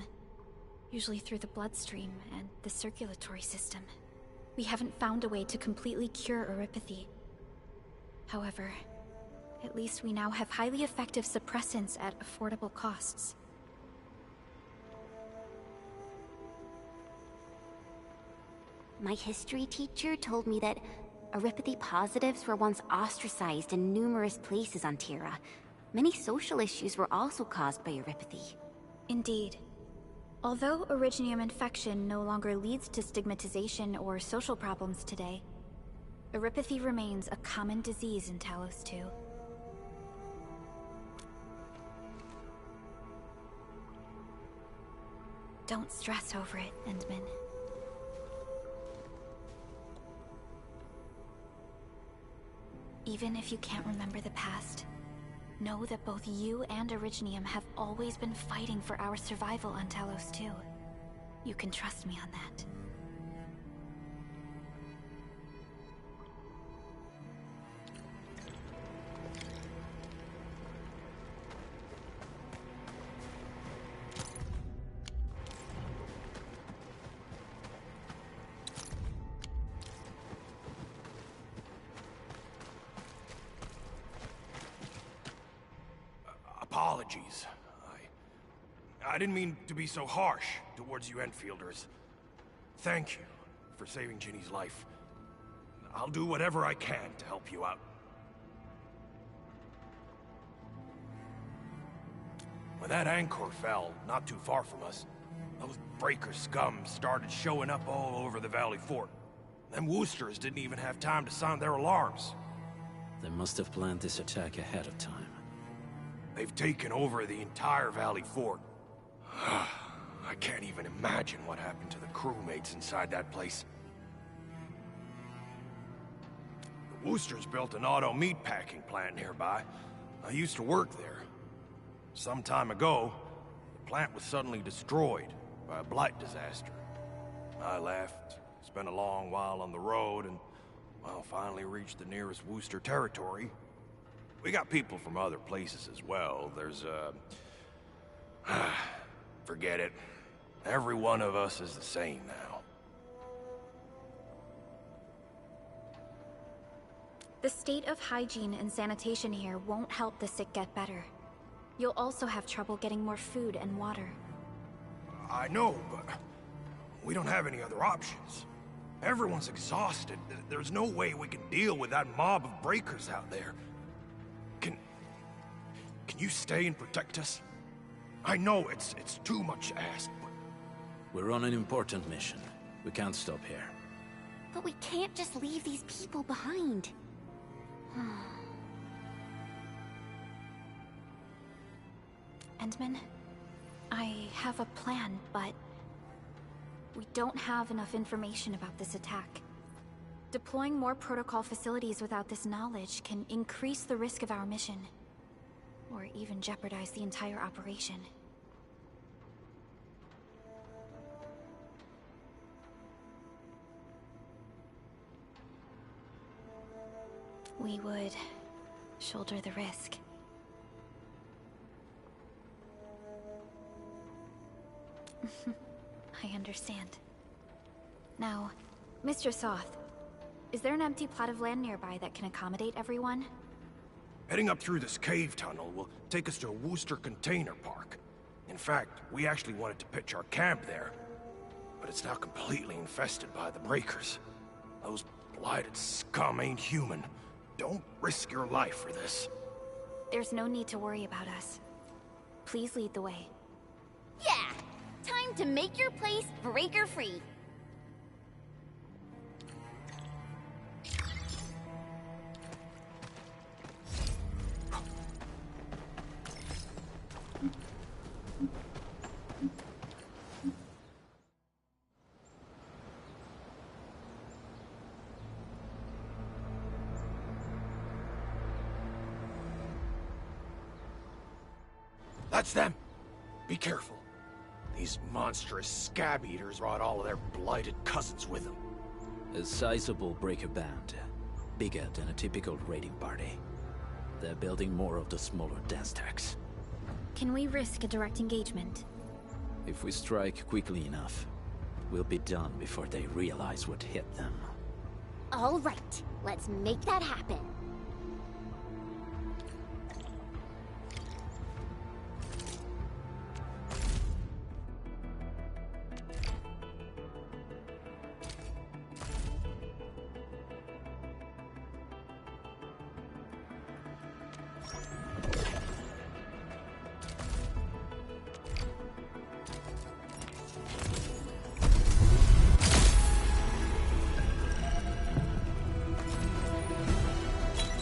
usually through the bloodstream and the circulatory system. We haven't found a way to completely cure erypathy. However, at least we now have highly effective suppressants at affordable costs. My history teacher told me that erypathy positives were once ostracized in numerous places on Terra. Many social issues were also caused by erypathy. Indeed. Although Originium infection no longer leads to stigmatization or social problems today, erypathy remains a common disease in Talos 2. Don't stress over it, Endman. Even if you can't remember the past, know that both you and Originium have always been fighting for our survival on Talos 2. You can trust me on that. Apologies. I didn't mean to be so harsh towards you Enfielders. Thank you for saving Ginny's life. I'll do whatever I can to help you out. When that anchor fell not too far from us, those breaker scum started showing up all over the Valley Fort. Them Woosters didn't even have time to sound their alarms. They must have planned this attack ahead of time. They've taken over the entire Valley Fort. I can't even imagine what happened to the crewmates inside that place. The Woosters built an auto meatpacking plant nearby. I used to work there. Some time ago, the plant was suddenly destroyed by a blight disaster. I left, spent a long while on the road, and, well, finally reached the nearest Wooster territory. We got people from other places as well. There's, forget it. Every one of us is the same now. The state of hygiene and sanitation here won't help the sick get better. You'll also have trouble getting more food and water. I know, but we don't have any other options. Everyone's exhausted. There's no way we can deal with that mob of breakers out there. Can you stay and protect us? I know it's too much asked, but... We're on an important mission. We can't stop here. But we can't just leave these people behind. Endman, I have a plan, but we don't have enough information about this attack. Deploying more protocol facilities without this knowledge can increase the risk of our mission, or even jeopardize the entire operation. We would shoulder the risk. I understand. Now, Mr. Soth, is there an empty plot of land nearby that can accommodate everyone? Heading up through this cave tunnel will take us to a Wooster container park. In fact, we actually wanted to pitch our camp there, but it's now completely infested by the Breakers. Those blighted scum ain't human. Don't risk your life for this. There's no need to worry about us. Please lead the way. Yeah! Time to make your place breaker-free. That's them! Be careful. These monstrous scab eaters brought all of their blighted cousins with them. A sizable breaker band. Bigger than a typical raiding party. They're building more of the smaller dance tags. Can we risk a direct engagement? If we strike quickly enough, we'll be done before they realize what hit them. All right, let's make that happen.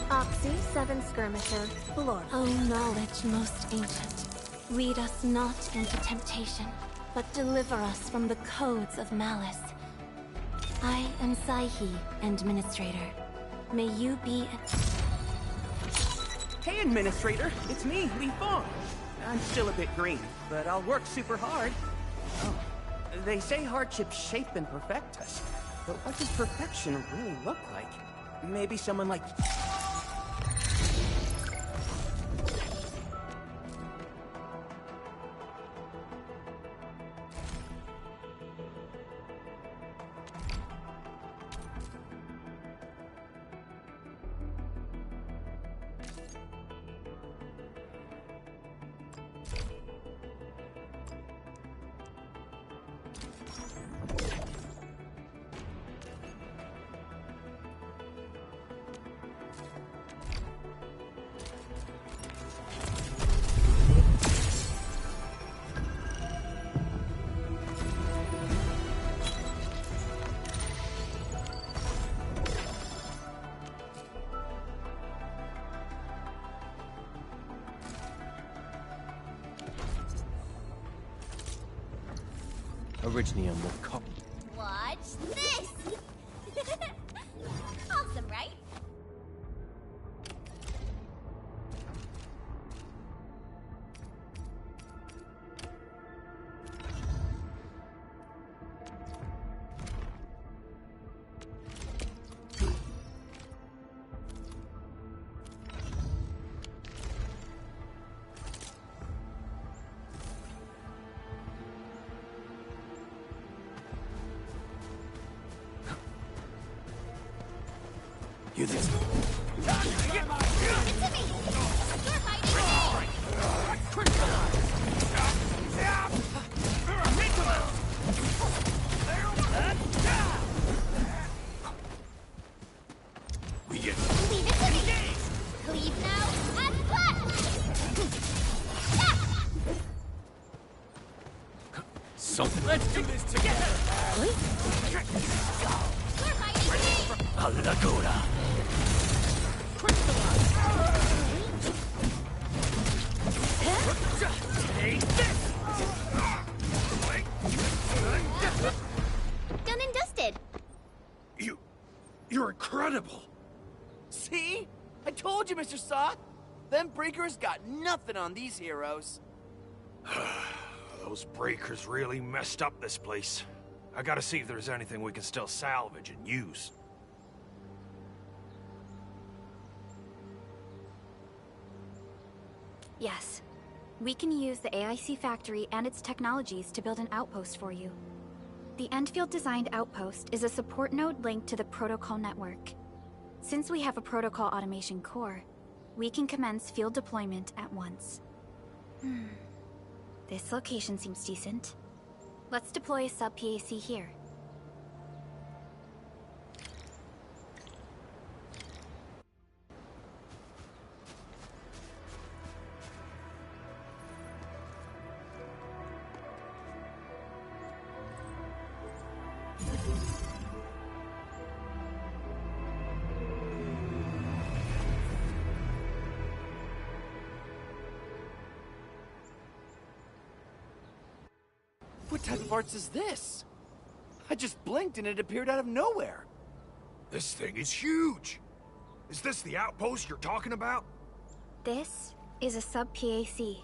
Oxy, 7 Skirmisher, Lord. O knowledge most ancient, lead us not into temptation, but deliver us from the codes of malice. I am Saihi, Administrator. May you be Hey, Administrator, it's me, Li Fong. I'm still a bit green, but I'll work super hard. Oh, they say hardships shape and perfect us, but what does perfection really look like? Maybe someone like... Originium will come. Watch this! Awesome, right? You this. We get. Leave it to me! Cleave now and cut! Something. Let's do this together. A Laguna. Take this! Done and dusted. You're incredible! See? I told you, Mr. Soth! Them breakers got nothing on these heroes. Those breakers really messed up this place. I gotta see if there's anything we can still salvage and use. Yes. We can use the AIC factory and its technologies to build an outpost for you. The EndField designed outpost is a support node linked to the protocol network. Since we have a protocol automation core, we can commence field deployment at once. This location seems decent. Let's deploy a sub-PAC here. What type of arts is this? I just blinked and it appeared out of nowhere. This thing is huge. Is this the outpost you're talking about? This is a sub-PAC.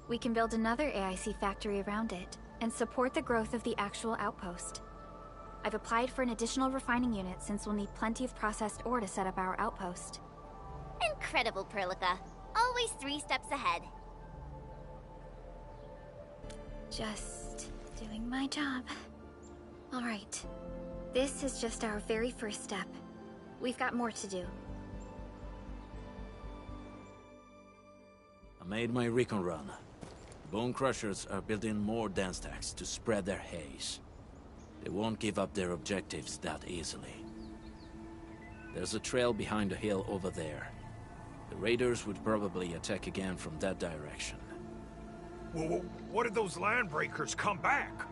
We can build another AIC factory around it and support the growth of the actual outpost. I've applied for an additional refining unit since we'll need plenty of processed ore to set up our outpost. Incredible, Perlica. Always 3 steps ahead. Just doing my job. All right. This is just our very first step. We've got more to do. I made my recon run. Bone Crushers are building more dance stacks to spread their haze. They won't give up their objectives that easily. There's a trail behind the hill over there. The raiders would probably attack again from that direction. Well, what if those landbreakers come back?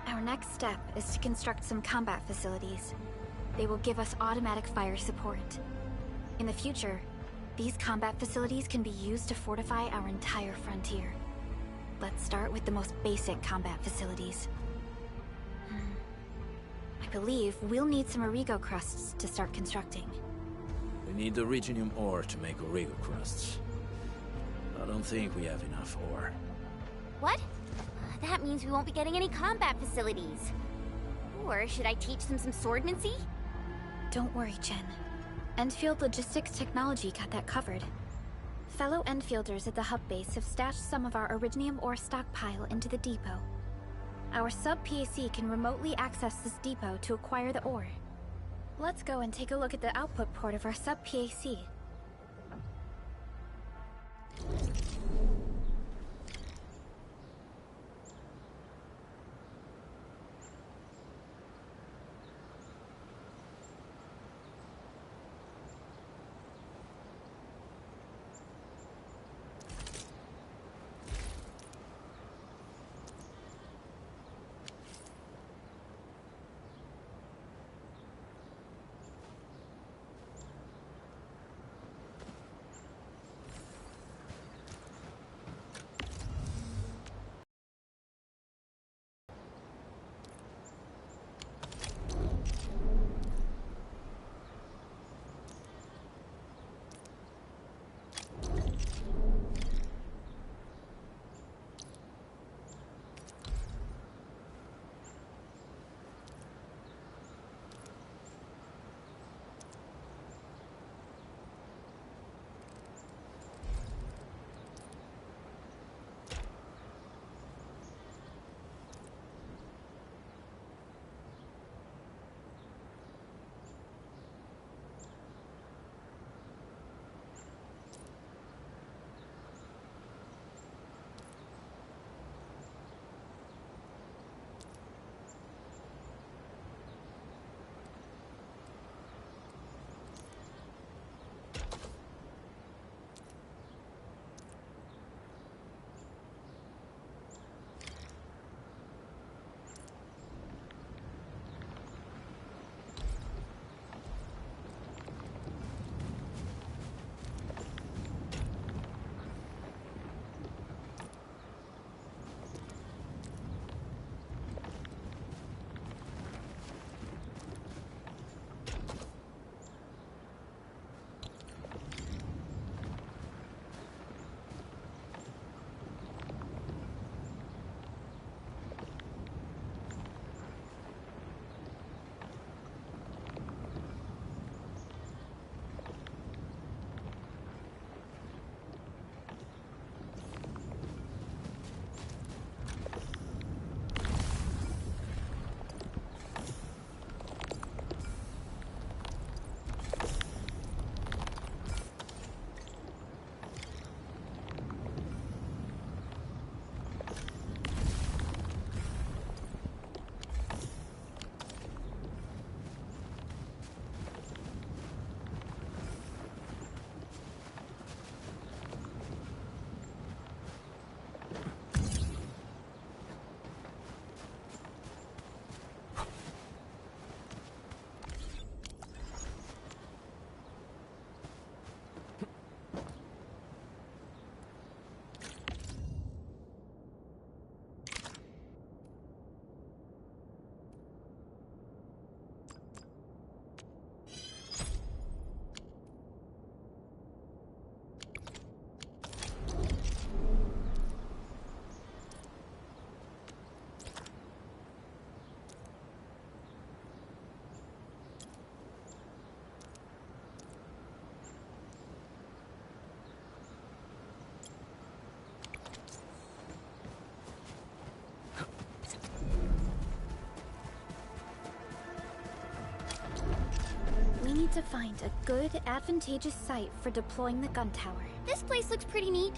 Our next step is to construct some combat facilities. They will give us automatic fire support. In the future, these combat facilities can be used to fortify our entire frontier. Let's start with the most basic combat facilities. I believe we'll need some Origo crusts to start constructing. We need the Originium ore to make Origo crusts. I don't think we have enough ore. What? That means we won't be getting any combat facilities. Or should I teach them some swordmancy? Don't worry, Chen. EndField Logistics Technology got that covered. Fellow EndFielders at the hub base have stashed some of our Originium ore stockpile into the depot. Our sub-PAC can remotely access this depot to acquire the ore. Let's go and take a look at the output port of our sub-PAC. to find a good, advantageous site for deploying the gun tower. This place looks pretty neat.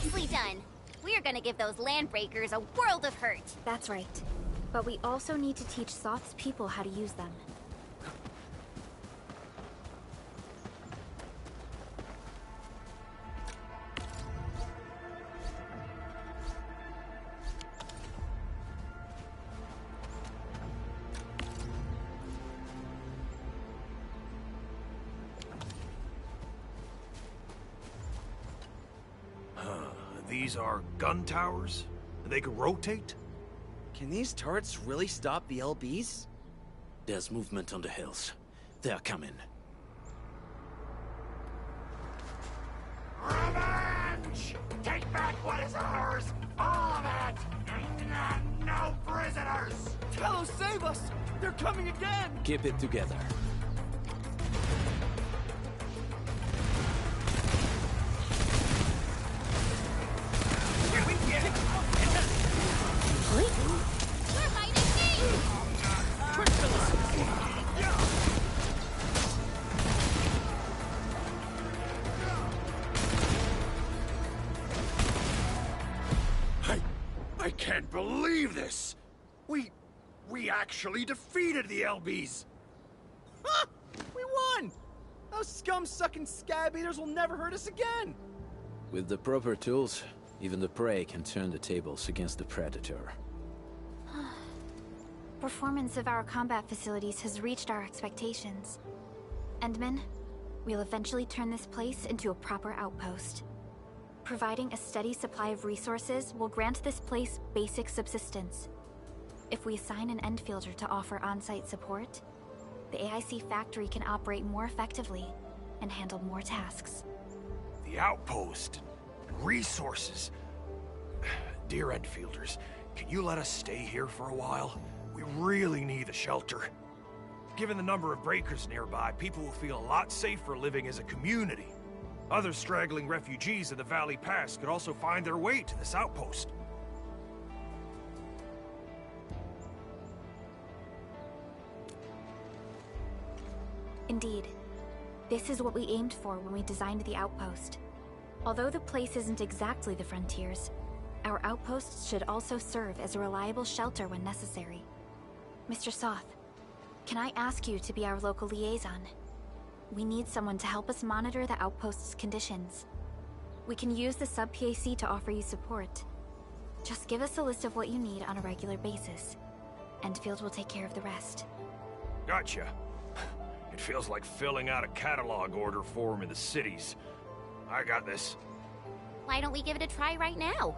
Nicely done. We're gonna give those landbreakers a world of hurt. That's right. But we also need to teach Soth's people how to use them. These are gun towers? They can rotate? Can these turrets really stop the LBs? There's movement on the hills. They're coming. Revenge! Take back what is ours! All of it! And no prisoners! Talos, save us! They're coming again! Keep it together. We're fighting me! can't believe this! We actually defeated the LBs! Ha! We won! Those scum-sucking scab eaters will never hurt us again! With the proper tools, even the prey can turn the tables against the predator. Performance of our combat facilities has reached our expectations. Endman, we'll eventually turn this place into a proper outpost. Providing a steady supply of resources will grant this place basic subsistence. If we assign an EndFielder to offer on-site support, the AIC factory can operate more effectively and handle more tasks. The outpost and resources. Dear EndFielders, can you let us stay here for a while? We really need the shelter. Given the number of breakers nearby, people will feel a lot safer living as a community. Other straggling refugees in the Valley Pass could also find their way to this outpost. Indeed. This is what we aimed for when we designed the outpost. Although the place isn't exactly the frontiers, our outposts should also serve as a reliable shelter when necessary. Mr. Soth, can I ask you to be our local liaison? We need someone to help us monitor the outpost's conditions. We can use the sub-PAC to offer you support. Just give us a list of what you need on a regular basis. EndField will take care of the rest. Gotcha. It feels like filling out a catalog order form in the cities. I got this. Why don't we give it a try right now?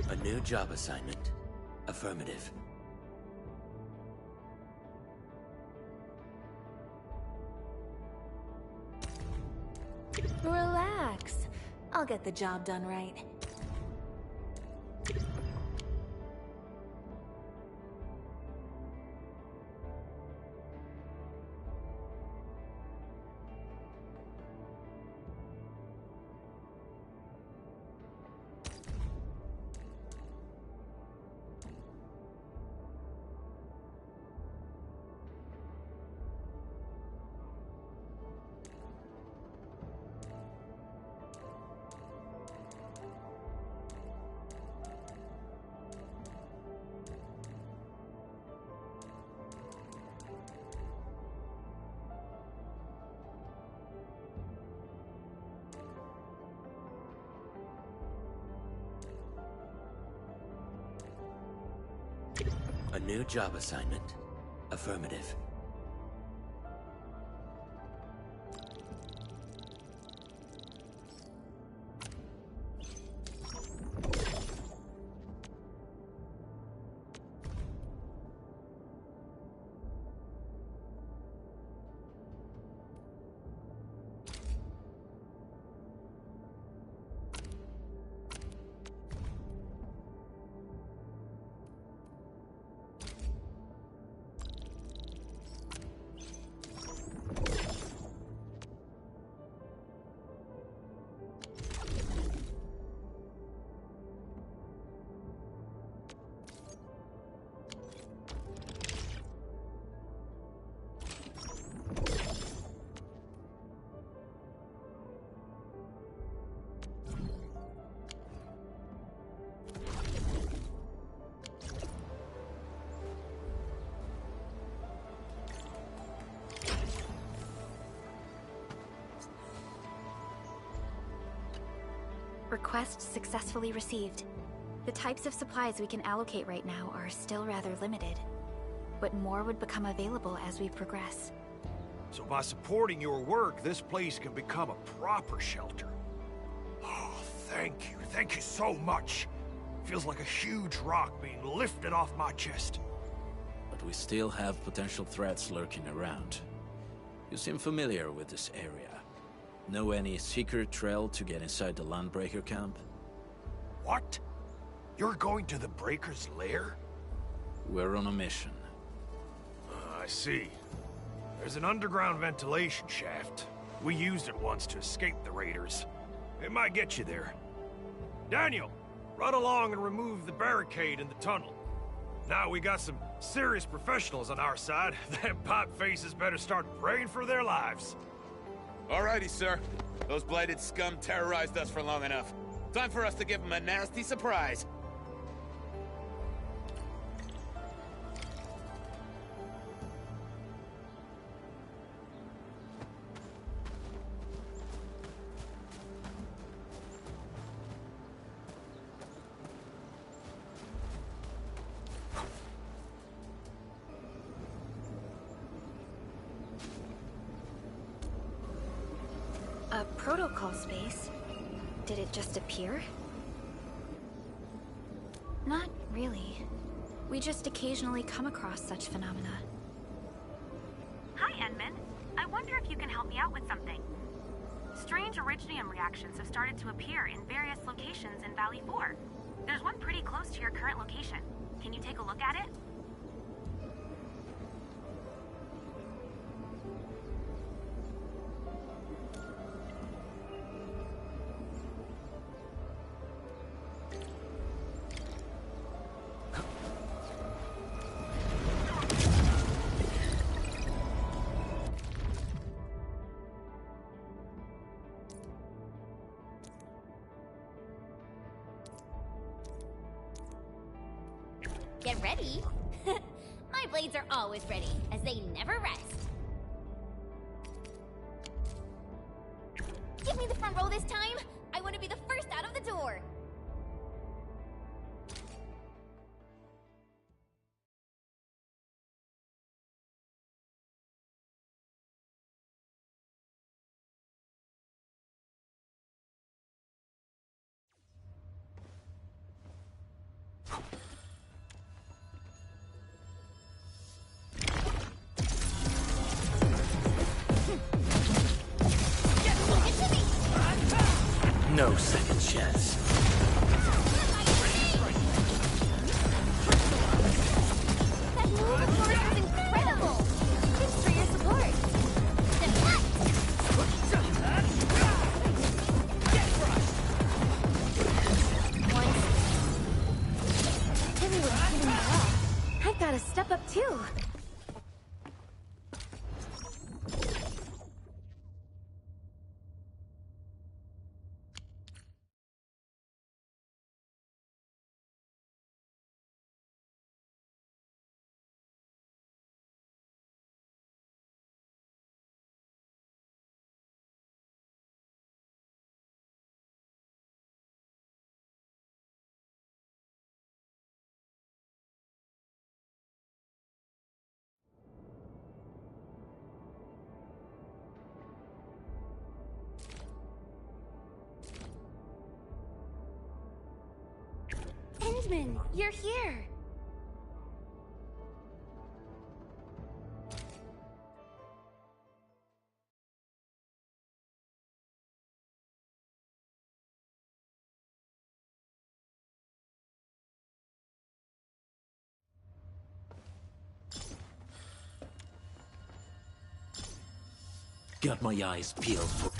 A new job assignment. Affirmative. Relax. I'll get the job done right. A new job assignment. Affirmative. Request successfully received. The types of supplies we can allocate right now are still rather limited, but more would become available as we progress. So by supporting your work, this place can become a proper shelter. Oh, thank you. Thank you so much. Feels like a huge rock being lifted off my chest. But we still have potential threats lurking around. You seem familiar with this area. Know any secret trail to get inside the Landbreaker camp? What? You're going to the Breaker's lair? We're on a mission. I see. There's an underground ventilation shaft. We used it once to escape the raiders. It might get you there. Daniel, run along and remove the barricade in the tunnel. Now we got some serious professionals on our side. Them pipe faces better start praying for their lives. Alrighty, sir. Those blighted scum terrorized us for long enough. Time for us to give them a nasty surprise. A protocol space? Did it just appear? Not really. We just occasionally come across such phenomena. Hi, Enman. I wonder if you can help me out with something. Strange originium reactions have started to appear in various locations in Valley 4. There's one pretty close to your current location. Can you take a look at it? Get ready. My blades are always ready, as they never rest. Give me the front row this time. I want to be the first out of the door. No second chance. That move of yours was incredible! Thanks for your support. Tilly was hitting me well. I've got to step up too. Endman, you're here! Got my eyes peeled for...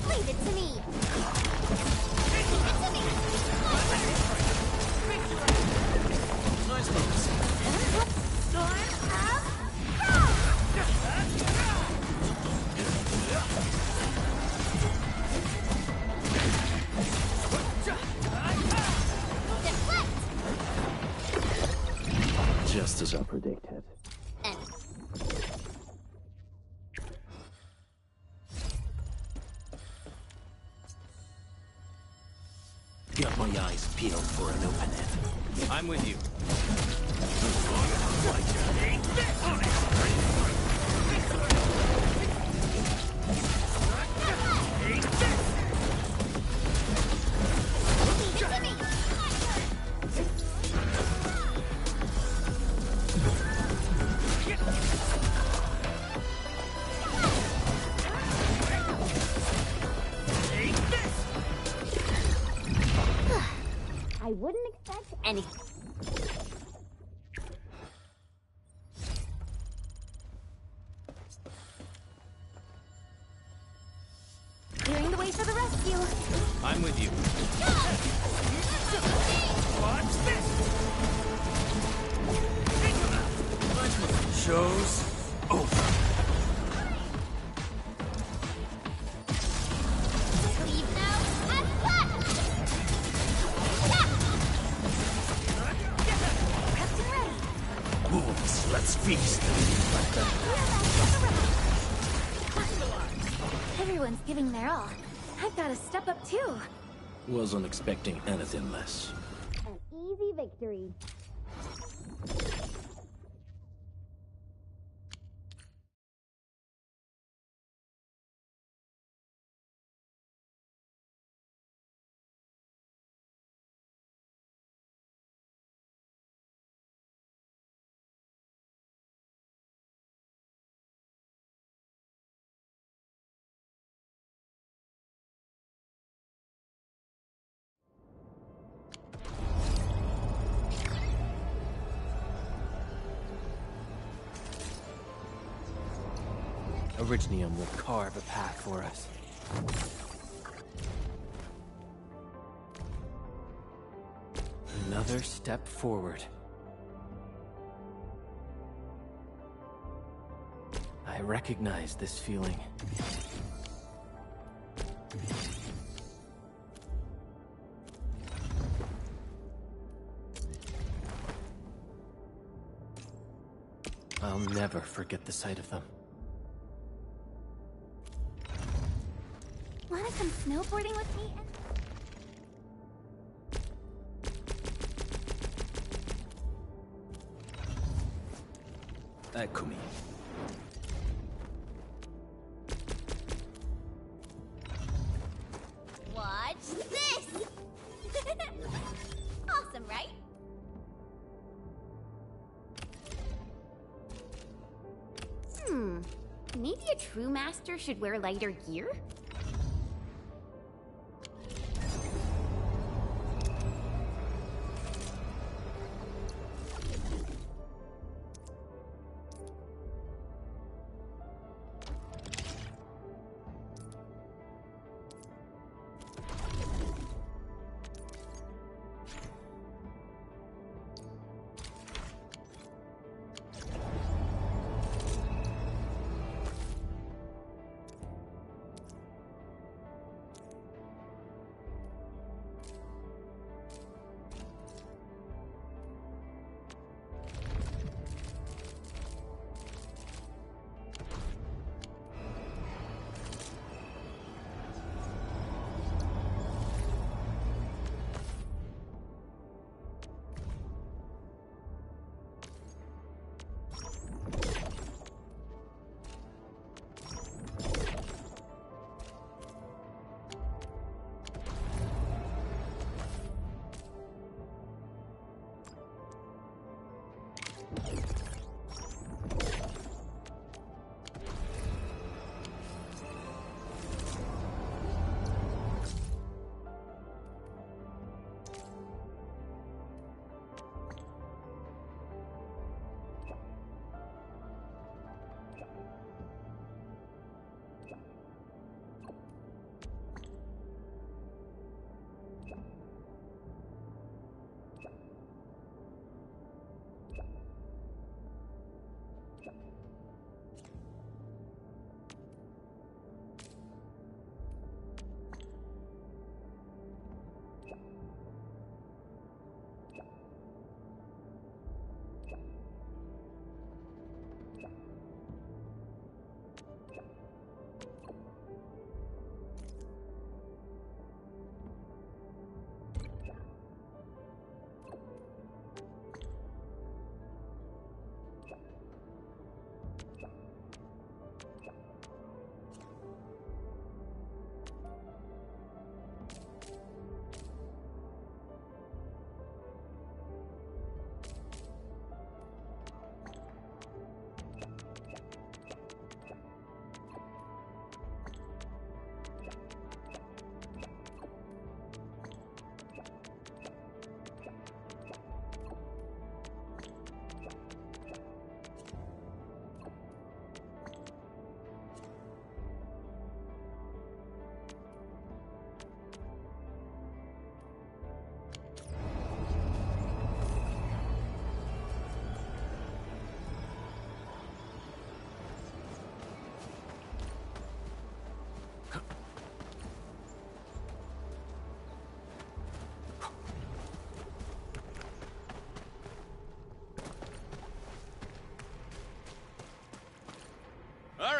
Leave it to me! Nice moves. Just as I predicted. appeal for an opening. I'm with you. I wouldn't expect any. Clearing the way for the rescue. I'm with you. Watch this! Show's over. Leave now and flat. Wolves, let's feast. Everyone's giving their all. I've got to step up too. Wasn't expecting anything less. An easy victory. Originium will carve a path for us. Another step forward. I recognize this feeling. I'll never forget the sight of them. Wanna come snowboarding with me? Eccomi. Watch this! Awesome, right? Maybe a true master should wear lighter gear?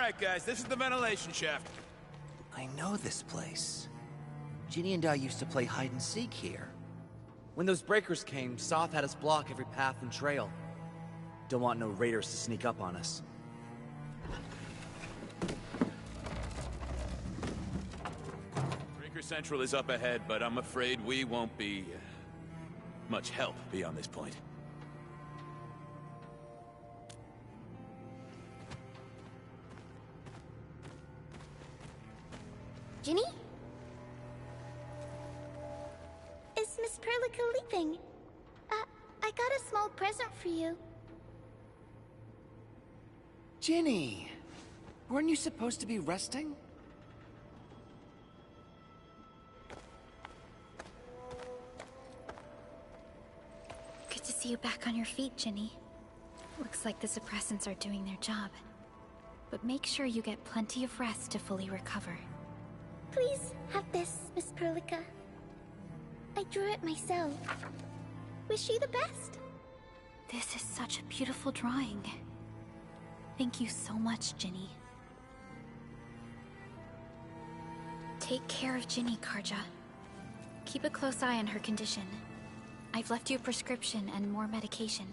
right, guys, this is the ventilation shaft. I know this place. Ginny and I used to play hide and seek here. When those breakers came, Soth had us block every path and trail. Don't want no raiders to sneak up on us. Breaker Central is up ahead, but I'm afraid we won't be much help beyond this point. Ginny? Is Miss Perlica leaving? I got a small present for you. Ginny! Weren't you supposed to be resting? Good to see you back on your feet, Ginny. Looks like the suppressants are doing their job. But make sure you get plenty of rest to fully recover. Please have this, Miss Perlica. I drew it myself. Wish you the best. This is such a beautiful drawing. Thank you so much, Ginny. Take care of Ginny, Karja. Keep a close eye on her condition. I've left you a prescription and more medication.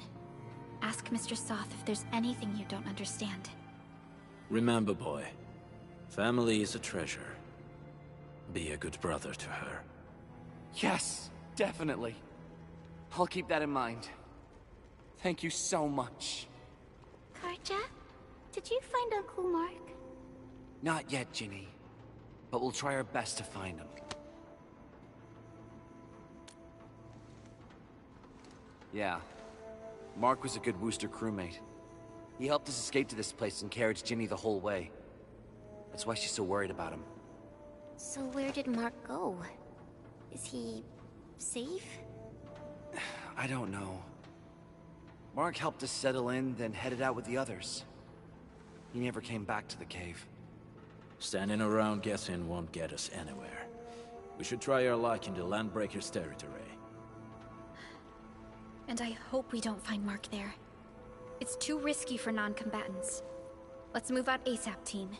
Ask Mr. Soth if there's anything you don't understand. Remember, boy, family is a treasure. Be a good brother to her. Yes, definitely. I'll keep that in mind. Thank you so much. Karja, did you find Uncle Mark? Not yet, Ginny. But we'll try our best to find him. Yeah. Mark was a good Wooster crewmate. He helped us escape to this place and carried Ginny the whole way. That's why she's so worried about him. So where did Mark go? Is he safe? I don't know. Mark helped us settle in, then headed out with the others. He never came back to the cave. Standing around guessing won't get us anywhere. We should try our luck in the Landbreaker's territory. And I hope we don't find Mark there. It's too risky for non-combatants. Let's move out ASAP, team.